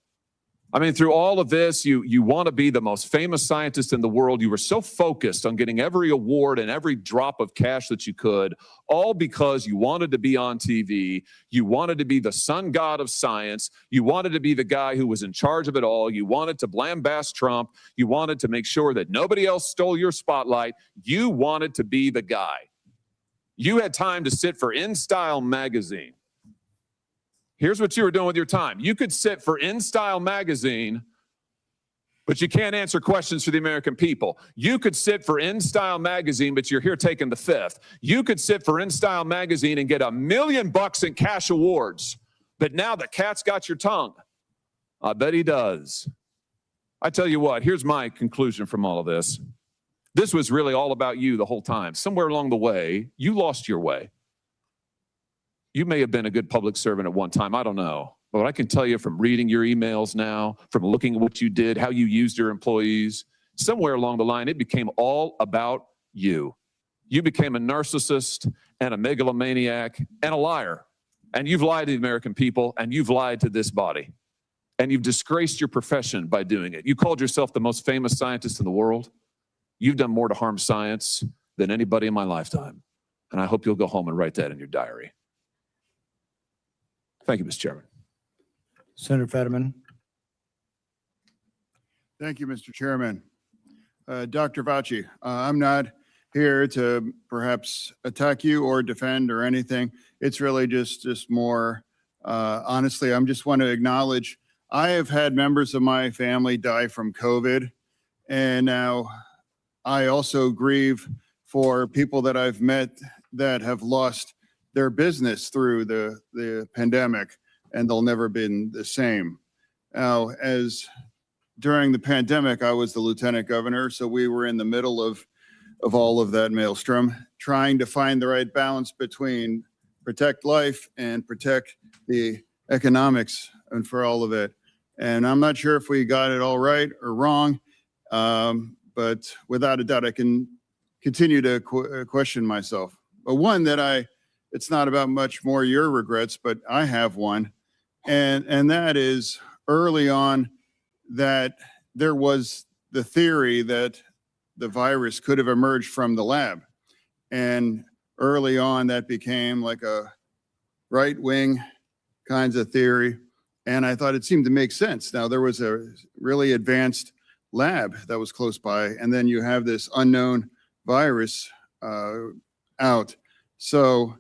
I mean, through all of this, you want to be the most famous scientist in the world. You were so focused on getting every award and every drop of cash that you could, all because you wanted to be on TV. You wanted to be the sun god of science. You wanted to be the guy who was in charge of it all. You wanted to lambaste Trump. You wanted to make sure that nobody else stole your spotlight. You wanted to be the guy. You had time to sit for InStyle magazine. Here's what you were doing with your time. You could sit for InStyle magazine, but you can't answer questions for the American people. You could sit for InStyle magazine, but you're here taking the fifth. You could sit for InStyle magazine and get $1 million in cash awards, but now the cat's got your tongue. I bet he does. I tell you what, here's my conclusion from all of this. This was really all about you the whole time. Somewhere along the way, you lost your way. You may have been a good public servant at one time. I don't know. But what I can tell you from reading your emails now, from looking at what you did, how you used your employees, somewhere along the line, it became all about you. You became a narcissist and a megalomaniac and a liar. And you've lied to the American people, and you've lied to this body. And you've disgraced your profession by doing it. You called yourself the most famous scientist in the world. You've done more to harm science than anybody in my lifetime. And I hope you'll go home and write that in your diary. Thank you, Mr. Chairman. Senator Fetterman. Thank you, Mr. Chairman. Dr. Fauci, I'm not here to perhaps attack you or defend or anything. It's really just more, honestly, I just want to acknowledge I have had members of my family die from COVID, and now I also grieve for people that I've met that have lost their business through the pandemic, and they'll never been the same. Now, as during the pandemic, I was the lieutenant governor, so we were in the middle of all of that maelstrom, trying to find the right balance between protect life and protect the economics and for all of it. And I'm not sure if we got it all right or wrong, but without a doubt, I can continue to question myself. But one that it's not about much more your regrets, but I have one. And that is early on that there was the theory that the virus could have emerged from the lab. And early on that became like a right-wing kinds of theory. And I thought it seemed to make sense. Now there was a really advanced lab that was close by, and then you have this unknown virus out. So,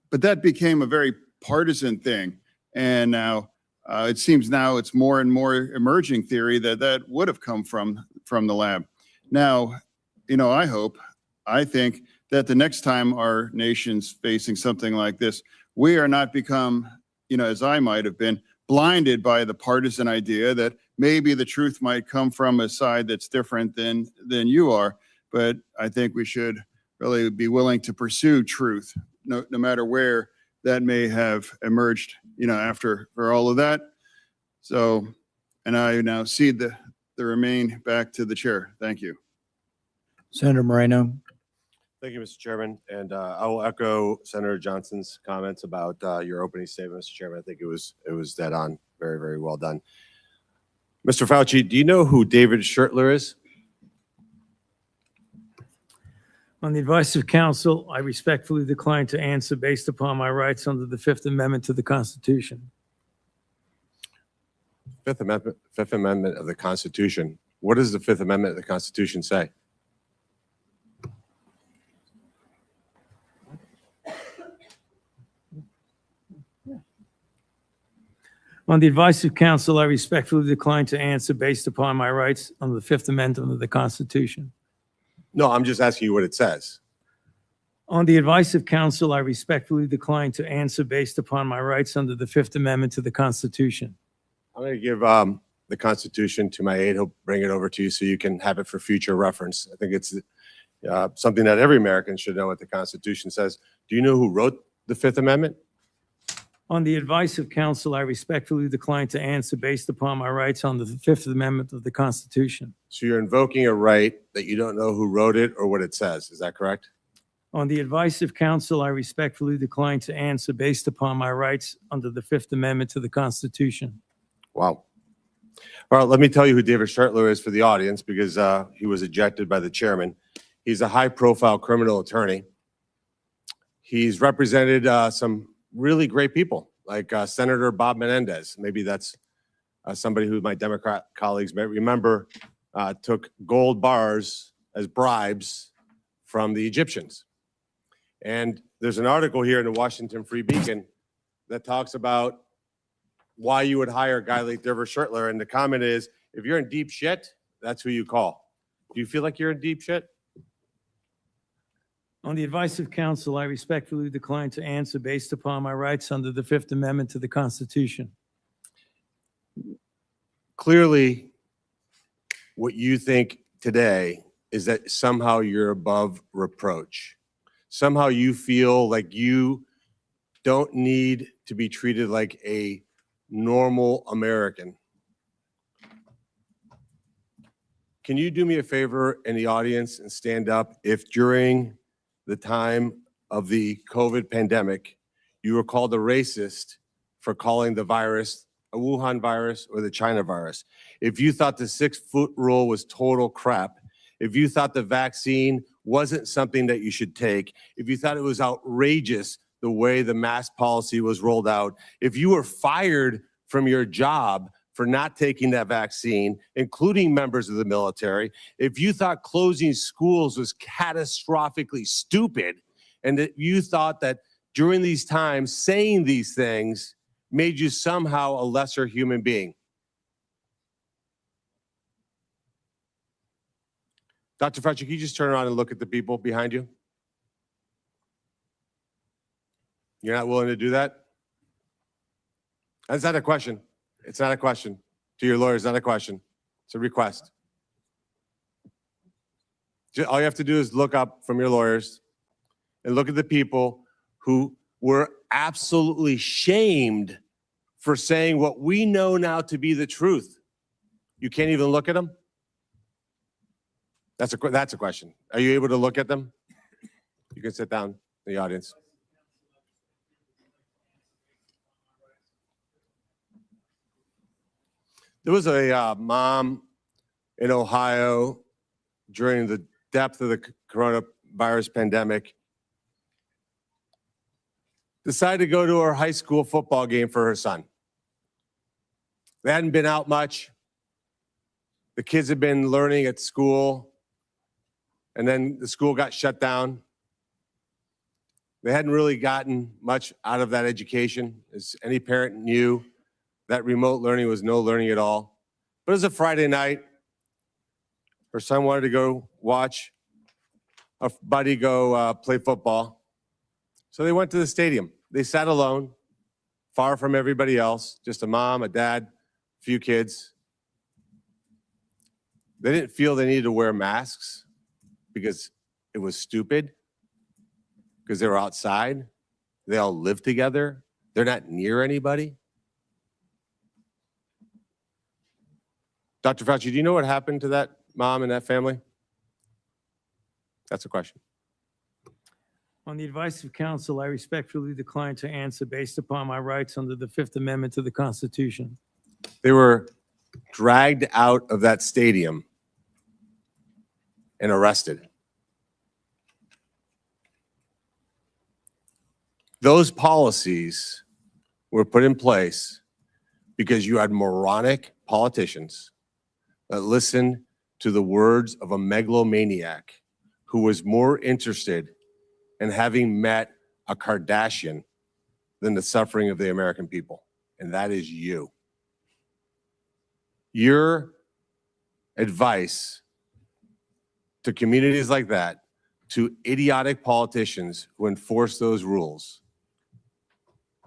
but that became a very partisan thing. And now it seems now it's more and more emerging theory that would have come from the lab. Now, I think that the next time our nation's facing something like this, we are not become, as I might have been, blinded by the partisan idea that maybe the truth might come from a side that's different than you are. But I think we should really be willing to pursue truth, no matter where that may have emerged, after for all of that. So, and I now cede the remain back to the chair. Thank you. Senator Moreno. Thank you, Mr. Chairman. And I will echo Senator Johnson's comments about your opening statement, Mr. Chairman. I think it was dead on. Very, very well done. Mr. Fauci, do you know who David Schertler is? On the advice of counsel, I respectfully decline to answer based upon my rights under the Fifth Amendment to the Constitution. Fifth Amendment of the Constitution. What does the Fifth Amendment of the Constitution say? On the advice of counsel, I respectfully decline to answer based upon my rights under the Fifth Amendment of the Constitution. No, I'm just asking you what it says. On the advice of counsel, I respectfully decline to answer based upon my rights under the Fifth Amendment to the Constitution. I'm going to give the Constitution to my aide. He'll bring it over to you so you can have it for future reference. I think it's something that every American should know what the Constitution says. Do you know who wrote the Fifth Amendment? On the advice of counsel, I respectfully decline to answer based upon my rights under the Fifth Amendment of the Constitution. So you're invoking a right that you don't know who wrote it or what it says. Is that correct? On the advice of counsel, I respectfully decline to answer based upon my rights under the Fifth Amendment to the Constitution. Wow. All right, let me tell you who David Schertler is for the audience, because he was ejected by the chairman. He's a high-profile criminal attorney. He's represented some really great people, like Senator Bob Menendez. Maybe that's somebody who my Democrat colleagues may remember took gold bars as bribes from the Egyptians. And there's an article here in the Washington Free Beacon that talks about why you would hire a guy like David Schertler. And the comment is, if you're in deep shit, that's who you call. Do you feel like you're in deep shit? On the advice of counsel, I respectfully decline to answer based upon my rights under the Fifth Amendment to the Constitution. Clearly, what you think today is that somehow you're above reproach. Somehow you feel like you don't need to be treated like a normal American. Can you do me a favor in the audience and stand up if during the time of the COVID pandemic, you were called a racist for calling the virus a Wuhan virus or the China virus? If you thought the 6-foot rule was total crap, if you thought the vaccine wasn't something that you should take, if you thought it was outrageous the way the mask policy was rolled out, if you were fired from your job for not taking that vaccine, including members of the military, if you thought closing schools was catastrophically stupid, and that you thought that during these times saying these things made you somehow a lesser human being. Dr. Fauci, can you just turn around and look at the people behind you? You're not willing to do that? That's not a question. It's not a question. To your lawyers, not a question. It's a request. All you have to do is look up from your lawyers and look at the people who were absolutely shamed for saying what we know now to be the truth. You can't even look at them? That's a question. Are you able to look at them? You can sit down in the audience. There was a mom in Ohio during the depth of the coronavirus pandemic, decided to go to her high school football game for her son. They hadn't been out much. The kids had been learning at school, and then the school got shut down. They hadn't really gotten much out of that education. As any parent knew, that remote learning was no learning at all. But it was a Friday night. Her son wanted to go watch a buddy go play football. So they went to the stadium. They sat alone, far from everybody else, just a mom, a dad, a few kids. They didn't feel they needed to wear masks because it was stupid, because they were outside. They all live together. They're not near anybody. Dr. Fauci, do you know what happened to that mom and that family? That's a question. On the advice of counsel, I respectfully decline to answer based upon my rights under the Fifth Amendment to the Constitution. They were dragged out of that stadium and arrested. Those policies were put in place because you had moronic politicians that listened to the words of a megalomaniac who was more interested in having met a Kardashian than the suffering of the American people. And that is you. your advice to communities like that, to idiotic politicians who enforce those rules,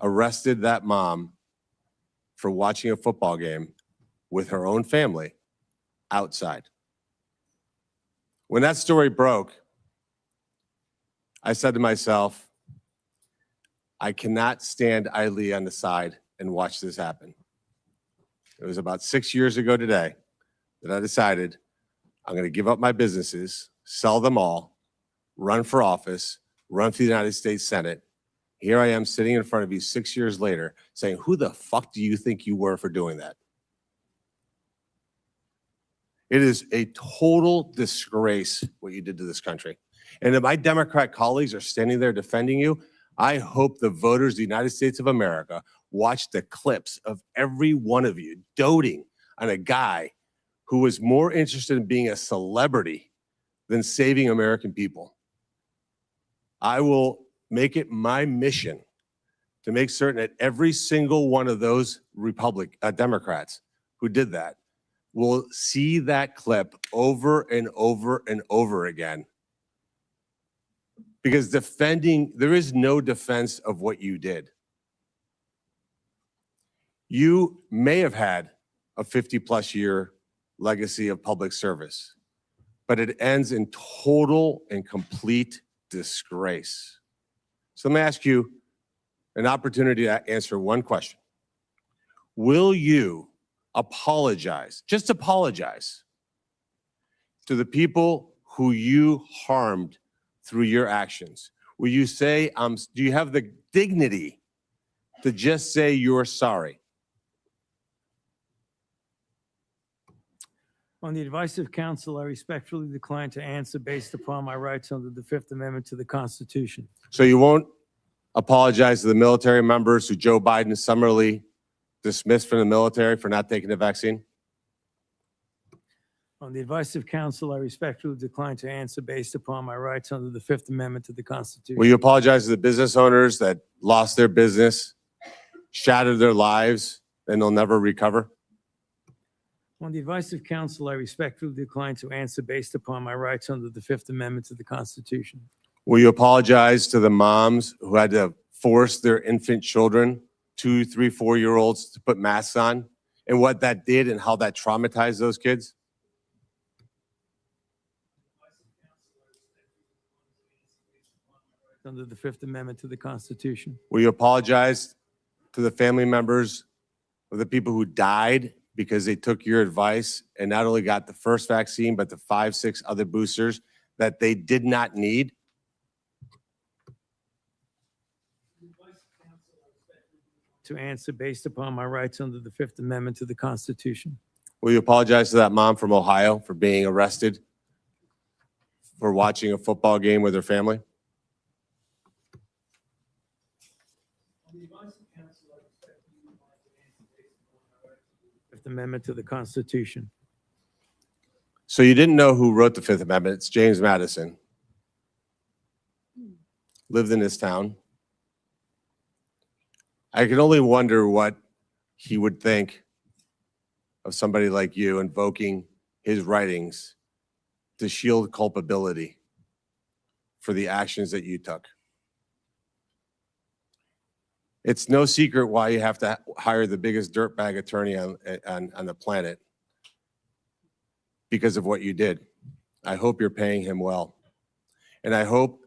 arrested that mom for watching a football game with her own family outside. When that story broke, I said to myself, I cannot stand idly on the side and watch this happen. It was about 6 years ago today that I decided I'm going to give up my businesses, sell them all, run for office, run for the United States Senate. Here I am sitting in front of you 6 years later saying, who the fuck do you think you were for doing that? It is a total disgrace what you did to this country. And if my Democrat colleagues are standing there defending you, I hope the voters of the United States of America watch the clips of every one of you doting on a guy who was more interested in being a celebrity than saving American people. I will make it my mission to make certain that every single one of those Democrats who did that will see that clip over and over and over again. Because there is no defense of what you did. You may have had a 50-plus year legacy of public service, but it ends in total and complete disgrace. So let me ask you an opportunity to answer one question. Will you apologize, just apologize, to the people who you harmed through your actions? Will you say, do you have the dignity to just say you're sorry? On the advice of counsel, I respectfully decline to answer based upon my rights under the Fifth Amendment to the Constitution. So you won't apologize to the military members who Joe Biden summarily dismissed from the military for not taking the vaccine? On the advice of counsel, I respectfully decline to answer based upon my rights under the Fifth Amendment to the Constitution. Will you apologize to the business owners that lost their business, shattered their lives, and they'll never recover? On the advice of counsel, I respectfully decline to answer based upon my rights under the Fifth Amendment to the Constitution. Will you apologize to the moms who had to force their infant children, 2, 3, 4-year-olds, to put masks on, and what that did and how that traumatized those kids? Under the Fifth Amendment to the Constitution. Will you apologize to the family members of the people who died because they took your advice and not only got the first vaccine, but the 5, 6 other boosters that they did not need? To answer based upon my rights under the Fifth Amendment to the Constitution. Will you apologize to that mom from Ohio for being arrested for watching a football game with her family? Fifth Amendment to the Constitution. So you didn't know who wrote the Fifth Amendment. It's James Madison. Lived in this town. I can only wonder what he would think of somebody like you invoking his writings to shield culpability for the actions that you took. It's no secret why you have to hire the biggest dirtbag attorney on the planet, because of what you did. I hope you're paying him well. And I hope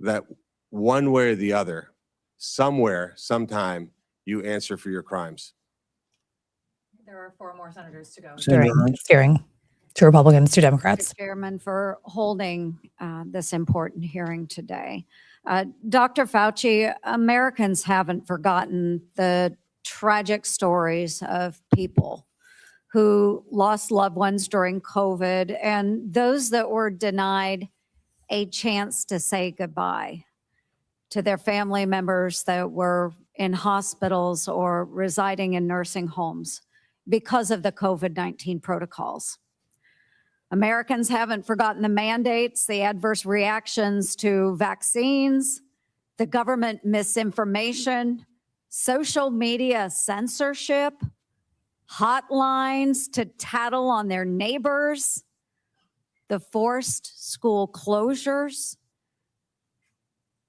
that one way or the other, somewhere, sometime, you answer for your crimes. There are 4 more senators to go. Hearing 2 Republicans, 2 Democrats. Mr. Chairman, for holding this important hearing today. Dr. Fauci, Americans haven't forgotten the tragic stories of people who lost loved ones during COVID and those that were denied a chance to say goodbye to their family members that were in hospitals or residing in nursing homes because of the COVID-19 protocols. Americans haven't forgotten the mandates, the adverse reactions to vaccines, the government misinformation, social media censorship, hotlines to tattle on their neighbors, the forced school closures,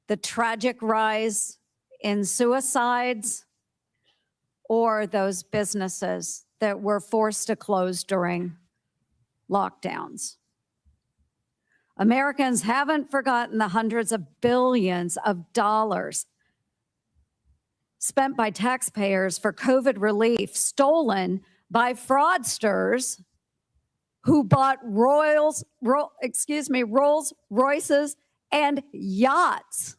the tragic rise in suicides, or those businesses that were forced to close during lockdowns. Americans haven't forgotten the hundreds of billions of dollars spent by taxpayers for COVID relief, stolen by fraudsters who bought Rolls Royces and yachts.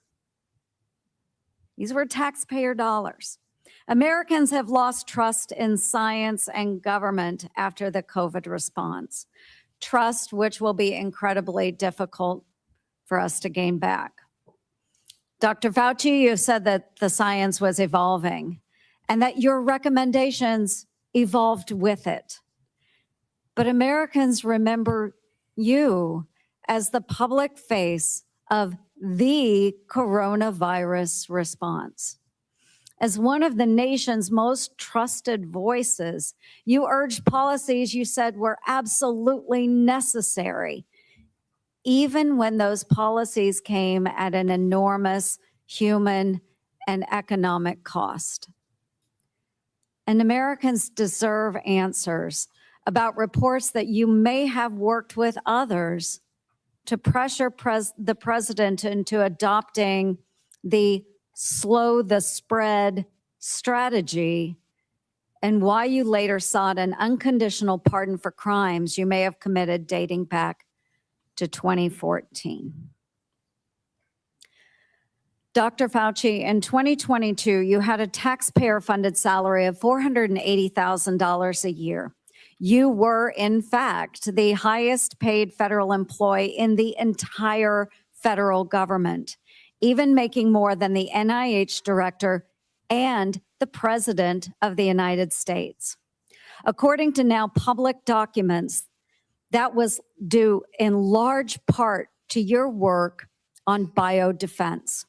These were taxpayer dollars. Americans have lost trust in science and government after the COVID response. Trust which will be incredibly difficult for us to gain back. Dr. Fauci, you said that the science was evolving and that your recommendations evolved with it. But Americans remember you as the public face of the coronavirus response. As one of the nation's most trusted voices, you urged policies you said were absolutely necessary, even when those policies came at an enormous human and economic cost. And Americans deserve answers about reports that you may have worked with others to pressure the president into adopting the slow the spread strategy, and why you later sought an unconditional pardon for crimes you may have committed dating back to 2014. Dr. Fauci, in 2022, you had a taxpayer-funded salary of $480,000 a year. You were, in fact, the highest paid federal employee in the entire federal government, even making more than the NIH director and the president of the United States. According to now public documents, that was due in large part to your work on biodefense.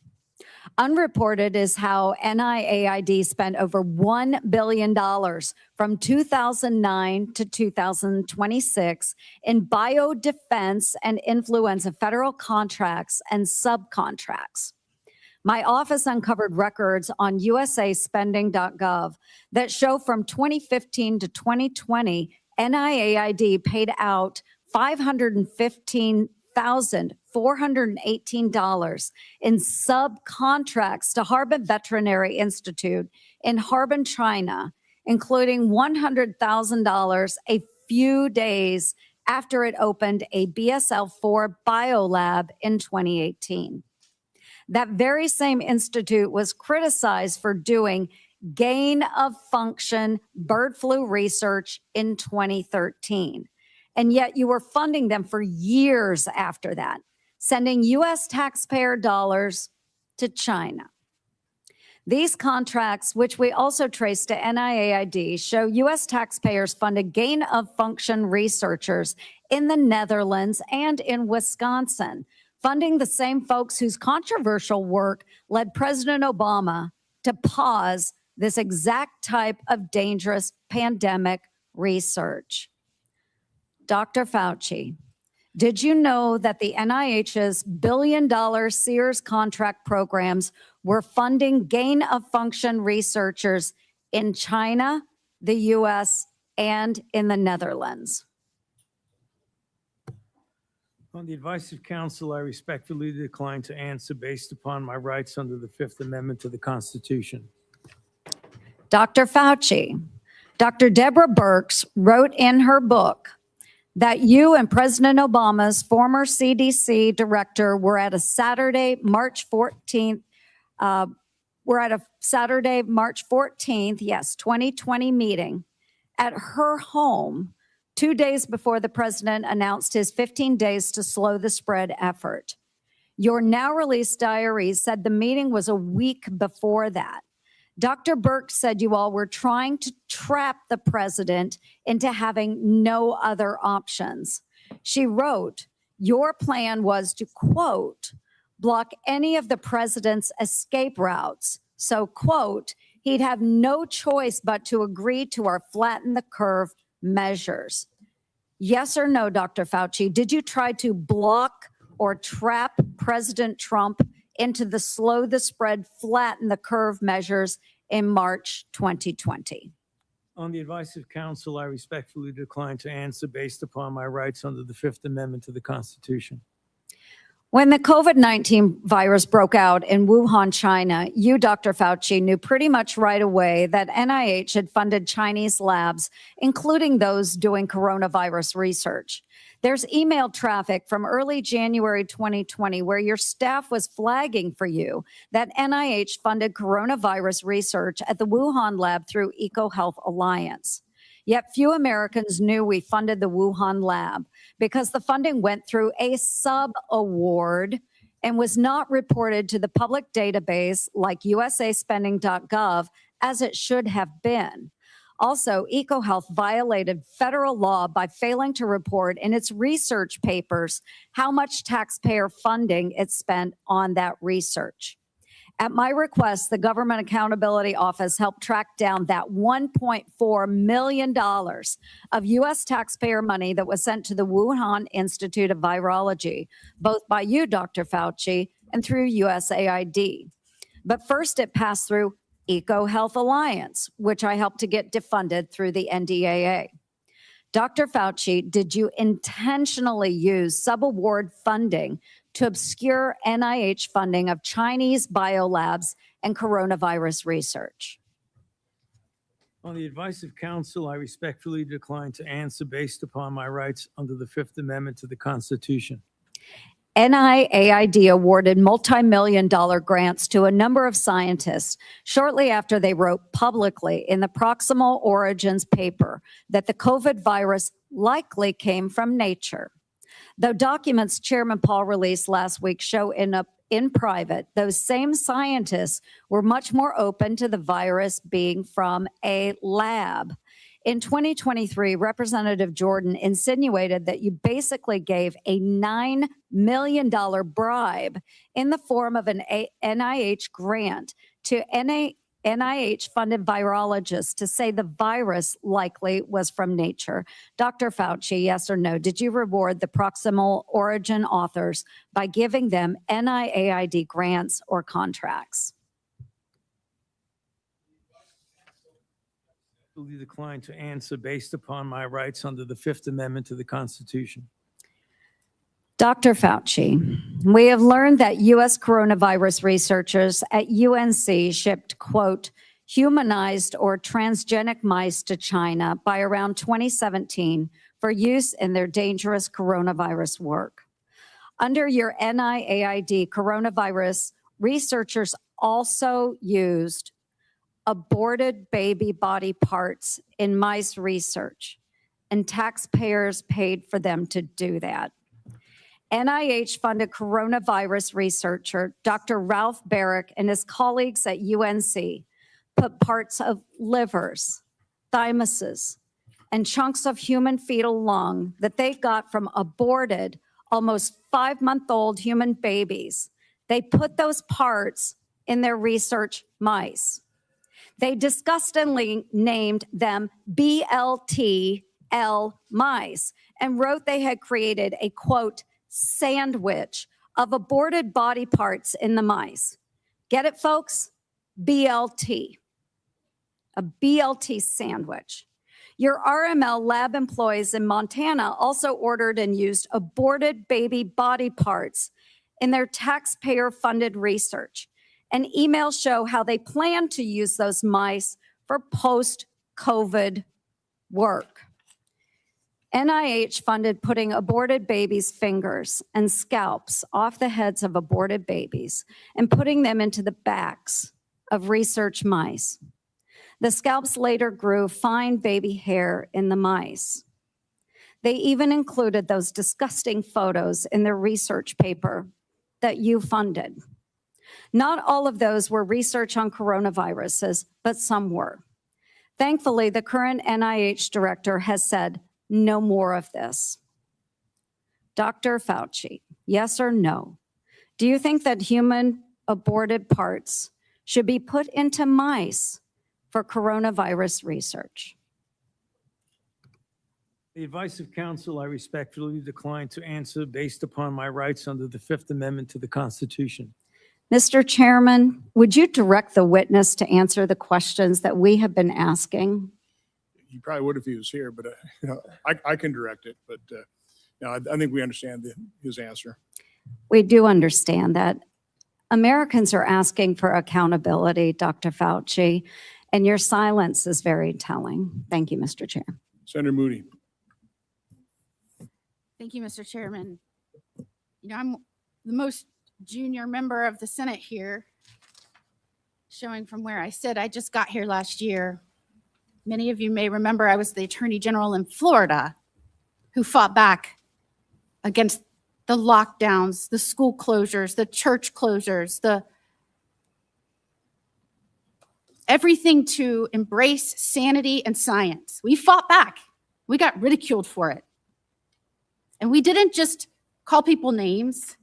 Unreported is how NIAID spent over $1 billion from 2009 to 2026 in biodefense and influenza federal contracts and subcontracts. My office uncovered records on usaspending.gov that show from 2015 to 2020, NIAID paid out $515,418 in subcontracts to Harbin Veterinary Institute in Harbin, China, including $100,000 a few days after it opened a BSL-4 biolab in 2018. That very same institute was criticized for doing gain-of-function bird flu research in 2013. And yet you were funding them for years after that, sending U.S. taxpayer dollars to China. These contracts, which we also trace to NIAID, show U.S. taxpayers funded gain-of-function researchers in the Netherlands and in Wisconsin, funding the same folks whose controversial work led President Obama to pause this exact type of dangerous pandemic research. Dr. Fauci, did you know that the NIH's billion-dollar Sears contract programs were funding gain-of-function researchers in China, the U.S., and in the Netherlands? On the advice of counsel, I respectfully decline to answer based upon my rights under the Fifth Amendment to the Constitution. Dr. Fauci, Dr. Deborah Birx wrote in her book that you and President Obama's former CDC director were at a Saturday, March 14th, 2020 meeting at her home 2 days before the president announced his 15 days to slow the spread effort. Your now released diaries said the meeting was a week before that. Dr. Birx said you all were trying to trap the president into having no other options. She wrote, your plan was to, quote, block any of the president's escape routes. So, quote, he'd have no choice but to agree to our flatten the curve measures. Yes or no, Dr. Fauci, did you try to block or trap President Trump into the slow the spread, flatten the curve measures in March 2020? On the advice of counsel, I respectfully decline to answer based upon my rights under the Fifth Amendment to the Constitution. When the COVID-19 virus broke out in Wuhan, China, you, Dr. Fauci, knew pretty much right away that NIH had funded Chinese labs, including those doing coronavirus research. There's email traffic from early January 2020 where your staff was flagging for you that NIH funded coronavirus research at the Wuhan lab through EcoHealth Alliance. Yet few Americans knew we funded the Wuhan lab because the funding went through a sub-award and was not reported to the public database like usaspending.gov as it should have been. Also, EcoHealth violated federal law by failing to report in its research papers how much taxpayer funding it spent on that research. At my request, the Government Accountability Office helped track down that $1.4 million of U.S. taxpayer money that was sent to the Wuhan Institute of Virology, both by you, Dr. Fauci, and through USAID. But first, it passed through EcoHealth Alliance, which I helped to get defunded through the NDAA. Dr. Fauci, did you intentionally use subaward funding to obscure NIH funding of Chinese biolabs and coronavirus research? On the advice of counsel, I respectfully decline to answer based upon my rights under the Fifth Amendment to the Constitution. NIAID awarded multi-million-dollar grants to a number of scientists shortly after they wrote publicly in the Proximal Origins paper that the COVID virus likely came from nature. Though documents Chairman Paul released last week show in private, those same scientists were much more open to the virus being from a lab. In 2023, Representative Jordan insinuated that you basically gave a $9 million bribe in the form of an NIH grant to NIH-funded virologists to say the virus likely was from nature. Dr. Fauci, yes or no, did you reward the Proximal Origin authors by giving them NIAID grants or contracts? Decline to answer based upon my rights under the Fifth Amendment to the Constitution. Dr. Fauci, we have learned that U.S. coronavirus researchers at UNC shipped, quote, humanized or transgenic mice to China by around 2017 for use in their dangerous coronavirus work. Under your NIAID coronavirus, researchers also used aborted baby body parts in mice research, and taxpayers paid for them to do that. NIH-funded coronavirus researcher Dr. Ralph Barrick and his colleagues at UNC put parts of livers, thymuses, and chunks of human fetal lung that they got from aborted, almost 5-month-old human babies. They put those parts in their research mice. They disgustingly named them BLTL mice and wrote they had created a, quote, sandwich of aborted body parts in the mice. Get it, folks? BLT. A BLT sandwich. Your RML lab employees in Montana also ordered and used aborted baby body parts in their taxpayer-funded research. And emails show how they plan to use those mice for post-COVID work. NIH funded putting aborted babies' fingers and scalps off the heads of aborted babies and putting them into the backs of research mice. The scalps later grew fine baby hair in the mice. They even included those disgusting photos in their research paper that you funded. Not all of those were research on coronaviruses, but some were. Thankfully, the current NIH director has said no more of this. Dr. Fauci, yes or no, do you think that human aborted parts should be put into mice for coronavirus research? The advice of counsel, I respectfully decline to answer based upon my rights under the Fifth Amendment to the Constitution. Mr. Chairman, would you direct the witness to answer the questions that we have been asking? He probably would if he was here, but I can direct it. But I think we understand his answer. We do understand that. Americans are asking for accountability, Dr. Fauci, and your silence is very telling. Thank you, Mr. Chair. Senator Moody. Thank you, Mr. Chairman. I'm the most junior member of the Senate here, showing from where I sit. I just got here last year. Many of you may remember I was the Attorney General in Florida who fought back against the lockdowns, the school closures, the church closures, everything to embrace sanity and science. We fought back. We got ridiculed for it. And we didn't just call people names.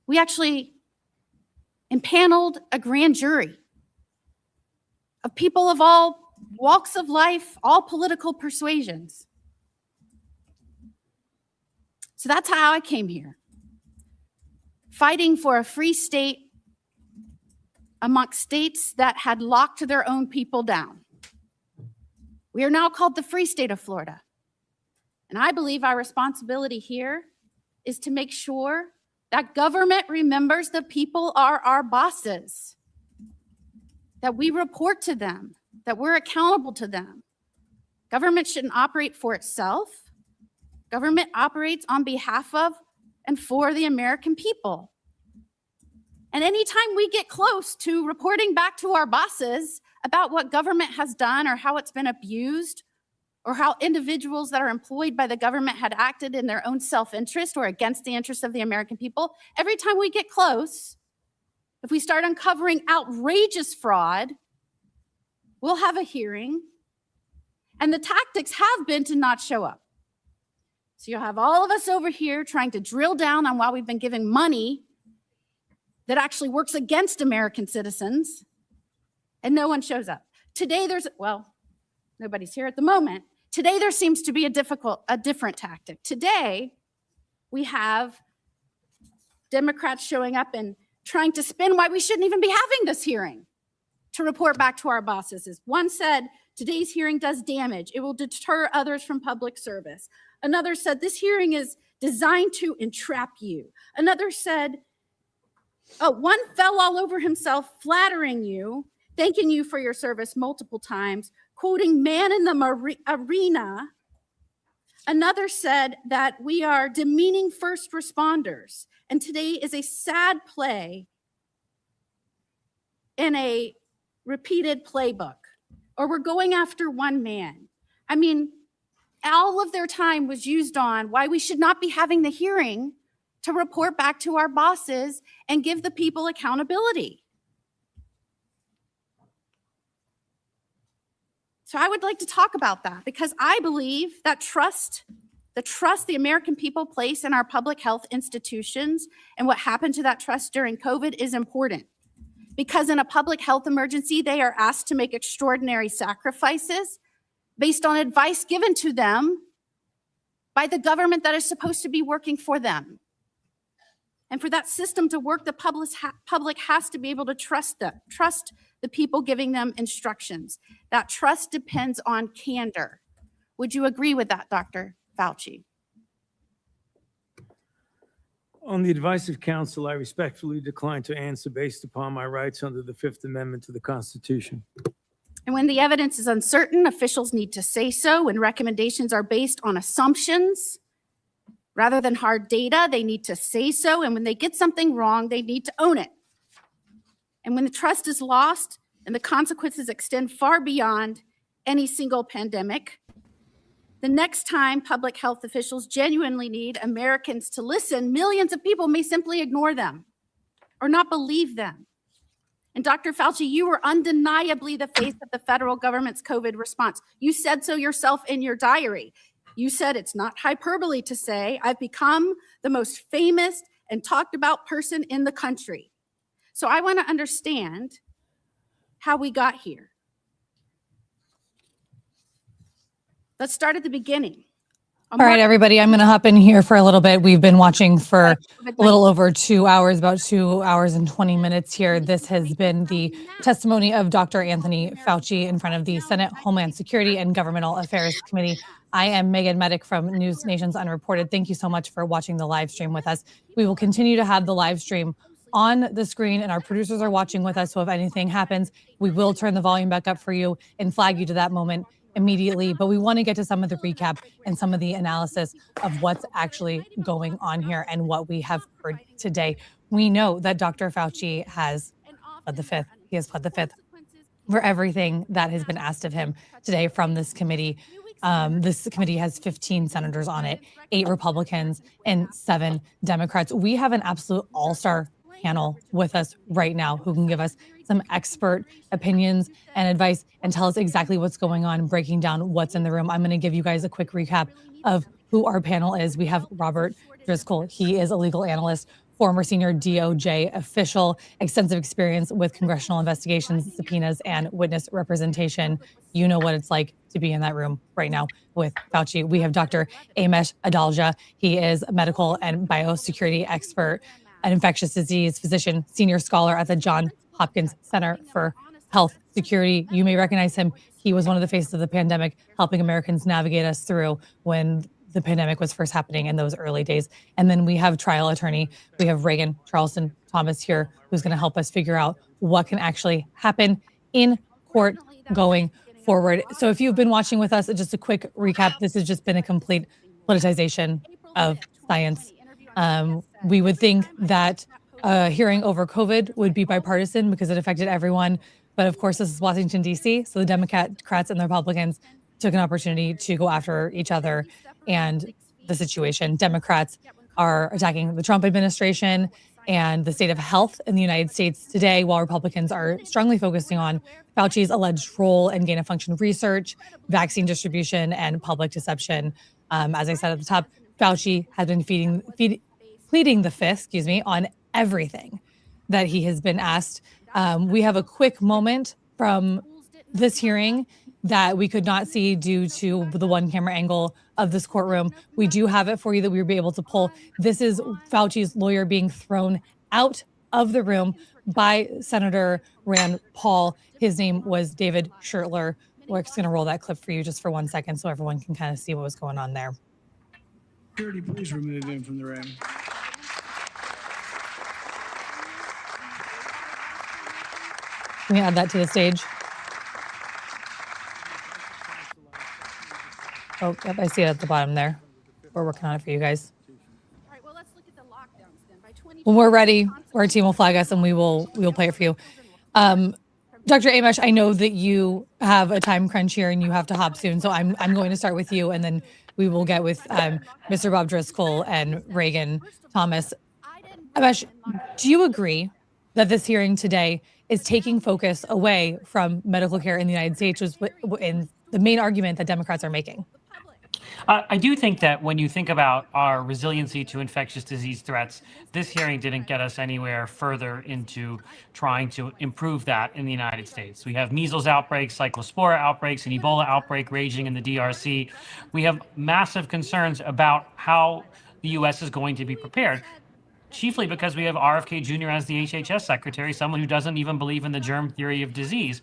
We actually impaneled a grand jury of people of all walks of life, all political persuasions. So that's how I came here, fighting for a free state amongst states that had locked their own people down. We are now called the Free State of Florida. And I believe our responsibility here is to make sure that government remembers the people are our bosses, that we report to them, that we're accountable to them. Government shouldn't operate for itself. Government operates on behalf of and for the American people. And anytime we get close to reporting back to our bosses about what government has done or how it's been abused, or how individuals that are employed by the government had acted in their own self-interest or against the interests of the American people, every time we get close, if we start uncovering outrageous fraud, we'll have a hearing. And the tactics have been to not show up. So you'll have all of us over here trying to drill down on why we've been giving money that actually works against American citizens, and no one shows up. Today nobody's here at the moment. Today there seems to be a different tactic. Today we have Democrats showing up and trying to spin why we shouldn't even be having this hearing to report back to our bosses. As one said, today's hearing does damage. It will deter others from public service. Another said, this hearing is designed to entrap you. Another said, one fell all over himself, flattering you, thanking you for your service multiple times, quoting man in the arena. Another said that we are demeaning first responders. And today is a sad play in a repeated playbook, or we're going after one man. I mean, all of their time was used on why we should not be having the hearing to report back to our bosses and give the people accountability. So I would like to talk about that because I believe that the trust the American people place in our public health institutions and what happened to that trust during COVID is important. Because in a public health emergency, they are asked to make extraordinary sacrifices based on advice given to them by the government that is supposed to be working for them. And for that system to work, the public has to be able to trust the people giving them instructions. That trust depends on candor. Would you agree with that, Dr. Fauci? On the advice of counsel, I respectfully decline to answer based upon my rights under the Fifth Amendment to the Constitution. And when the evidence is uncertain, officials need to say so. When recommendations are based on assumptions rather than hard data, they need to say so. And when they get something wrong, they need to own it. And when the trust is lost and the consequences extend far beyond any single pandemic, the next time public health officials genuinely need Americans to listen, millions of people may simply ignore them or not believe them. And Dr. Fauci, you were undeniably the face of the federal government's COVID response. You said so yourself in your diary. You said it's not hyperbole to say, I've become the most famous and talked about person in the country. So I want to understand how we got here. Let's start at the beginning. All right, everybody, I'm going to hop in here for a little bit. We've been watching for a little over 2 hours, about 2 hours and 20 minutes here. This has been the testimony of Dr. Anthony Fauci in front of the Senate Homeland Security and Governmental Affairs Committee. I am Meagan Medick from NewsNation's Unreported. Thank you so much for watching the live stream with us. We will continue to have the live stream on the screen, and our producers are watching with us. So if anything happens, we will turn the volume back up for you and flag you to that moment immediately. But we want to get to some of the recap and some of the analysis of what's actually going on here and what we have heard today. We know that Dr. Fauci has pled the fifth. He has pled the fifth for everything that has been asked of him today from this committee. This committee has 15 senators on it, 8 Republicans and 7 Democrats. We have an absolute all-star panel with us right now who can give us some expert opinions and advice and tell us exactly what's going on, breaking down what's in the room. I'm going to give you guys a quick recap of who our panel is. We have Robert Driscoll. He is a legal analyst, former senior DOJ official, extensive experience with congressional investigations, subpoenas, and witness representation. You know what it's like to be in that room right now with Fauci. We have Dr. Amesh Adalja. He is a medical and biosecurity expert, an infectious disease physician, senior scholar at the Johns Hopkins Center for Health Security. You may recognize him. He was one of the faces of the pandemic, helping Americans navigate us through when the pandemic was first happening in those early days. And then we have trial attorney. We have Reagan Charleston Thomas here, who's going to help us figure out what can actually happen in court going forward. So if you've been watching with us, just a quick recap, this has just been a complete politicization of science. We would think that a hearing over COVID would be bipartisan because it affected everyone. But of course, this is Washington, D.C., so the Democrats and the Republicans took an opportunity to go after each other and the situation. Democrats are attacking the Trump administration and the state of health in the United States today, while Republicans are strongly focusing on Fauci's alleged role in gain-of-function research, vaccine distribution, and public deception. As I said at the top, Fauci has been pleading the fifth, on everything that he has been asked. We have a quick moment from this hearing that we could not see due to the one camera angle of this courtroom. We do have it for you that we will be able to pull. This is Fauci's lawyer being thrown out of the room by Senator Rand Paul. His name was David Schertler. We're just going to roll that clip for you just for 1 second so everyone can kind of see what was going on there. Security, please remove him from the room. Can we add that to the stage? Oh, yep, I see it at the bottom there. We're working on it for you guys. All right, well, let's look at the lockdowns then. By 2020, When we're ready, our team will flag us and we will play it for you. Dr. Amesh, I know that you have a time crunch here and you have to hop soon, so I'm going to start with you, and then we will get with Mr. Bob Driscoll and Reagan Thomas. Amesh, do you agree that this hearing today is taking focus away from medical care in the United States, which is in the main argument that Democrats are making? I do think that when you think about our resiliency to infectious disease threats, this hearing didn't get us anywhere further into trying to improve that in the United States. We have measles outbreaks, cyclospora outbreaks, and Ebola outbreak raging in the DRC. We have massive concerns about how the U.S. is going to be prepared, chiefly because we have RFK Jr. as the HHS secretary, someone who doesn't even believe in the germ theory of disease.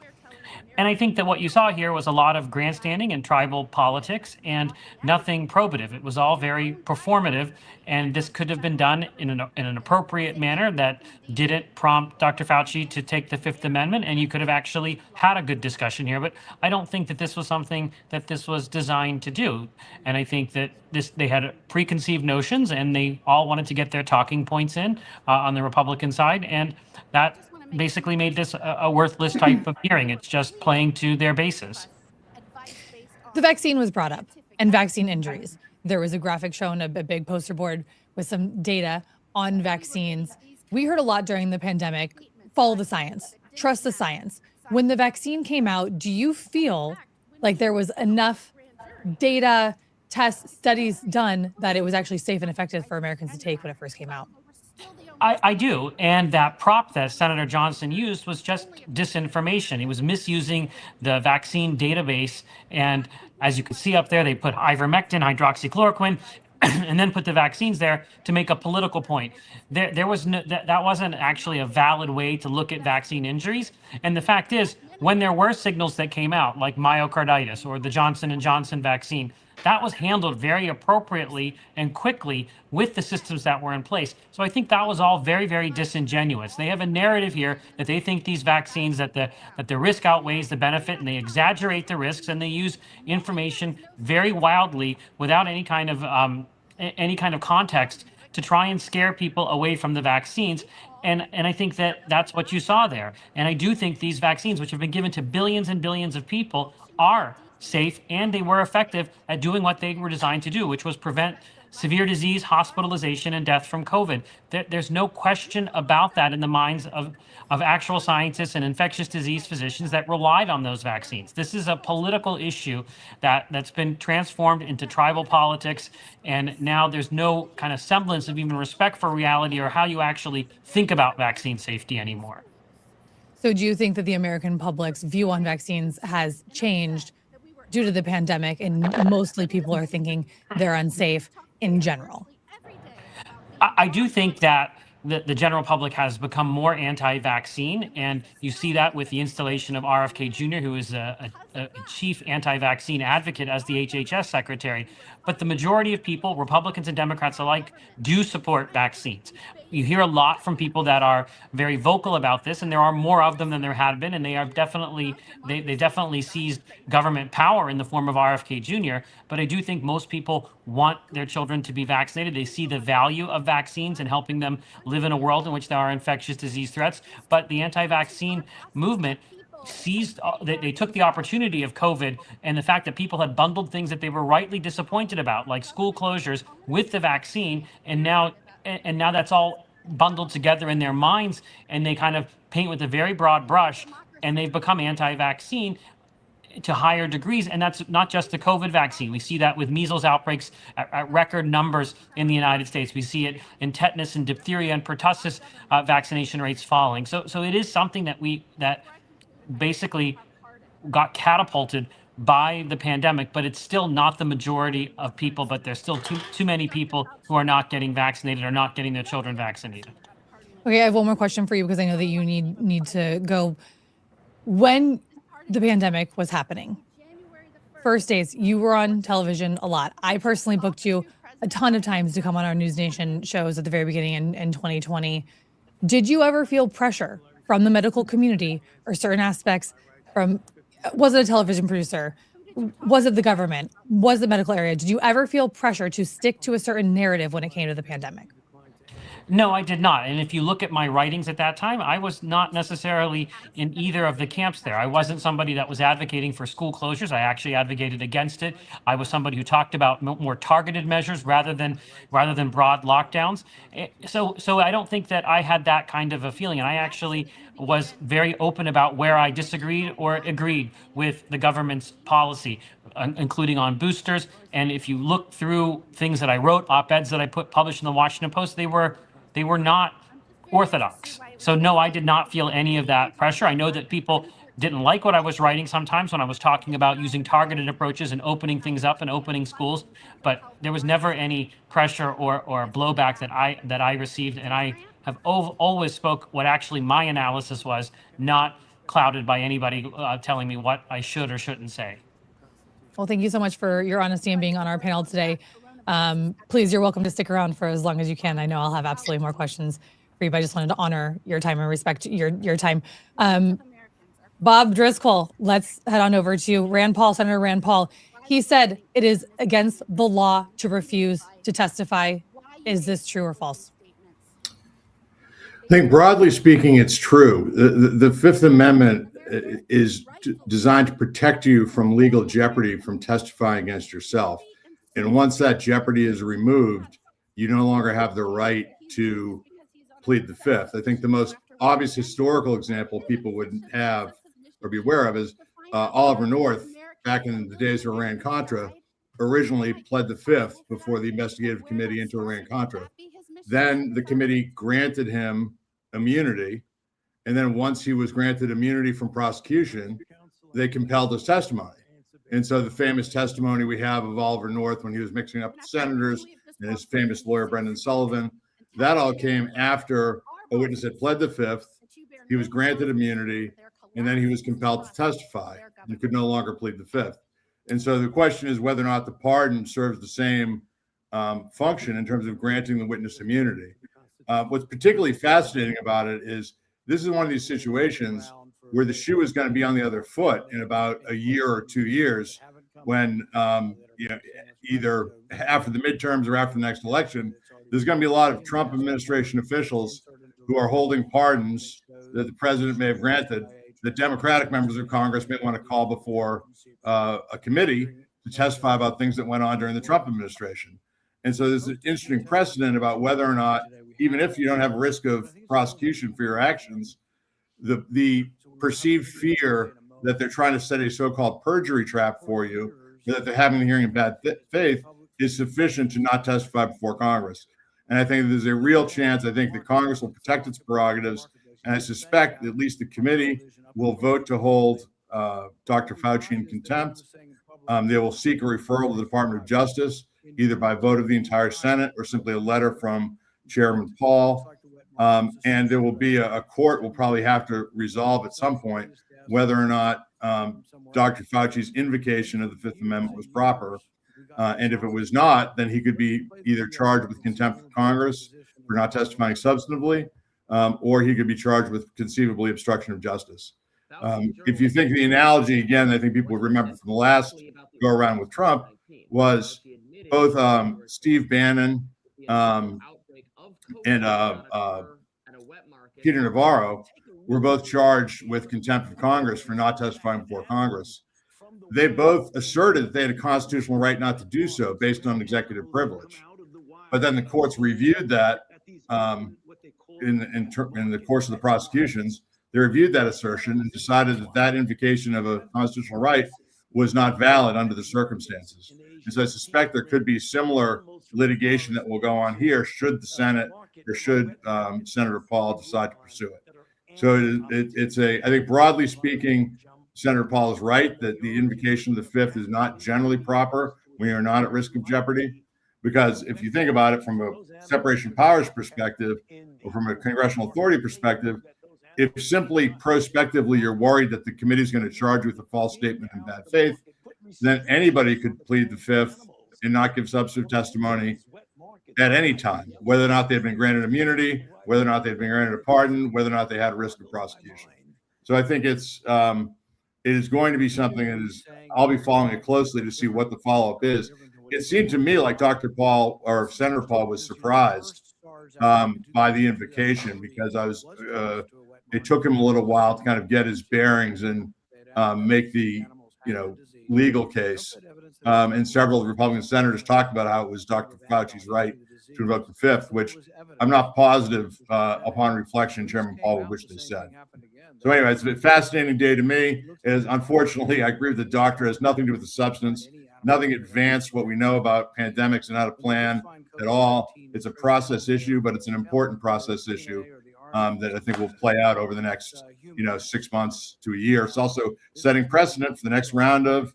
And I think that what you saw here was a lot of grandstanding and tribal politics and nothing probative. It was all very performative, and this could have been done in an appropriate manner that didn't prompt Dr. Fauci to take the Fifth Amendment, and you could have actually had a good discussion here. But I don't think that this was something that this was designed to do. And I think that they had preconceived notions, and they all wanted to get their talking points in on the Republican side, and that basically made this a worthless type of hearing. It's just playing to their bases. The vaccine was brought up and vaccine injuries. There was a graphic shown, a big poster board with some data on vaccines. We heard a lot during the pandemic, follow the science, trust the science. When the vaccine came out, do you feel like there was enough data, tests, studies done that it was actually safe and effective for Americans to take when it first came out? I do. And that prop that Senator Johnson used was just disinformation. He was misusing the vaccine database. And as you can see up there, they put ivermectin, hydroxychloroquine, and then put the vaccines there to make a political point. There was no, that wasn't actually a valid way to look at vaccine injuries. And the fact is, when there were signals that came out, like myocarditis or the Johnson & Johnson vaccine, that was handled very appropriately and quickly with the systems that were in place. So I think that was all very, very disingenuous. They have a narrative here that they think these vaccines, that the risk outweighs the benefit, and they exaggerate the risks, and they use information very wildly without any kind of context to try and scare people away from the vaccines. And I think that that's what you saw there. And I do think these vaccines, which have been given to billions and billions of people, are safe, and they were effective at doing what they were designed to do, which was prevent severe disease, hospitalization, and death from COVID. There's no question about that in the minds of actual scientists and infectious disease physicians that relied on those vaccines. This is a political issue that's been transformed into tribal politics, and now there's no kind of semblance of even respect for reality or how you actually think about vaccine safety anymore. So do you think that the American public's view on vaccines has changed due to the pandemic, and mostly people are thinking they're unsafe in general? I do think that the general public has become more anti-vaccine, and you see that with the installation of RFK Jr., who is a chief anti-vaccine advocate as the HHS secretary. But the majority of people, Republicans and Democrats alike, do support vaccines. You hear a lot from people that are very vocal about this, and there are more of them than there had been, and they definitely seized government power in the form of RFK Jr. But I do think most people want their children to be vaccinated. They see the value of vaccines and helping them live in a world in which there are infectious disease threats. But the anti-vaccine movement they took the opportunity of COVID and the fact that people had bundled things that they were rightly disappointed about, like school closures, with the vaccine, and now that's all bundled together in their minds, and they kind of paint with a very broad brush, and they've become anti-vaccine to higher degrees. And that's not just the COVID vaccine. We see that with measles outbreaks at record numbers in the United States. We see it in tetanus and diphtheria and pertussis vaccination rates falling. So it is something that basically got catapulted by the pandemic, but it's still not the majority of people. But there's still too many people who are not getting vaccinated or not getting their children vaccinated. Okay, I have one more question for you because I know that you need to go. When the pandemic was happening, first days, you were on television a lot. I personally booked you a ton of times to come on our NewsNation shows at the very beginning in 2020. Did you ever feel pressure from the medical community or certain aspects from, was it a television producer? Was it the government? Was it medical area? Did you ever feel pressure to stick to a certain narrative when it came to the pandemic? No, I did not. And if you look at my writings at that time, I was not necessarily in either of the camps there. I wasn't somebody that was advocating for school closures. I actually advocated against it. I was somebody who talked about more targeted measures rather than broad lockdowns. So I don't think that I had that kind of a feeling. And I actually was very open about where I disagreed or agreed with the government's policy, including on boosters. And if you look through things that I wrote, op-eds that I published in the Washington Post, they were not orthodox. So no, I did not feel any of that pressure. I know that people didn't like what I was writing sometimes when I was talking about using targeted approaches and opening things up and opening schools, but there was never any pressure or blowback that I received. And I have always spoke what actually my analysis was, not clouded by anybody telling me what I should or shouldn't say. Well, thank you so much for your honesty and being on our panel today. Please, you're welcome to stick around for as long as you can. I know I'll have absolutely more questions for you, but I just wanted to honor your time and respect your time. Bob Driscoll, let's head on over to Rand Paul, Senator Rand Paul. He said it is against the law to refuse to testify. Is this true or false? I think broadly speaking, it's true. The Fifth Amendment is designed to protect you from legal jeopardy from testifying against yourself. And once that jeopardy is removed, you no longer have the right to plead the Fifth. I think the most obvious historical example people would have or be aware of is Oliver North, back in the days of Iran-Contra, originally pled the Fifth before the investigative committee into Iran-Contra. Then the committee granted him immunity. And then once he was granted immunity from prosecution, they compelled his testimony. And so the famous testimony we have of Oliver North when he was mixing up with senators and his famous lawyer, Brendan Sullivan, that all came after a witness had pled the fifth. He was granted immunity, and then he was compelled to testify and could no longer plead the fifth. And so the question is whether or not the pardon serves the same function in terms of granting the witness immunity. What's particularly fascinating about it is this is one of these situations where the shoe is going to be on the other foot in about a year or 2 years when, either after the midterms or after the next election, there's going to be a lot of Trump administration officials who are holding pardons that the president may have granted that Democratic members of Congress may want to call before a committee to testify about things that went on during the Trump administration. And so there's an interesting precedent about whether or not, even if you don't have a risk of prosecution for your actions, the perceived fear that they're trying to set a so-called perjury trap for you, that they're having a hearing in bad faith, is sufficient to not testify before Congress. And I think there's a real chance, I think that Congress will protect its prerogatives. And I suspect at least the committee will vote to hold Dr. Fauci in contempt. They will seek a referral to the Department of Justice, either by vote of the entire Senate or simply a letter from Chairman Paul. And there will be a court will probably have to resolve at some point whether or not Dr. Fauci's invocation of the Fifth Amendment was proper. And if it was not, then he could be either charged with contempt of Congress for not testifying substantively, or he could be charged with conceivably obstruction of justice. If you think the analogy, again, I think people would remember from the last go around with Trump, was both Steve Bannon and Peter Navarro were both charged with contempt of Congress for not testifying before Congress. They both asserted that they had a constitutional right not to do so based on executive privilege. But then the courts reviewed that in the course of the prosecutions. They reviewed that assertion and decided that that invocation of a constitutional right was not valid under the circumstances. And so I suspect there could be similar litigation that will go on here should the Senate or should Senator Paul decide to pursue it. So I think broadly speaking, Senator Paul is right that the invocation of the fifth is not generally proper when you're not at risk of jeopardy. Because if you think about it from a separation of powers perspective or from a congressional authority perspective, if simply prospectively you're worried that the committee is going to charge you with a false statement in bad faith, then anybody could plead the fifth and not give substantive testimony at any time, whether or not they've been granted immunity, whether or not they've been granted a pardon, whether or not they had a risk of prosecution. So I think it is going to be something that I'll be following it closely to see what the follow-up is. It seemed to me like Dr. Paul or Senator Paul was surprised by the invocation because it took him a little while to kind of get his bearings and make the legal case. And several Republican senators talked about how it was Dr. Fauci's right to invoke the fifth, which I'm not positive upon reflection Chairman Paul would wish they said. So anyway, it's a fascinating day to me. It is, unfortunately, I agree with the doctor, it has nothing to do with the substance, nothing advanced what we know about pandemics and how to plan at all. It's a process issue, but it's an important process issue that I think will play out over the next 6 months to a year. It's also setting precedent for the next round of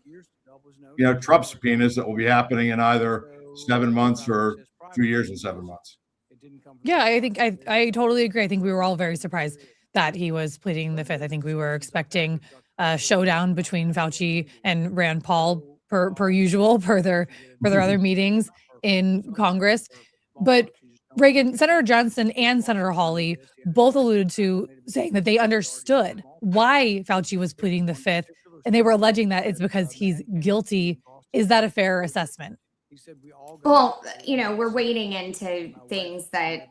Trump subpoenas that will be happening in either 7 months or 2 years and 7 months. Yeah, I think I totally agree. I think we were all very surprised that he was pleading the fifth. I think we were expecting a showdown between Fauci and Rand Paul per usual, per their other meetings in Congress. But Reagan, Senator Johnson and Senator Hawley both alluded to saying that they understood why Fauci was pleading the fifth, and they were alleging that it's because he's guilty. Is that a fair assessment? Well, we're wading into things that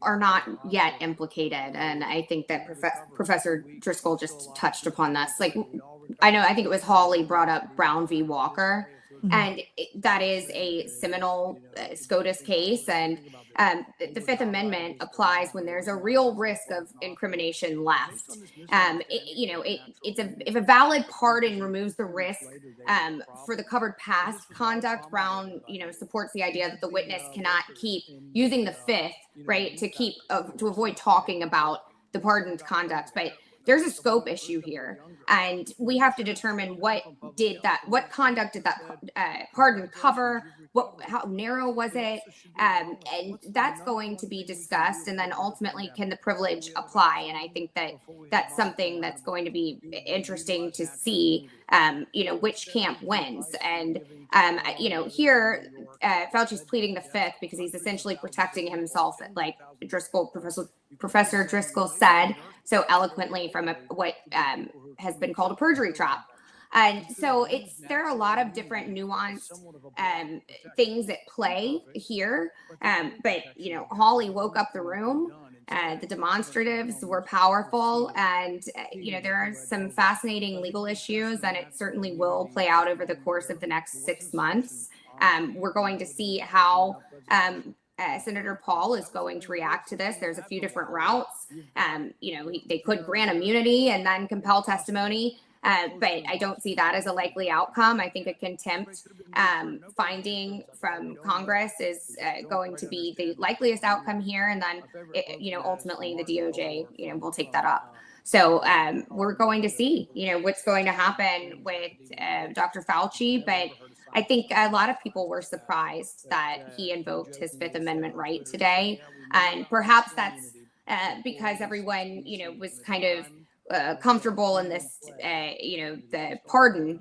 are not yet implicated. And I think that Professor Driscoll just touched upon this. I think it was Hawley brought up Brown v. Walker. And that is a seminal SCOTUS case. And the Fifth Amendment applies when there's a real risk of incrimination left. If a valid pardon removes the risk for the covered past conduct, Brown, supports the idea that the witness cannot keep using the Fifth, right, to avoid talking about the pardoned conduct. But there's a scope issue here, and we have to determine what conduct did that pardon cover, how narrow was it, and that's going to be discussed. And then ultimately, can the privilege apply? And I think that's something that's going to be interesting to see, which camp wins. And here Fauci's pleading the Fifth because he's essentially protecting himself, like Professor Driscoll said so eloquently, from what has been called a perjury trap. And so there are a lot of different nuanced things at play here. But Hawley woke up the room. The demonstratives were powerful, and there are some fascinating legal issues, and it certainly will play out over the course of the next 6 months. We're going to see how Senator Paul is going to react to this. There's a few different routes. They could grant immunity and then compel testimony. But I don't see that as a likely outcome. I think a contempt finding from Congress is going to be the likeliest outcome here. And then, ultimately the DOJ, will take that up. So we're going to see, what's going to happen with Dr. Fauci. But I think a lot of people were surprised that he invoked his Fifth Amendment right today. And perhaps that's because everyone, was kind of comfortable in this, the pardon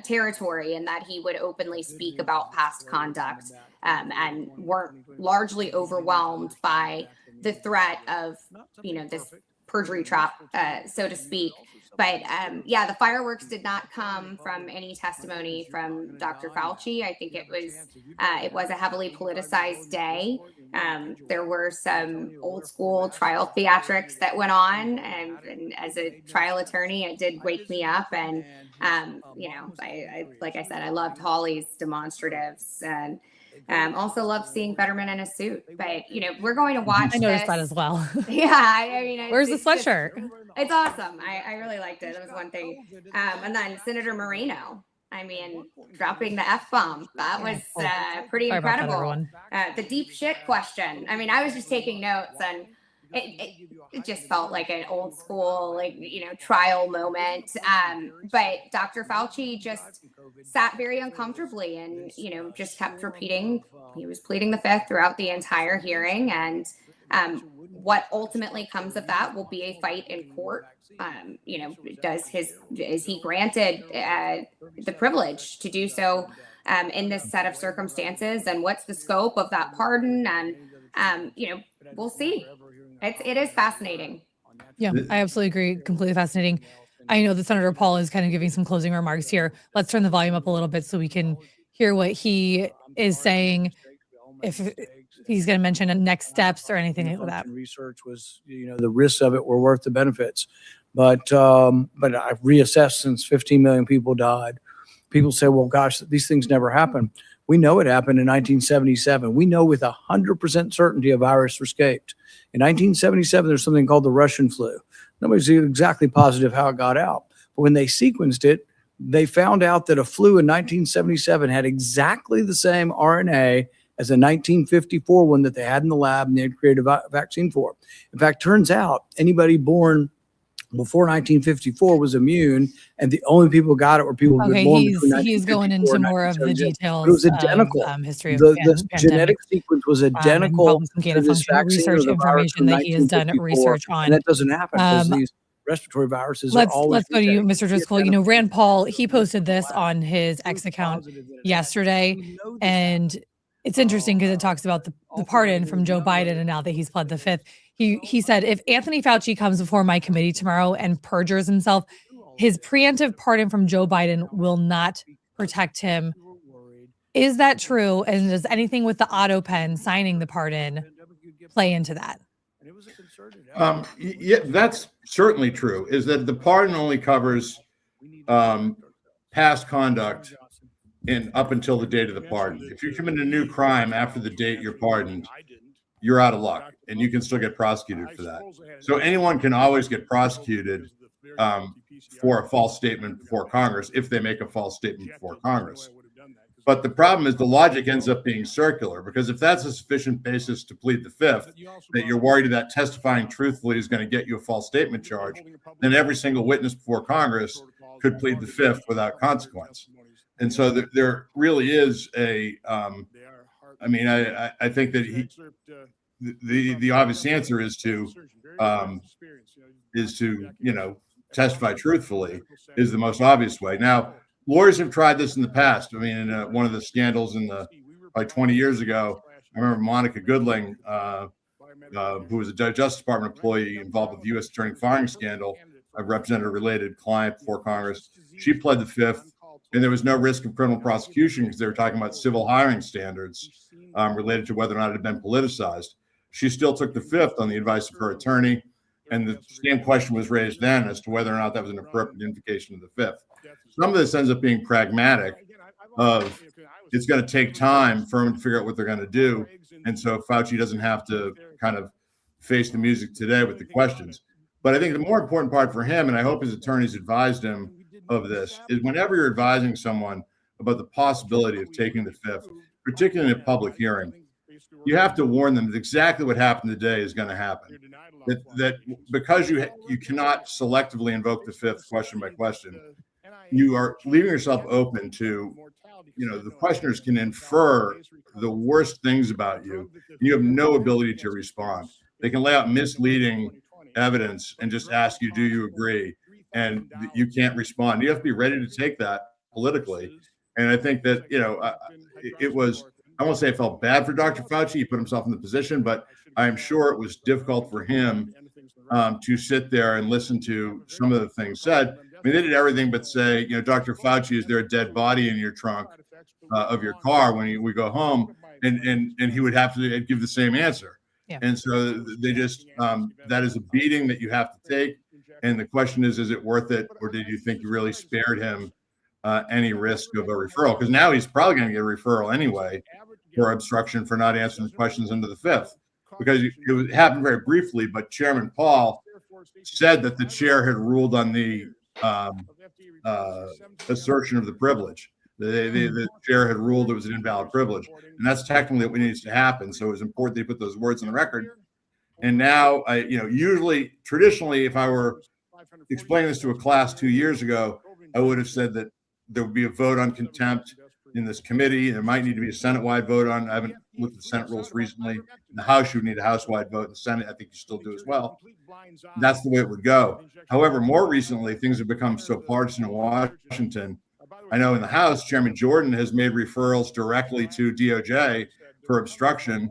territory, and that he would openly speak about past conduct and weren't largely overwhelmed by the threat of, this perjury trap, so to speak. But the fireworks did not come from any testimony from Dr. Fauci. I think it was a heavily politicized day. There were some old school trial theatrics that went on, and as a trial attorney, it did wake me up. And I like I said, I loved Hawley's demonstratives, and also loved seeing Fetterman in a suit. But we're going to watch. I noticed that as well. Yeah, I mean, where's the sweatshirt? It's awesome. I really liked it. That was one thing. And then Senator Moreno, dropping the F-bomb. That was pretty incredible. The deep shit question. I was just taking notes, and it just felt like an old school, trial moment. But Dr. Fauci just sat very uncomfortably and, just kept repeating. He was pleading the Fifth throughout the entire hearing. And what ultimately comes of that will be a fight in court. Is he granted the privilege to do so in this set of circumstances? And what's the scope of that pardon? And, we'll see. It is fascinating. Yeah, I absolutely agree. Completely fascinating. I know that Senator Paul is kind of giving some closing remarks here. Let's turn the volume up a little bit so we can hear what he is saying. If he's going to mention next steps or anything like that. Research was, the risks of it were worth the benefits. But I've reassessed since 15 million people died. People say, well, gosh, these things never happen. We know it happened in 1977. We know with 100% certainty a virus escaped. In 1977, there's something called the Russian flu. Nobody's exactly positive how it got out. But when they sequenced it, they found out that a flu in 1977 had exactly the same RNA as a 1954 one that they had in the lab and they had created a vaccine for. In fact, turns out anybody born before 1954 was immune, and the only people who got it were people who were born between he's going into more of the details. But it was identical. Of, history of the genetic sequence was identical to this vaccine research information that he has done research on. And that doesn't happen because these respiratory viruses are always. Let's go to you, Mr. Driscoll. Rand Paul, he posted this on his X account yesterday, and it's interesting because it talks about the pardon from Joe Biden, and now that he's pled the Fifth. He said, if Anthony Fauci comes before my committee tomorrow and perjures himself, his preemptive pardon from Joe Biden will not protect him. Is that true? And does anything with the auto pen signing the pardon play into that? Yeah, that's certainly true, is that the pardon only covers past conduct and up until the date of the pardon. If you commit a new crime after the date you're pardoned, you're out of luck, and you can still get prosecuted for that. So anyone can always get prosecuted for a false statement before Congress if they make a false statement before Congress. But the problem is the logic ends up being circular, because if that's a sufficient basis to plead the fifth, that you're worried that testifying truthfully is going to get you a false statement charge, then every single witness before Congress could plead the fifth without consequence. And so there really is a, I think that the obvious answer is to testify truthfully is the most obvious way. Now, lawyers have tried this in the past. I mean, one of the scandals like 20 years ago, I remember Monica Goodling, who was a Justice Department employee involved with the U.S. Attorney firing scandal. I've represented a related client before Congress. She pled the fifth, and there was no risk of criminal prosecution because they were talking about civil hiring standards related to whether or not it had been politicized. She still took the fifth on the advice of her attorney, and the same question was raised then as to whether or not that was an appropriate invocation of the fifth. Some of this ends up being pragmatic of it's going to take time for them to figure out what they're going to do. And so Fauci doesn't have to kind of face the music today with the questions. But I think the more important part for him, and I hope his attorneys advised him of this, is whenever you're advising someone about the possibility of taking the fifth, particularly in a public hearing, you have to warn them that exactly what happened today is going to happen. That because you cannot selectively invoke the fifth question by question, you are leaving yourself open to, the questioners can infer the worst things about you, and you have no ability to respond. They can lay out misleading evidence and just ask you, do you agree? And you can't respond. You have to be ready to take that politically. And I think that, it was, I won't say I felt bad for Dr. Fauci. He put himself in the position, but I'm sure it was difficult for him to sit there and listen to some of the things said. I mean, they did everything but say, Dr. Fauci, is there a dead body in your trunk of your car when we go home? And he would have to give the same answer. Yeah. And so they just, that is a beating that you have to take. And the question is it worth it? Or did you think you really spared him any risk of a referral? Because now he's probably going to get a referral anyway for obstruction for not answering questions into the fifth. Because it happened very briefly, but Chairman Paul said that the chair had ruled on the assertion of the privilege. The chair had ruled it was an invalid privilege. And that's technically what needs to happen. So it was important they put those words on the record. And now, traditionally, if I were explaining this to a class 2 years ago, I would have said that there would be a vote on contempt in this committee. There might need to be a Senate-wide vote on. I haven't looked at the Senate rules recently. In the House, you would need a House-wide vote. In the Senate, I think you still do as well. That's the way it would go. However, more recently, things have become so partisan in Washington. I know in the House, Chairman Jordan has made referrals directly to DOJ for obstruction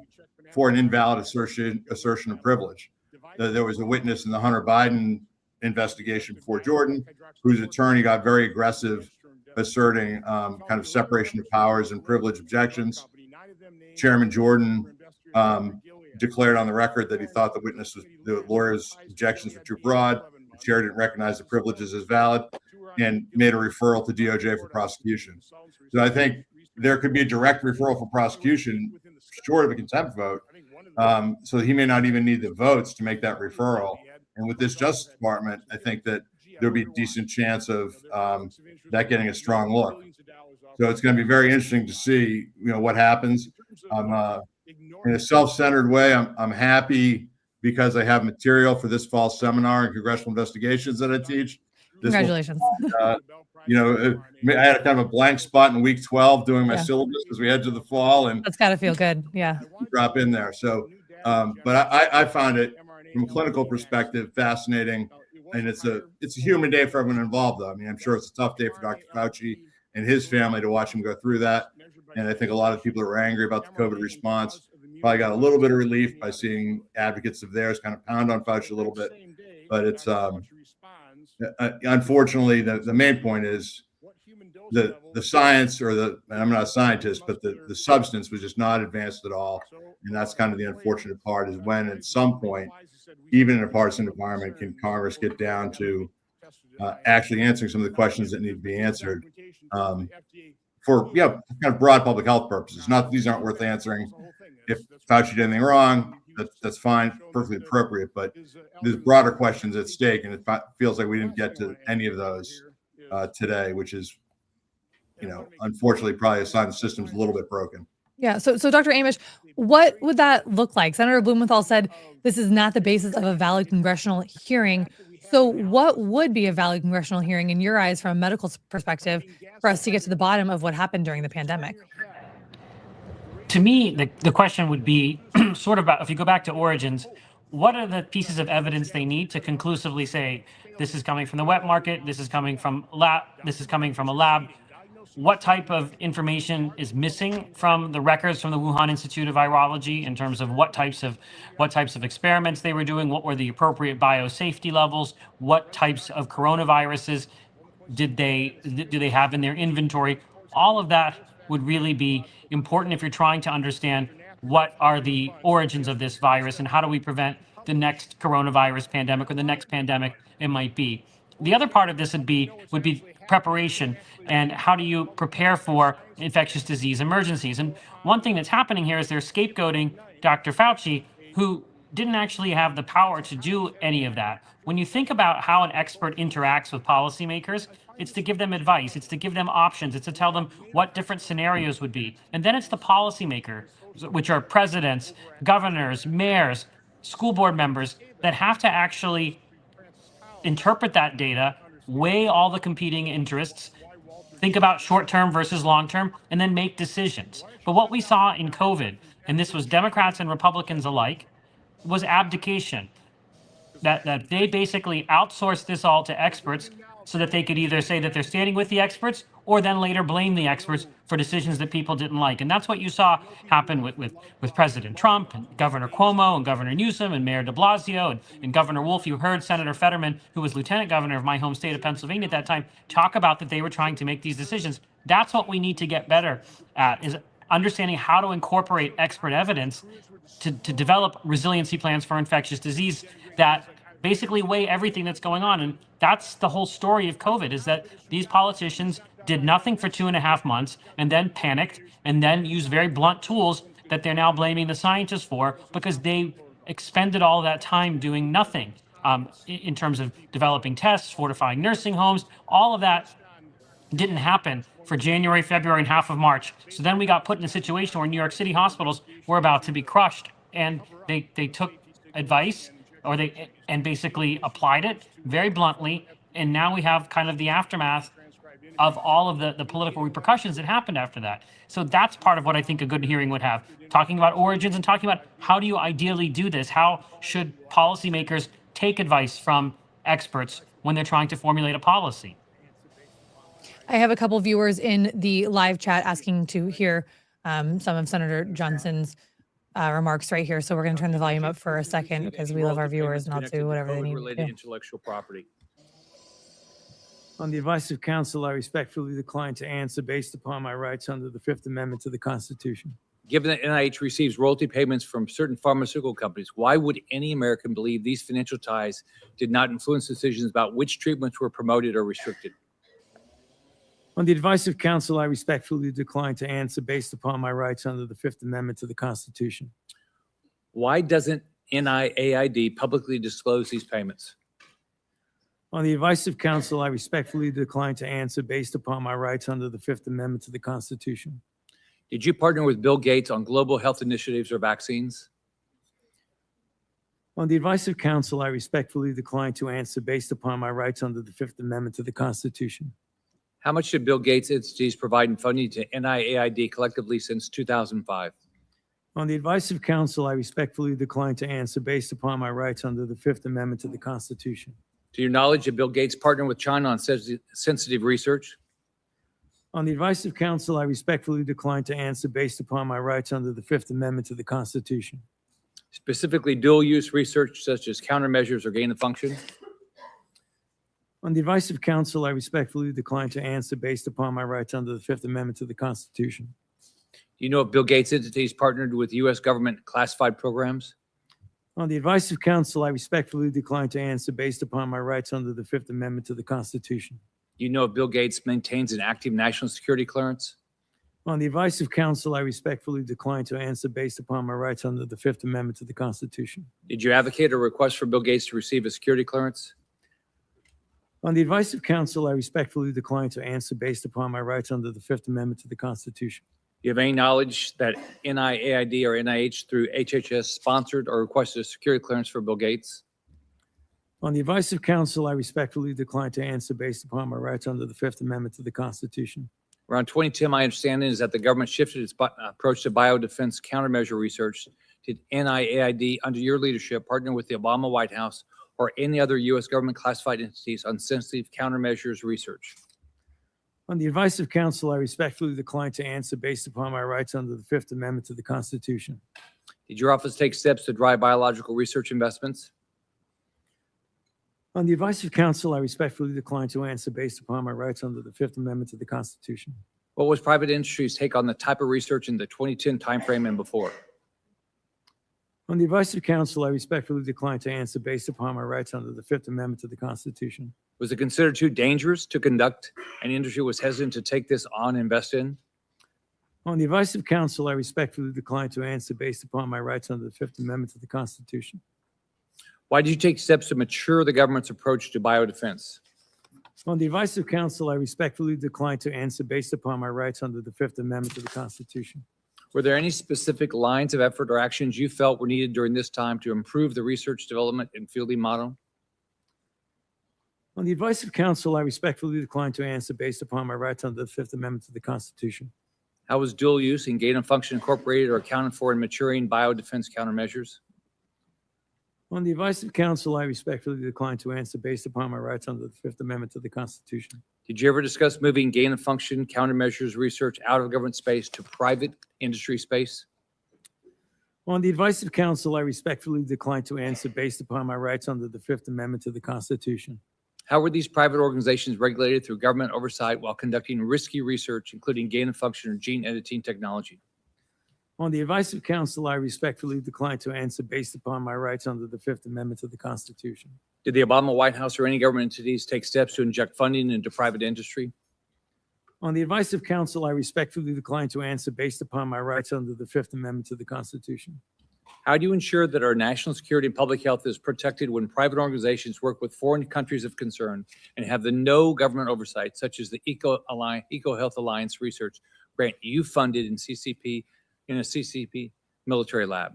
for an invalid assertion of privilege. There was a witness in the Hunter Biden investigation before Jordan, whose attorney got very aggressive, asserting kind of separation of powers and privilege objections. Chairman Jordan declared on the record that he thought the lawyer's objections were too broad. The chair didn't recognize the privileges as valid and made a referral to DOJ for prosecution. So I think there could be a direct referral for prosecution short of a contempt vote. So he may not even need the votes to make that referral. And with this Justice Department, I think that there'll be a decent chance of that getting a strong look. So it's going to be very interesting to see, what happens. In a self-centered way, I'm happy because I have material for this fall seminar in congressional investigations that I teach. Congratulations. I had kind of a blank spot in week 12 doing my syllabus as we head to the fall, and That's got to feel good. Yeah. drop in there. So, but I found it from a clinical perspective fascinating, and it's a human day for everyone involved. Though. I mean, I'm sure it's a tough day for Dr. Fauci and his family to watch him go through that. And I think a lot of people who are angry about the COVID response probably got a little bit of relief by seeing advocates of theirs kind of pound on Fauci a little bit. But it's unfortunately the main point is the science and I'm not a scientist, but the substance was just not advanced at all. And that's kind of the unfortunate part is when at some point, even in a partisan environment, can Congress get down to actually answering some of the questions that need to be answered for kind of broad public health purposes. Not these aren't worth answering. If Fauci did anything wrong, that's fine, perfectly appropriate. But there's broader questions at stake, and it feels like we didn't get to any of those today, which is, unfortunately, probably a sign the system's a little bit broken. Yeah. So Dr. Amish, what would that look like? Senator Blumenthal said this is not the basis of a valid congressional hearing. So what would be a valid congressional hearing in your eyes from a medical perspective for us to get to the bottom of what happened during the pandemic? To me, the question would be sort of about, if you go back to origins, what are the pieces of evidence they need to conclusively say this is coming from the wet market, this is coming from a lab? What type of information is missing from the records from the Wuhan Institute of Virology in terms of what types of experiments they were doing, what were the appropriate biosafety levels, what types of coronaviruses do they have in their inventory? All of that would really be important if you're trying to understand what are the origins of this virus and how do we prevent the next coronavirus pandemic or the next pandemic it might be. The other part of this would be preparation, and how do you prepare for infectious disease emergencies? And one thing that's happening here is they're scapegoating Dr. Fauci, who didn't actually have the power to do any of that. When you think about how an expert interacts with policymakers, it's to give them advice, it's to give them options, it's to tell them what different scenarios would be. And then it's the policymaker, which are presidents, governors, mayors, school board members, that have to actually interpret that data, weigh all the competing interests, think about short-term versus long-term, and then make decisions. But what we saw in COVID, and this was Democrats and Republicans alike, was abdication. That they basically outsourced this all to experts so that they could either say that they're standing with the experts or then later blame the experts for decisions that people didn't like. And that's what you saw happen with President Trump and Governor Cuomo and Governor Newsom and Mayor de Blasio and Governor Wolf. You heard Senator Fetterman, who was lieutenant governor of my home state of Pennsylvania at that time, talk about that they were trying to make these decisions. That's what we need to get better at, is understanding how to incorporate expert evidence to develop resiliency plans for infectious disease that basically weigh everything that's going on. And that's the whole story of COVID, is that these politicians did nothing for 2.5 months and then panicked and then used very blunt tools that they're now blaming the scientists for, because they expended all that time doing nothing in terms of developing tests, fortifying nursing homes. All of that didn't happen for January, February, and half of March. So then we got put in a situation where New York City hospitals were about to be crushed, and they took advice, and basically applied it very bluntly. And now we have kind of the aftermath of all of the political repercussions that happened after that. So that's part of what I think a good hearing would have, talking about origins and talking about how do you ideally do this? How should policymakers take advice from experts when they're trying to formulate a policy? I have a couple viewers in the live chat asking to hear some of Senator Johnson's remarks right here. So we're going to turn the volume up for a second because we love our viewers and I'll do whatever they need to do. Intellectual property. On the advice of counsel, I respectfully decline to answer based upon my rights under the Fifth Amendment to the Constitution. Given that NIH receives royalty payments from certain pharmaceutical companies, why would any American believe these financial ties did not influence decisions about which treatments were promoted or restricted? On the advice of counsel, I respectfully decline to answer based upon my rights under the Fifth Amendment to the Constitution. Why doesn't NIAID publicly disclose these payments? On the advice of counsel, I respectfully decline to answer based upon my rights under the Fifth Amendment to the Constitution. Did you partner with Bill Gates on global health initiatives or vaccines? On the advice of counsel, I respectfully decline to answer based upon my rights under the Fifth Amendment to the Constitution. How much did Bill Gates entities provide in funding to NIAID collectively since 2005? On the advice of counsel, I respectfully decline to answer based upon my rights under the Fifth Amendment to the Constitution. To your knowledge, did Bill Gates partner with China on sensitive research? On the advice of counsel, I respectfully decline to answer based upon my rights under the Fifth Amendment to the Constitution. Specifically, dual-use research such as countermeasures or gain of function? On the advice of counsel, I respectfully decline to answer based upon my rights under the Fifth Amendment to the Constitution. Do you know if Bill Gates entities partnered with U.S. government classified programs? On the advice of counsel, I respectfully decline to answer based upon my rights under the Fifth Amendment to the Constitution. Do you know if Bill Gates maintains an active national security clearance? On the advice of counsel, I respectfully decline to answer based upon my rights under the Fifth Amendment to the Constitution. Did you advocate or request for Bill Gates to receive a security clearance? On the advice of counsel, I respectfully decline to answer based upon my rights under the Fifth Amendment to the Constitution. Do you have any knowledge that NIAID or NIH through HHS sponsored or requested a security clearance for Bill Gates? On the advice of counsel, I respectfully decline to answer based upon my rights under the Fifth Amendment to the Constitution. Around 2010, my understanding is that the government shifted its approach to biodefense countermeasure research. Did NIAID, under your leadership, partner with the Obama White House or any other U.S. government classified entities on sensitive countermeasures research? On the advice of counsel, I respectfully decline to answer based upon my rights under the Fifth Amendment to the Constitution. Did your office take steps to drive biological research investments? On the advice of counsel, I respectfully decline to answer based upon my rights under the Fifth Amendment to the Constitution. What was private industry's take on the type of research in the 2010 timeframe and before? On the advice of counsel, I respectfully decline to answer based upon my rights under the Fifth Amendment to the Constitution. Was it considered too dangerous to conduct and industry was hesitant to take this on and invest in? On the advice of counsel, I respectfully decline to answer based upon my rights under the Fifth Amendment to the Constitution. Why did you take steps to mature the government's approach to biodefense? On the advice of counsel, I respectfully decline to answer based upon my rights under the Fifth Amendment to the Constitution. Were there any specific lines of effort or actions you felt were needed during this time to improve the research development and fielding model? On the advice of counsel, I respectfully decline to answer based upon my rights under the Fifth Amendment to the Constitution. How was dual use and gain of function incorporated or accounted for in maturing biodefense countermeasures? On the advice of counsel, I respectfully decline to answer based upon my rights under the Fifth Amendment to the Constitution. Did you ever discuss moving gain of function countermeasures research out of government space to private industry space? On the advice of counsel, I respectfully decline to answer based upon my rights under the Fifth Amendment to the Constitution. How were these private organizations regulated through government oversight while conducting risky research, including gain of function or gene editing technology? On the advice of counsel, I respectfully decline to answer based upon my rights under the Fifth Amendment to the Constitution. Did the Obama White House or any government entities take steps to inject funding into private industry? On the advice of counsel, I respectfully decline to answer based upon my rights under the Fifth Amendment to the Constitution. How do you ensure that our national security and public health is protected when private organizations work with foreign countries of concern and have the no government oversight, such as the Eco Health Alliance research grant you funded in a CCP military lab?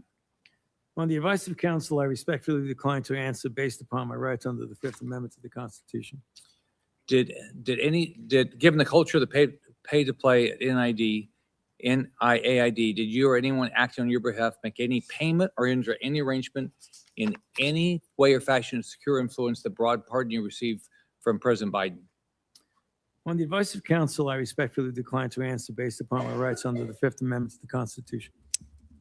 On the advice of counsel, I respectfully decline to answer based upon my rights under the Fifth Amendment to the Constitution. Did given the culture of the pay to play at NIAID, did you or anyone acting on your behalf make any payment or enter any arrangement in any way or fashion to secure influence the broad pardon you received from President Biden? On the advice of counsel, I respectfully decline to answer based upon my rights under the Fifth Amendment to the Constitution.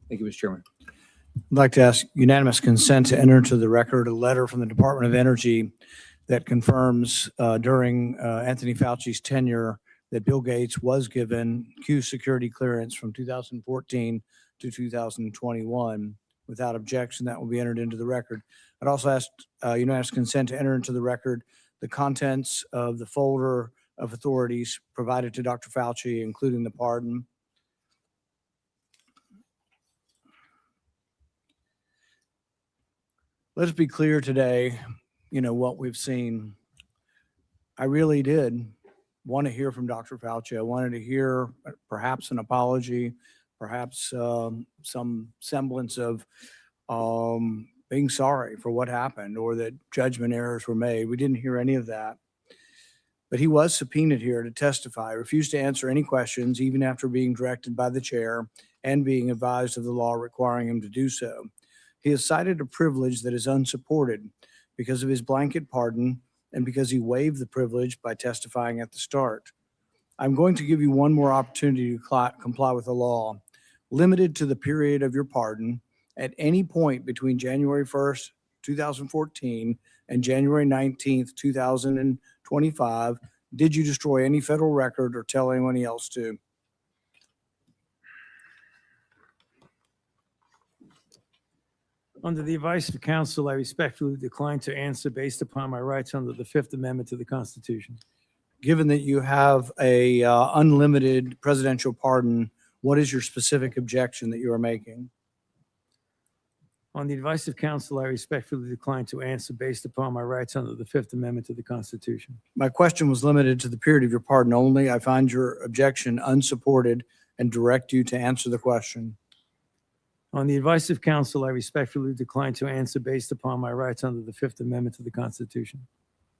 Thank you, Mr. Chairman. I'd like to ask unanimous consent to enter into the record a letter from the Department of Energy that confirms during Anthony Fauci's tenure that Bill Gates was given Q security clearance from 2014 to 2021. Without objection, that will be entered into the record. I'd also ask unanimous consent to enter into the record the contents of the folder of authorities provided to Dr. Fauci, including the pardon. Let's be clear today, what we've seen. I really did want to hear from Dr. Fauci. I wanted to hear perhaps an apology, perhaps some semblance of being sorry for what happened or that judgment errors were made. We didn't hear any of that. But he was subpoenaed here to testify, refused to answer any questions, even after being directed by the chair and being advised of the law requiring him to do so. He has cited a privilege that is unsupported because of his blanket pardon and because he waived the privilege by testifying at the start. I'm going to give you one more opportunity to comply with the law, limited to the period of your pardon. At any point between January 1st, 2014 and January 19th, 2025, did you destroy any federal record or tell anyone else to? Under the advice of counsel, I respectfully decline to answer based upon my rights under the Fifth Amendment to the Constitution. given that you have a unlimited presidential pardon, what is your specific objection that you are making? On the advice of counsel, I respectfully decline to answer based upon my rights under the Fifth Amendment to the Constitution. My question was limited to the period of your pardon only. I find your objection unsupported and direct you to answer the question. On the advice of counsel, I respectfully decline to answer based upon my rights under the Fifth Amendment to the Constitution.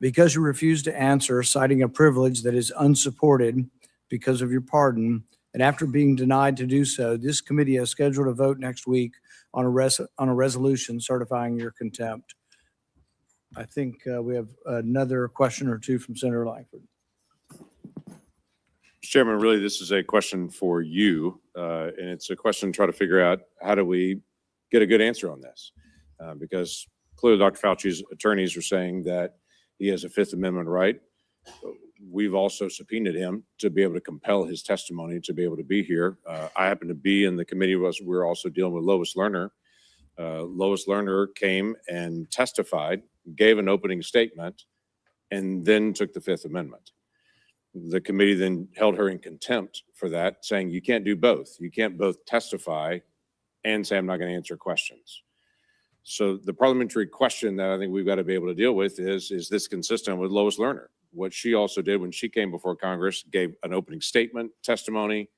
Because you refuse to answer, citing a privilege that is unsupported because of your pardon, and after being denied to do so, this committee has scheduled a vote next week on a resolution certifying your contempt. I think we have another question or two from Senator Langford. Mr. Chairman, really, this is a question for you, and it's a question to try to figure out how do we get a good answer on this? Because clearly Dr. Fauci's attorneys are saying that he has a Fifth Amendment right. We've also subpoenaed him to be able to compel his testimony to be able to be here. I happen to be in the committee. We're also dealing with Lois Lerner. Lois Lerner came and testified, gave an opening statement, and then took the Fifth Amendment. The committee then held her in contempt for that, saying you can't do both. You can't both testify and say I'm not going to answer questions. So the parliamentary question that I think we've got to be able to deal with is this consistent with Lois Lerner? What she also did when she came before Congress, gave an opening statement, testimony,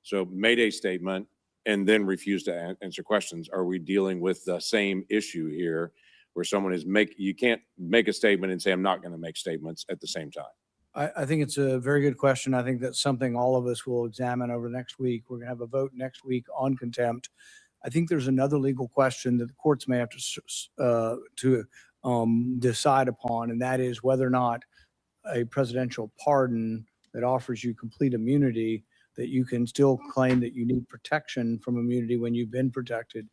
so made a statement, and then refused to answer questions. Are we dealing with the same issue here where someone is you can't make a statement and say, I'm not going to make statements at the same time? I think it's a very good question. I think that's something all of us will examine over next week. We're going to have a vote next week on contempt. I think there's another legal question that the courts may have to decide upon, and that is whether or not a presidential pardon that offers you complete immunity, that you can still claim that you need protection from immunity when you've been protected.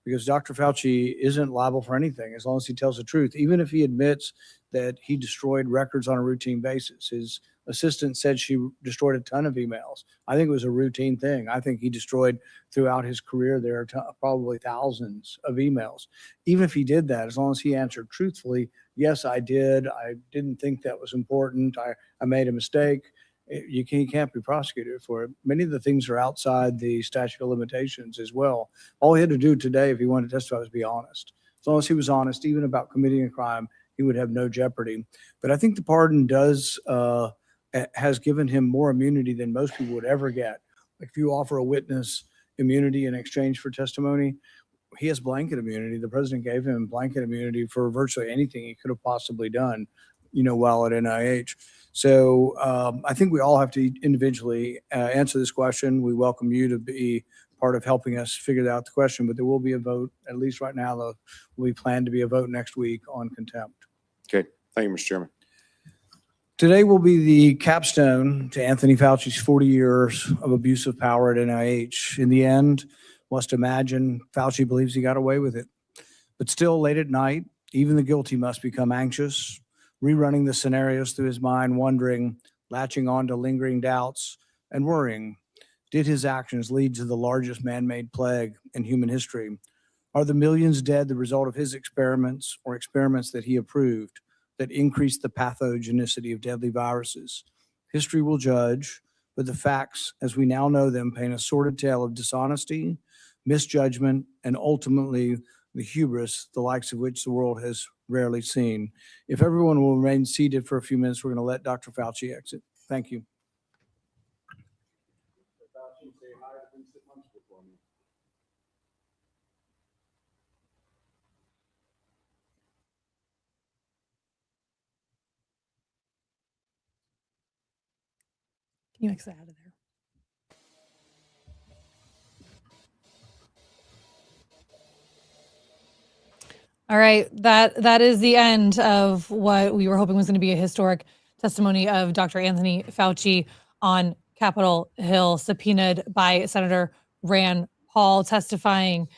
Because Dr. Fauci isn't liable for anything as long as he tells the truth. Even if he admits that he destroyed records on a routine basis. His assistant said she destroyed a ton of emails. I think it was a routine thing. I think he destroyed throughout his career, there are probably thousands of emails. Even if he did that, as long as he answered truthfully, yes, I did. I didn't think that was important. I made a mistake. You can't be prosecuted for it. Many of the things are outside the statute of limitations as well. All he had to do today, if he wanted to testify, was be honest. As long as he was honest, even about committing a crime, he would have no jeopardy. But I think the pardon has given him more immunity than most people would ever get. Like if you offer a witness immunity in exchange for testimony, he has blanket immunity. The president gave him blanket immunity for virtually anything he could have possibly done, while at NIH. So I think we all have to individually answer this question. We welcome you to be part of helping us figure out the question, but there will be a vote, at least right now, though, we plan to be a vote next week on contempt. Okay, thank you, Mr. Chairman. Today will be the capstone to Anthony Fauci's 40 years of abuse of power at NIH. In the end, must imagine Fauci believes he got away with it. But still, late at night, even the guilty must become anxious, rerunning the scenarios through his mind, wondering, latching on to lingering doubts, and worrying. Did his actions lead to the largest man-made plague in human history? Are the millions dead the result of his experiments or experiments that he approved that increased the pathogenicity of deadly viruses? History will judge, but the facts, as we now know them, paint a sordid tale of dishonesty, misjudgment, and ultimately the hubris, the likes of which the world has rarely seen. If everyone will remain seated for a few minutes, we're going to let Dr. Fauci exit. Thank you. Can you exit out of there? All right, that is the end of what we were hoping was going to be a historic testimony of Dr. Anthony Fauci on Capitol Hill, subpoenaed by Senator Rand Paul, testifying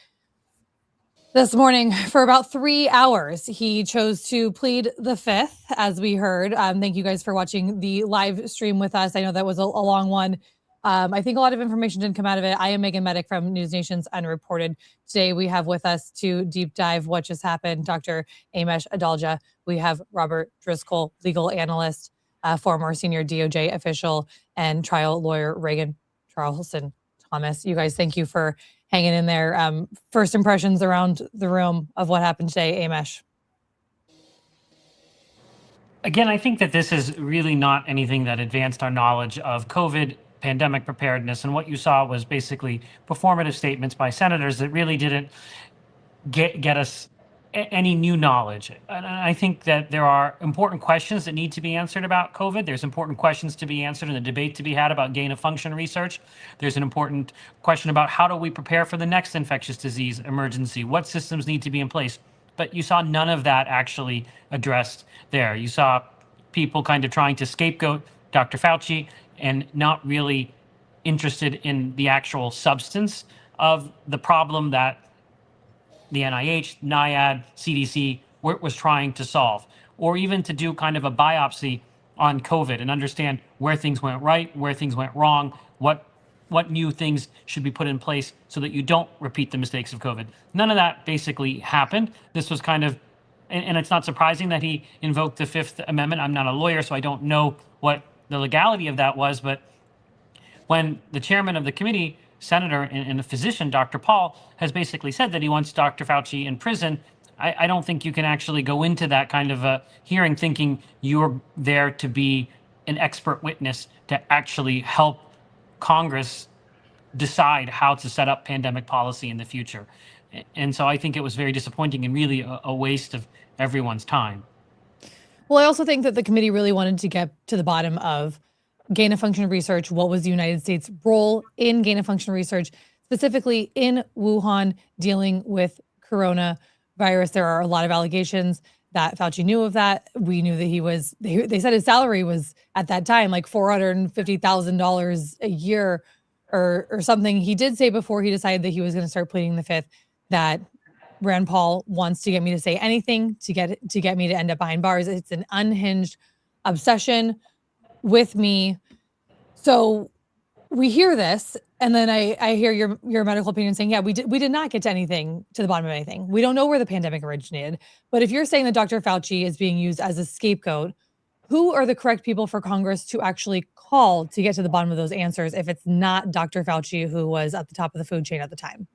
this morning for about 3 hours. He chose to plead the Fifth, as we heard. Thank you guys for watching the live stream with us. I know that was a long one. I think a lot of information didn't come out of it. I am Meagan Medick from NewsNation's Unreported. Today we have with us to deep dive what just happened, Dr. Amesh Adalja. We have Robert Driscoll, legal analyst, former senior DOJ official, and trial lawyer Reagan Charleston Thomas. You guys, thank you for hanging in there. First impressions around the room of what happened today, Amesh. Again, I think that this is really not anything that advanced our knowledge of COVID pandemic preparedness. And what you saw was basically performative statements by senators that really didn't get us any new knowledge. And I think that there are important questions that need to be answered about COVID. There's important questions to be answered in the debate to be had about gain of function research. There's an important question about how do we prepare for the next infectious disease emergency? What systems need to be in place? But you saw none of that actually addressed there. You saw people kind of trying to scapegoat Dr. Fauci and not really interested in the actual substance of the problem that the NIH, NIAID, CDC was trying to solve, or even to do kind of a biopsy on COVID and understand where things went right, where things went wrong, what new things should be put in place so that you don't repeat the mistakes of COVID. None of that basically happened. This was kind of, and it's not surprising that he invoked the Fifth Amendment. I'm not a lawyer, so I don't know what the legality of that was, but when the chairman of the committee, Senator and a physician, Dr. Paul, has basically said that he wants Dr. Fauci in prison, I don't think you can actually go into that kind of a hearing thinking you're there to be an expert witness to actually help Congress decide how to set up pandemic policy in the future. And so I think it was very disappointing and really a waste of everyone's time. Well, I also think that the committee really wanted to get to the bottom of gain of function research. What was the United States' role in gain of function research, specifically in Wuhan dealing with coronavirus? There are a lot of allegations that Fauci knew of that. We knew that they said his salary was at that time like $450,000 a year or something. He did say before he decided that he was going to start pleading the Fifth that Rand Paul wants to get me to say anything to get me to end up behind bars. It's an unhinged obsession with me. So we hear this, and then I hear your medical opinion saying, yeah, we did not get to the bottom of anything. We don't know where the pandemic originated. But if you're saying that Dr. Fauci is being used as a scapegoat, who are the correct people for Congress to actually call to get to the bottom of those answers if it's not Dr. Fauci, who was at the top of the food chain at the time?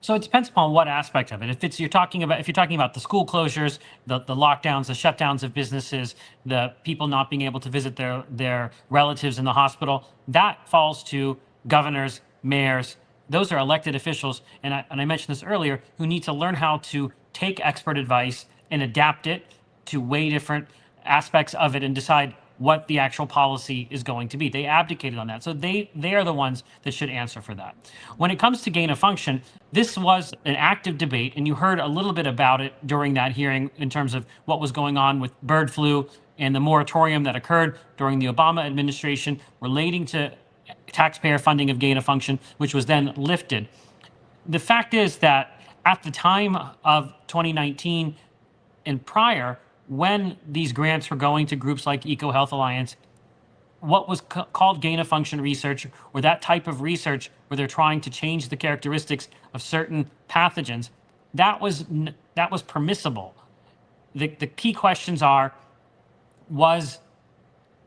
So it depends upon what aspect of it. If you're talking about the school closures, the lockdowns, the shutdowns of businesses, the people not being able to visit their relatives in the hospital, that falls to governors, mayors. Those are elected officials, and I mentioned this earlier, who need to learn how to take expert advice and adapt it to way different aspects of it and decide what the actual policy is going to be. They abdicated on that. So they are the ones that should answer for that. When it comes to gain of function, this was an active debate, and you heard a little bit about it during that hearing in terms of what was going on with bird flu and the moratorium that occurred during the Obama administration relating to taxpayer funding of gain of function, which was then lifted. The fact is that at the time of 2019 and prior, when these grants were going to groups like EcoHealth Alliance, what was called gain of function research, or that type of research where they're trying to change the characteristics of certain pathogens, that was permissible. The key questions are, were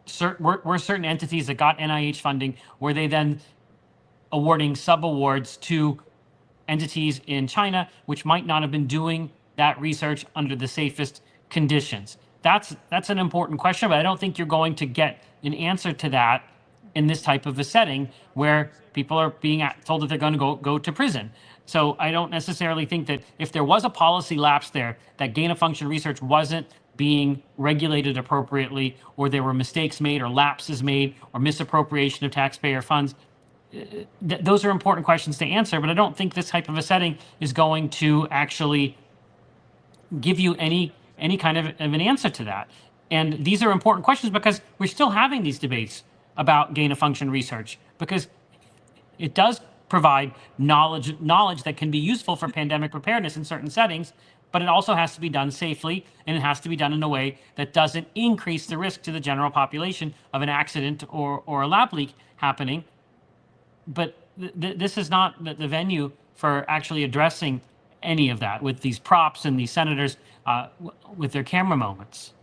certain entities that got NIH funding, were they then awarding subawards to entities in China which might not have been doing that research under the safest conditions? That's an important question, but I don't think you're going to get an answer to that in this type of a setting where people are being told that they're going to go to prison. So I don't necessarily think that if there was a policy lapse there, that gain of function research wasn't being regulated appropriately, or there were mistakes made or lapses made or misappropriation of taxpayer funds. Those are important questions to answer, but I don't think this type of a setting is going to actually give you any kind of an answer to that. And these are important questions because we're still having these debates about gain of function research, because it does provide knowledge that can be useful for pandemic preparedness in certain settings, but it also has to be done safely, and it has to be done in a way that doesn't increase the risk to the general population of an accident or a lab leak happening. But this is not the venue for actually addressing any of that with these props and these senators with their camera moments.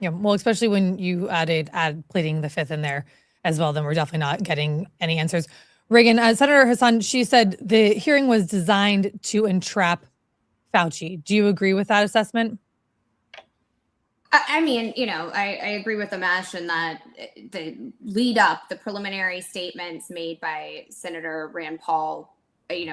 Yeah, well, especially when you add pleading the fifth in there as well, then we're definitely not getting any answers. Reagan, Senator Hassan, she said the hearing was designed to entrap Fauci. Do you agree with that assessment? I mean, I agree with Amesh in that the lead up, the preliminary statements made by Senator Rand Paul,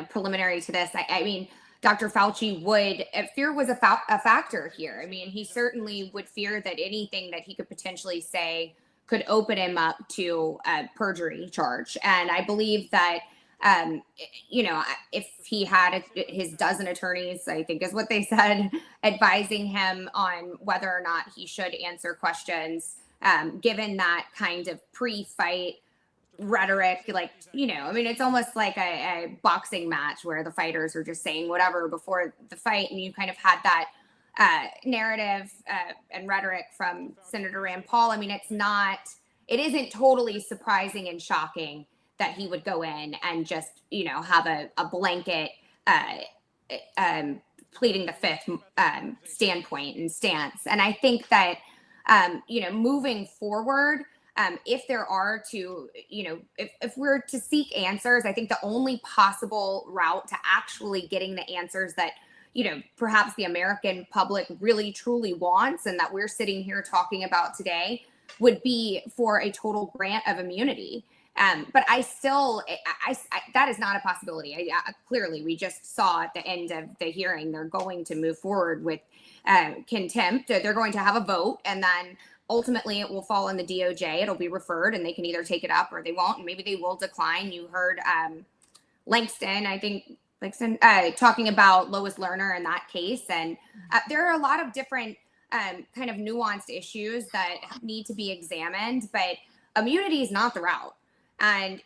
preliminary to this. I mean, Dr. Fauci would, fear was a factor here. I mean, he certainly would fear that anything that he could potentially say could open him up to a perjury charge. And I believe that, if he had his dozen attorneys, I think is what they said, advising him on whether or not he should answer questions, given that kind of pre-fight rhetoric, I mean, it's almost like a boxing match where the fighters are just saying whatever before the fight, and you kind of had that narrative and rhetoric from Senator Rand Paul. I mean, it isn't totally surprising and shocking that he would go in and just, have a blanket pleading the fifth standpoint and stance. And I think that, moving forward, if there are to, if we're to seek answers, I think the only possible route to actually getting the answers that, perhaps the American public really truly wants and that we're sitting here talking about today would be for a total grant of immunity. But I still, that is not a possibility. Clearly, we just saw at the end of the hearing, they're going to move forward with contempt. They're going to have a vote, and then ultimately it will fall on the DOJ. It'll be referred, and they can either take it up or they won't, and maybe they will decline. You heard Langston talking about Lois Lerner in that case. And there are a lot of different kind of nuanced issues that need to be examined, but immunity is not the route. And,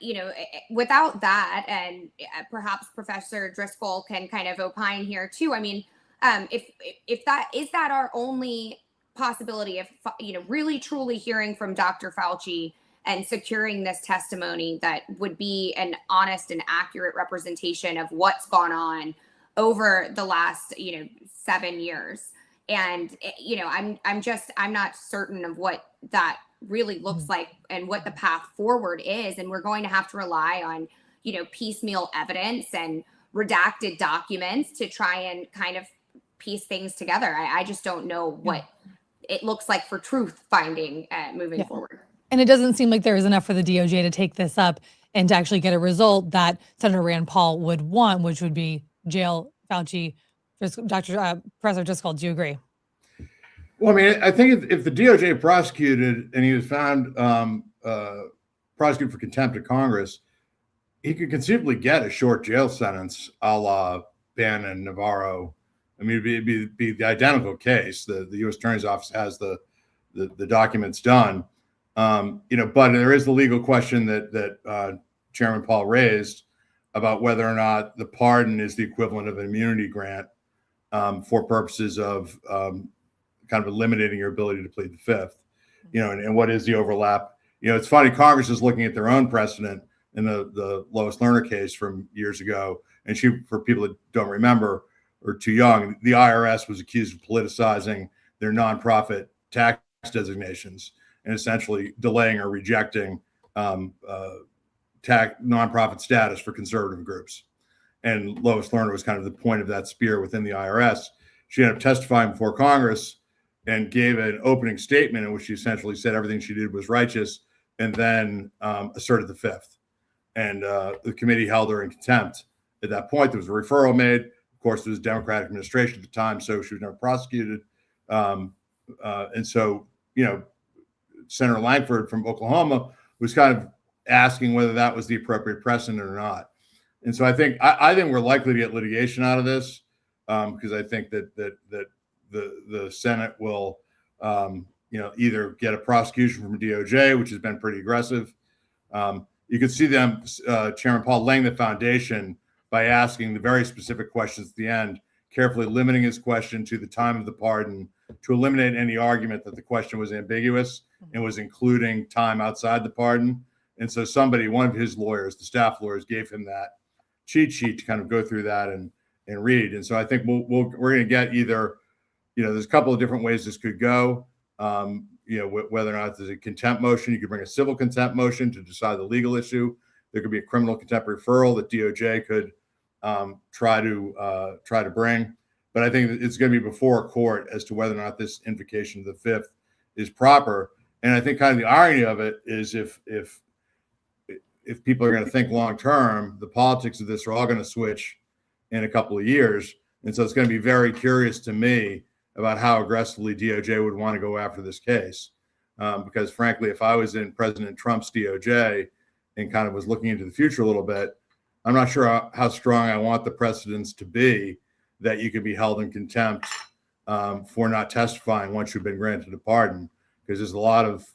without that, and perhaps Professor Driscoll can kind of opine here too. I mean, if that is our only possibility, if, really truly hearing from Dr. Fauci and securing this testimony that would be an honest and accurate representation of what's gone on over the last, 7 years. And, I'm not certain of what that really looks like and what the path forward is. And we're going to have to rely on, piecemeal evidence and redacted documents to try and kind of piece things together. I just don't know what it looks like for truth finding moving forward. And it doesn't seem like there is enough for the DOJ to take this up and to actually get a result that Senator Rand Paul would want, which would be jail Fauci. Professor Driscoll, do you agree? Well, I mean, I think if the DOJ prosecuted and he was found prosecuted for contempt of Congress, he could conceivably get a short jail sentence a la Bannon and Navarro. I mean, it'd be the identical case. The U.S. Attorney's Office has the documents done. But there is the legal question that Chairman Paul raised about whether or not the pardon is the equivalent of an immunity grant for purposes of kind of eliminating your ability to plead the fifth, and what is the overlap? It's funny, Congress is looking at their own precedent in the Lois Lerner case from years ago. And for people that don't remember or too young, the IRS was accused of politicizing their nonprofit tax designations and essentially delaying or rejecting nonprofit status for conservative groups. And Lois Lerner was kind of the point of that spear within the IRS. She ended up testifying before Congress and gave an opening statement in which she essentially said everything she did was righteous, and then asserted the fifth. And the committee held her in contempt. At that point, there was a referral made. Of course, there was a Democratic administration at the time, so she was never prosecuted. And so, Senator Langford from Oklahoma was kind of asking whether that was the appropriate precedent or not. And so I think we're likely to get litigation out of this because I think that the Senate will, either get a prosecution from DOJ, which has been pretty aggressive. You could see them, Chairman Paul, laying the foundation by asking the very specific questions at the end, carefully limiting his question to the time of the pardon to eliminate any argument that the question was ambiguous and was including time outside the pardon. And so one of his lawyers, the staff lawyers, gave him that cheat sheet to kind of go through that and read. And so I think we're going to get either, there's a couple of different ways this could go. whether or not there's a contempt motion. You could bring a civil contempt motion to decide the legal issue. There could be a criminal contempt referral that DOJ could try to bring. But I think it's going to be before a court as to whether or not this invocation of the fifth is proper. And I think kind of the irony of it is if people are going to think long term, the politics of this are all going to switch in a couple of years. And so it's going to be very curious to me about how aggressively DOJ would want to go after this case. Because frankly, if I was in President Trump's DOJ and kind of was looking into the future a little bit, I'm not sure how strong I want the precedents to be that you could be held in contempt for not testifying once you've been granted a pardon. Because there's a lot of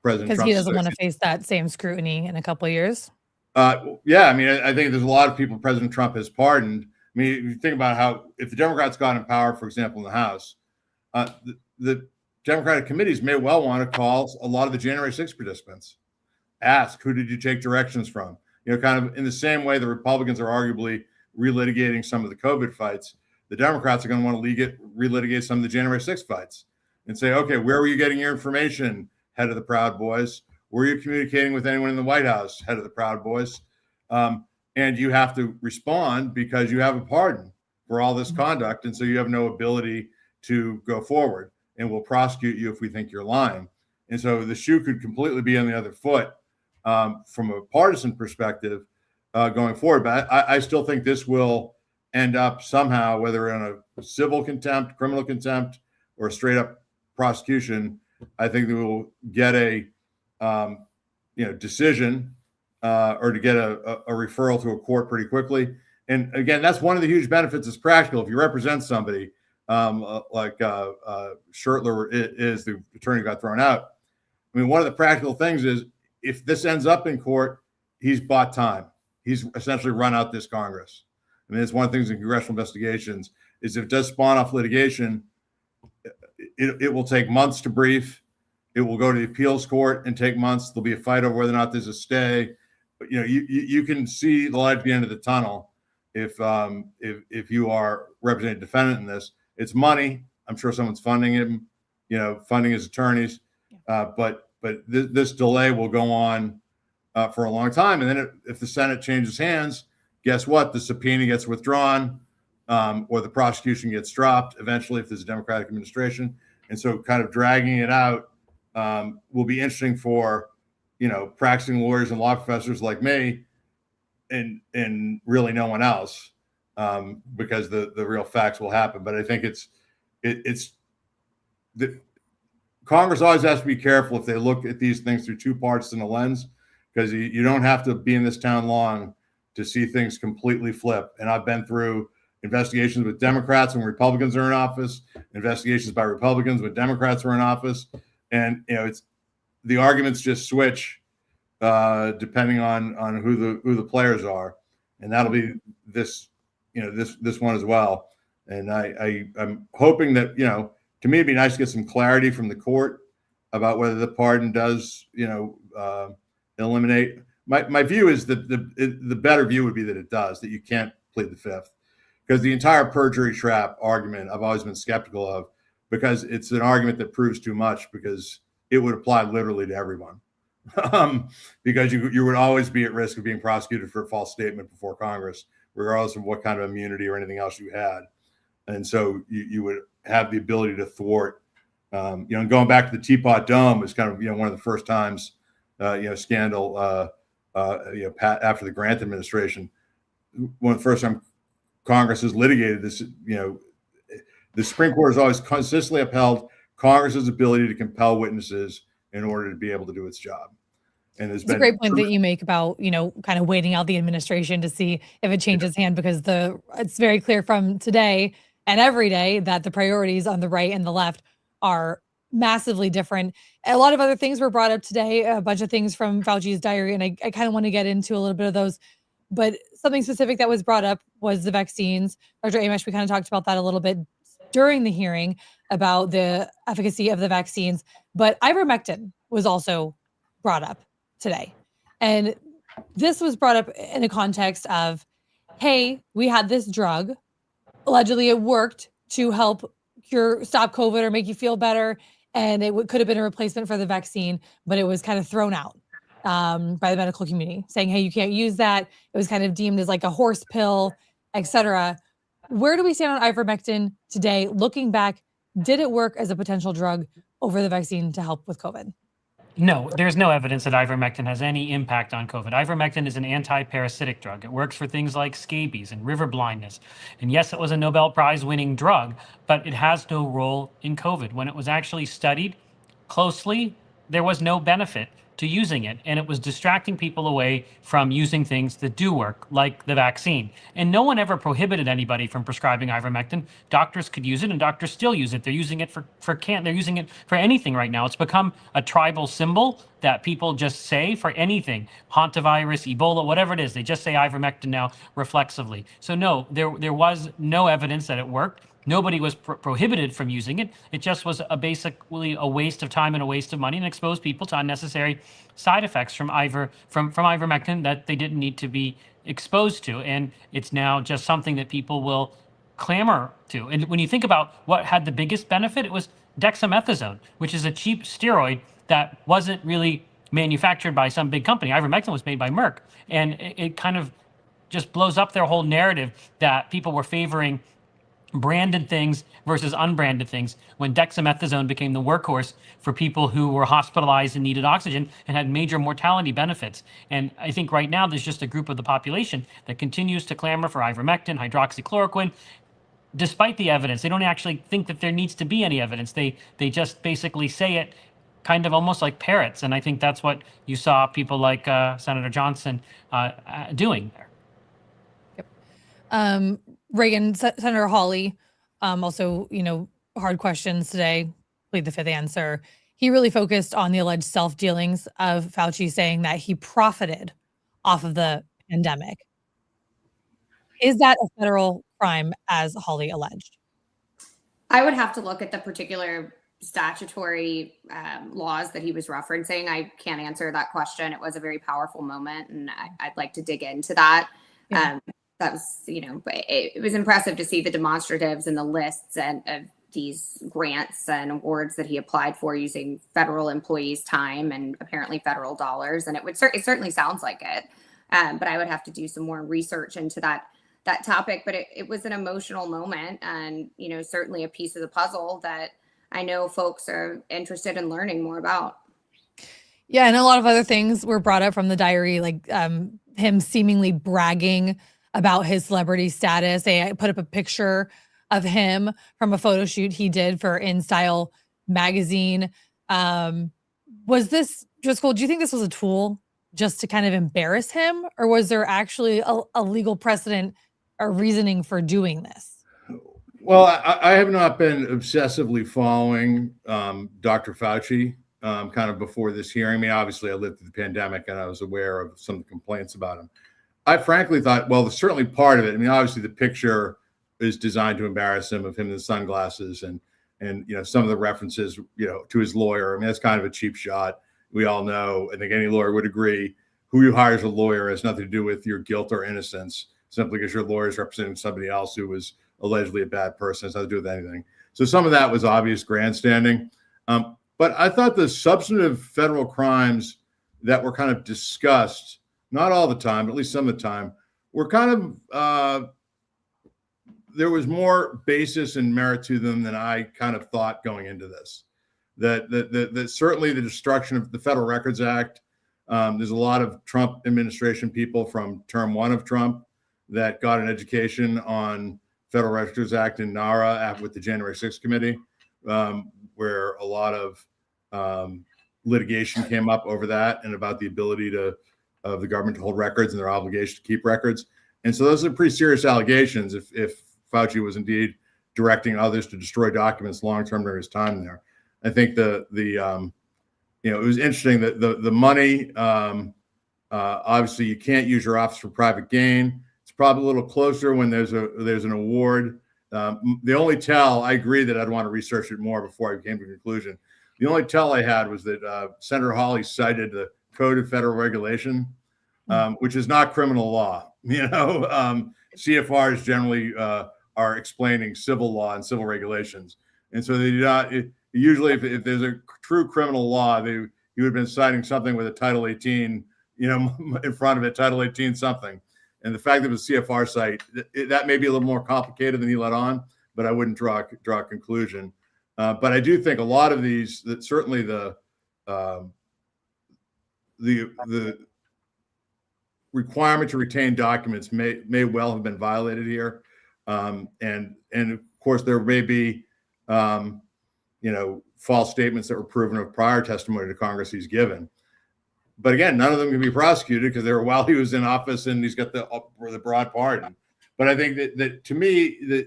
President Trump. Because he doesn't want to face that same scrutiny in a couple of years. Yeah, I mean, I think there's a lot of people President Trump has pardoned. I mean, if you think about how, if the Democrats got in power, for example, in the House, the Democratic committees may well want to call a lot of the January 6th participants, ask, who did you take directions from? Kind of in the same way the Republicans are arguably relitigating some of the COVID fights, the Democrats are going to want to relitigate some of the January 6th fights and say, okay, where were you getting your information, head of the Proud Boys? Were you communicating with anyone in the White House, head of the Proud Boys? And you have to respond because you have a pardon for all this conduct. And so you have no ability to go forward, and we'll prosecute you if we think you're lying. And so the shoe could completely be on the other foot from a partisan perspective going forward. But I still think this will end up somehow, whether in a civil contempt, criminal contempt, or a straight up prosecution. I think that we will get a decision or to get a referral to a court pretty quickly. And again, that's one of the huge benefits. It's practical. If you represent somebody like Schertler is, the attorney who got thrown out. I mean, one of the practical things is if this ends up in court, he's bought time. He's essentially run out this Congress. I mean, it's one of the things in congressional investigations is if it does spawn off litigation, it will take months to brief. It will go to the appeals court and take months. There'll be a fight over whether or not there's a stay. But you can see the light at the end of the tunnel if you are representing a defendant in this. It's money. I'm sure someone's funding him, funding his attorneys. But this delay will go on for a long time. And then if the Senate changes hands, guess what? The subpoena gets withdrawn or the prosecution gets dropped eventually if there's a Democratic administration. And so kind of dragging it out will be interesting for, practicing lawyers and law professors like me and really no one else because the real facts will happen. But I think Congress always has to be careful if they look at these things through two parts in a lens, because you don't have to be in this town long to see things completely flip. And I've been through investigations with Democrats when Republicans are in office, investigations by Republicans when Democrats are in office. And, it's the arguments just switch depending on who the players are. And that'll be this one as well. And I'm hoping that, to me, it'd be nice to get some clarity from the court about whether the pardon does, eliminate. My view is that the better view would be that it does, that you can't plead the fifth, because the entire perjury trap argument I've always been skeptical of, because it's an argument that proves too much, because it would apply literally to everyone. Because you would always be at risk of being prosecuted for a false statement before Congress, regardless of what kind of immunity or anything else you had. And so you would have the ability to thwart, going back to the Teapot Dome is kind of, one of the first times, scandal, after the Grant administration, one of the first time Congress has litigated this, the Supreme Court has always consistently upheld Congress's ability to compel witnesses in order to be able to do its job. And it's a great point that you make about, kind of waiting out the administration to see if it changes hand, because it's very clear from today and every day that the priorities on the right and the left are massively different. A lot of other things were brought up today, a bunch of things from Fauci's diary, and I kind of want to get into a little bit of those. But something specific that was brought up was the vaccines. Dr. Amish, we kind of talked about that a little bit during the hearing about the efficacy of the vaccines. But ivermectin was also brought up today. And this was brought up in a context of, hey, we had this drug. Allegedly, it worked to help stop COVID or make you feel better. and it could have been a replacement for the vaccine, but it was kind of thrown out by the medical community, saying, hey, you can't use that. It was kind of deemed as like a horse pill, etc. Where do we stand on ivermectin today? Looking back, did it work as a potential drug over the vaccine to help with COVID? No, there's no evidence that ivermectin has any impact on COVID. Ivermectin is an anti-parasitic drug. It works for things like scabies and river blindness. And yes, it was a Nobel Prize winning drug, but it has no role in COVID. When it was actually studied closely, there was no benefit to using it, and it was distracting people away from using things that do work, like the vaccine. And no one ever prohibited anybody from prescribing ivermectin. Doctors could use it, and doctors still use it. They're using it they're using it for anything right now. It's become a tribal symbol that people just say for anything. Hantavirus, Ebola, whatever it is, they just say ivermectin now reflexively. So no, there was no evidence that it worked. Nobody was prohibited from using it. It just was basically a waste of time and a waste of money, and exposed people to unnecessary side effects from ivermectin that they didn't need to be exposed to. And it's now just something that people will clamor to. And when you think about what had the biggest benefit, it was dexamethasone, which is a cheap steroid that wasn't really manufactured by some big company. Ivermectin was made by Merck. And it kind of just blows up their whole narrative that people were favoring branded things versus unbranded things, when dexamethasone became the workhorse for people who were hospitalized and needed oxygen and had major mortality benefits. And I think right now there's just a group of the population that continues to clamor for ivermectin, hydroxychloroquine, despite the evidence. They don't actually think that there needs to be any evidence. They just basically say it kind of almost like parrots. And I think that's what you saw people like Senator Johnson doing there. Reagan, Senator Hawley, also, hard questions today, plead the fifth answer. He really focused on the alleged self-dealings of Fauci, saying that he profited off of the pandemic. Is that a federal crime, as Hawley alleged? I would have to look at the particular statutory laws that he was referencing. I can't answer that question. It was a very powerful moment, and I'd like to dig into that. Yeah. That was, it was impressive to see the demonstratives and the lists and of these grants and awards that he applied for using federal employees' time and apparently federal dollars. And it certainly sounds like it. But I would have to do some more research into that topic. But it was an emotional moment, and, certainly a piece of the puzzle that I know folks are interested in learning more about. Yeah, and a lot of other things were brought up from the diary, like him seemingly bragging about his celebrity status. They put up a picture of him from a photo shoot he did for InStyle magazine. Was this, Driscoll, do you think this was a tool just to kind of embarrass him, or was there actually a legal precedent or reasoning for doing this? Well, I have not been obsessively following Dr. Fauci kind of before this hearing. I mean, obviously I lived through the pandemic and I was aware of some of the complaints about him. I frankly thought, well, there's certainly part of it. I mean, obviously the picture is designed to embarrass him, of him in the sunglasses and some of the references, to his lawyer. I mean, that's kind of a cheap shot. We all know, I think any lawyer would agree, who you hire as a lawyer has nothing to do with your guilt or innocence, simply because your lawyer is representing somebody else who was allegedly a bad person. It has nothing to do with anything. So some of that was obvious grandstanding. But I thought the substantive federal crimes that were kind of discussed, not all the time, but at least some of the time, were kind of, there was more basis and merit to them than I kind of thought going into this. That certainly the destruction of the Federal Records Act, there's a lot of Trump administration people from term one of Trump that got an education on Federal Records Act in NARA with the January 6th committee, where a lot of litigation came up over that and about the ability of the government to hold records and their obligation to keep records. And so those are pretty serious allegations if Fauci was indeed directing others to destroy documents long-term during his time there. I think it was interesting that the money, obviously you can't use your office for private gain. It's probably a little closer when there's an award. The only tell, I agree that I'd want to research it more before I came to a conclusion. The only tell I had was that Senator Hawley cited the Code of Federal Regulation, which is not criminal law. CFRs generally are explaining civil law and civil regulations. And so they do not, usually if there's a true criminal law, he would have been citing something with a Title 18, in front of it, Title 18 something. And the fact that it was a CFR site, that may be a little more complicated than he let on, but I wouldn't draw a conclusion. But I do think a lot of these, that certainly the requirement to retain documents may well have been violated here. And of course there may be, false statements that were proven of prior testimony to Congress he's given. But again, none of them can be prosecuted because they were while he was in office and he's got the broad pardon. But I think that to me,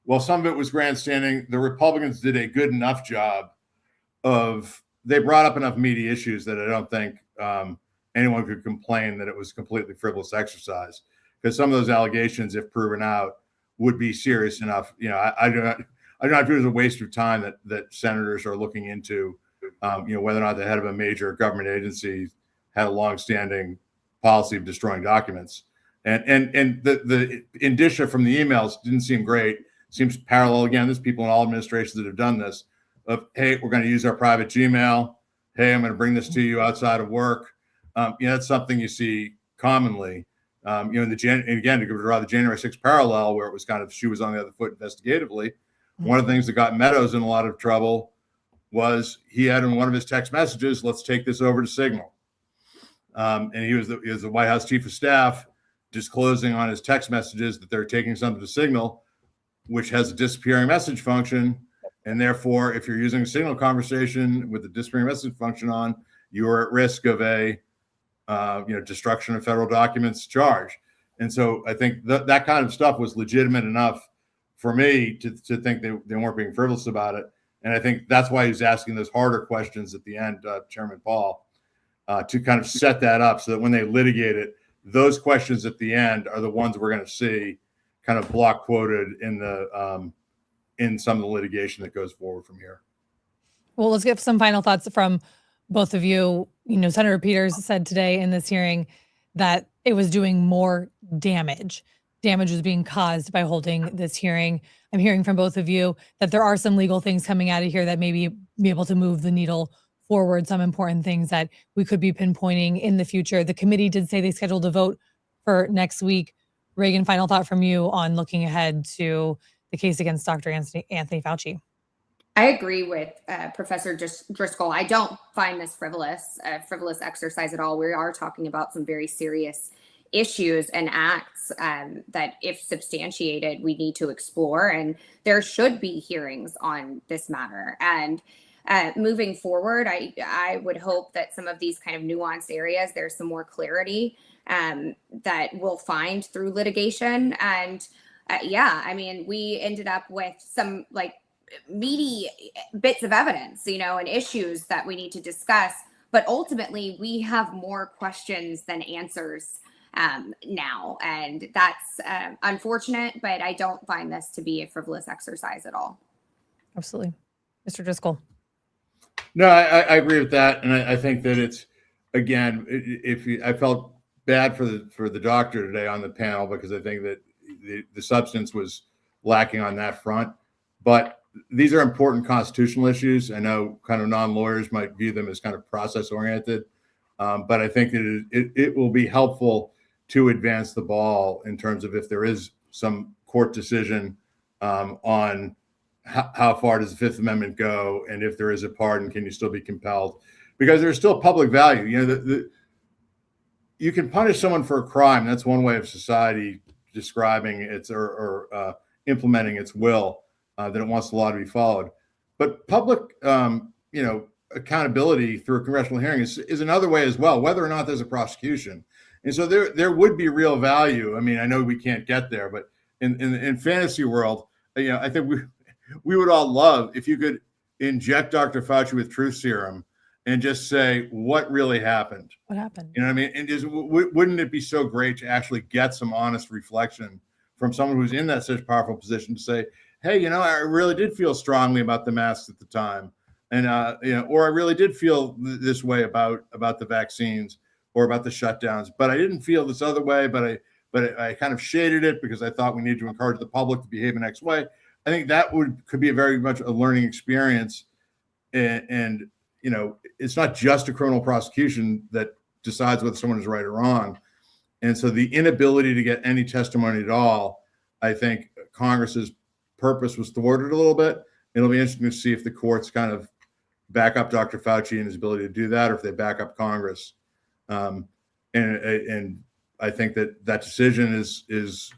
while some of it was grandstanding, the Republicans did a good enough job they brought up enough meaty issues that I don't think anyone could complain that it was completely frivolous exercise, because some of those allegations, if proven out, would be serious enough. I do not view it as a waste of time that senators are looking into, whether or not the head of a major government agency had a longstanding policy of destroying documents. And the indicia from the emails didn't seem great. Seems parallel again. There's people in all administrations that have done this. Of, hey, we're going to use our private Gmail. Hey, I'm going to bring this to you outside of work. That's something you see commonly. And again, to draw the January 6th parallel, where it was kind of she was on the other foot investigatively. One of the things that got Meadows in a lot of trouble was he had in one of his text messages, "Let's take this over to Signal." And he was the White House chief of staff, disclosing on his text messages that they're taking something to Signal, which has a disappearing message function. And therefore, if you're using a Signal conversation with the disappearing message function on, you are at risk of a destruction of federal documents charge. And so I think that kind of stuff was legitimate enough for me to think they weren't being frivolous about it. And I think that's why he's asking those harder questions at the end, Chairman Paul, to kind of set that up so that when they litigate it, those questions at the end are the ones we're going to see kind of block quoted in some of the litigation that goes forward from here. Well, let's get some final thoughts from both of you. Senator Peters said today in this hearing that it was doing more damage. Damage was being caused by holding this hearing. I'm hearing from both of you that there are some legal things coming out of here that maybe be able to move the needle forward, some important things that we could be pinpointing in the future. The committee did say they scheduled a vote for next week. Reagan, final thought from you on looking ahead to the case against Dr. Anthony Fauci. I agree with Professor Driscoll. I don't find this frivolous exercise at all. We are talking about some very serious issues and acts that, if substantiated, we need to explore. And there should be hearings on this matter. And moving forward, I would hope that some of these kind of nuanced areas, there's some more clarity that we'll find through litigation. And we ended up with some meaty bits of evidence, and issues that we need to discuss. But ultimately, we have more questions than answers now. And that's unfortunate, but I don't find this to be a frivolous exercise at all. Absolutely. Mr. Driscoll. No, I agree with that. And I think that it's, again, I felt bad for the doctor today on the panel, because I think that the substance was lacking on that front. But these are important constitutional issues. I know kind of non-lawyers might view them as kind of process-oriented, but I think that it will be helpful to advance the ball in terms of if there is some court decision on how far does the Fifth Amendment go, and if there is a pardon, can you still be compelled? Because there's still public value. You can punish someone for a crime. That's one way of society describing its or implementing its will. That it wants the law to be followed. But public, accountability through a congressional hearing is another way as well, whether or not there's a prosecution. And so there would be real value. I mean, I know we can't get there, but in fantasy world, I think we would all love if you could inject Dr. Fauci with truth serum and just say what really happened. What happened? You know what I mean? And just wouldn't it be so great to actually get some honest reflection from someone who's in that such powerful position to say, hey, I really did feel strongly about the masks at the time. And, or I really did feel this way about the vaccines or about the shutdowns, but I didn't feel this other way, but I kind of shaded it because I thought we needed to encourage the public to behave in X way. I think that could be a very much a learning experience. And you know, it's not just a criminal prosecution that decides whether someone is right or wrong. And so the inability to get any testimony at all, I think Congress's purpose was thwarted a little bit. It'll be interesting to see if the courts kind of back up Dr. Fauci and his ability to do that, or if they back up Congress. And I think that that decision is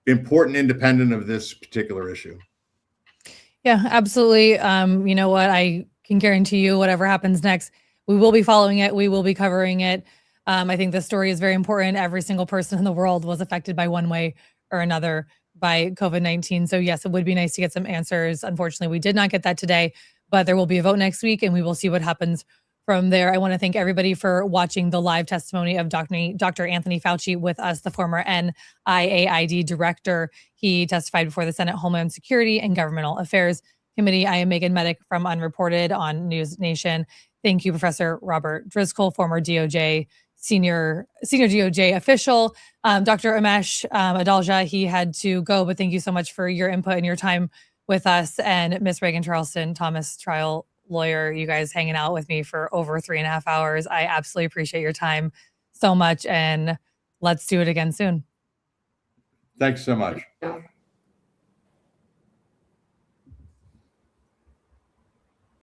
important, independent of this particular issue. Yeah, absolutely. You know what? I can guarantee you whatever happens next, we will be following it. We will be covering it. I think the story is very important. Every single person in the world was affected by one way or another by COVID-19. So yes, it would be nice to get some answers. Unfortunately, we did not get that today, but there will be a vote next week and we will see what happens from there. I want to thank everybody for watching the live testimony of Dr. Anthony Fauci with us, the former NIAID director. He testified before the Senate Homeland Security and Governmental Affairs Committee. I am Meagan Medick from Unreported on NewsNation. Thank you, Professor Robert Driscoll, former DOJ senior DOJ official. Dr. Umesh Adalja, he had to go, but thank you so much for your input and your time with us. And Miss Reagan Charleston, Thomas trial lawyer, you guys hanging out with me for over 3.5 hours. I absolutely appreciate your time so much, and let's do it again soon. Thanks so much.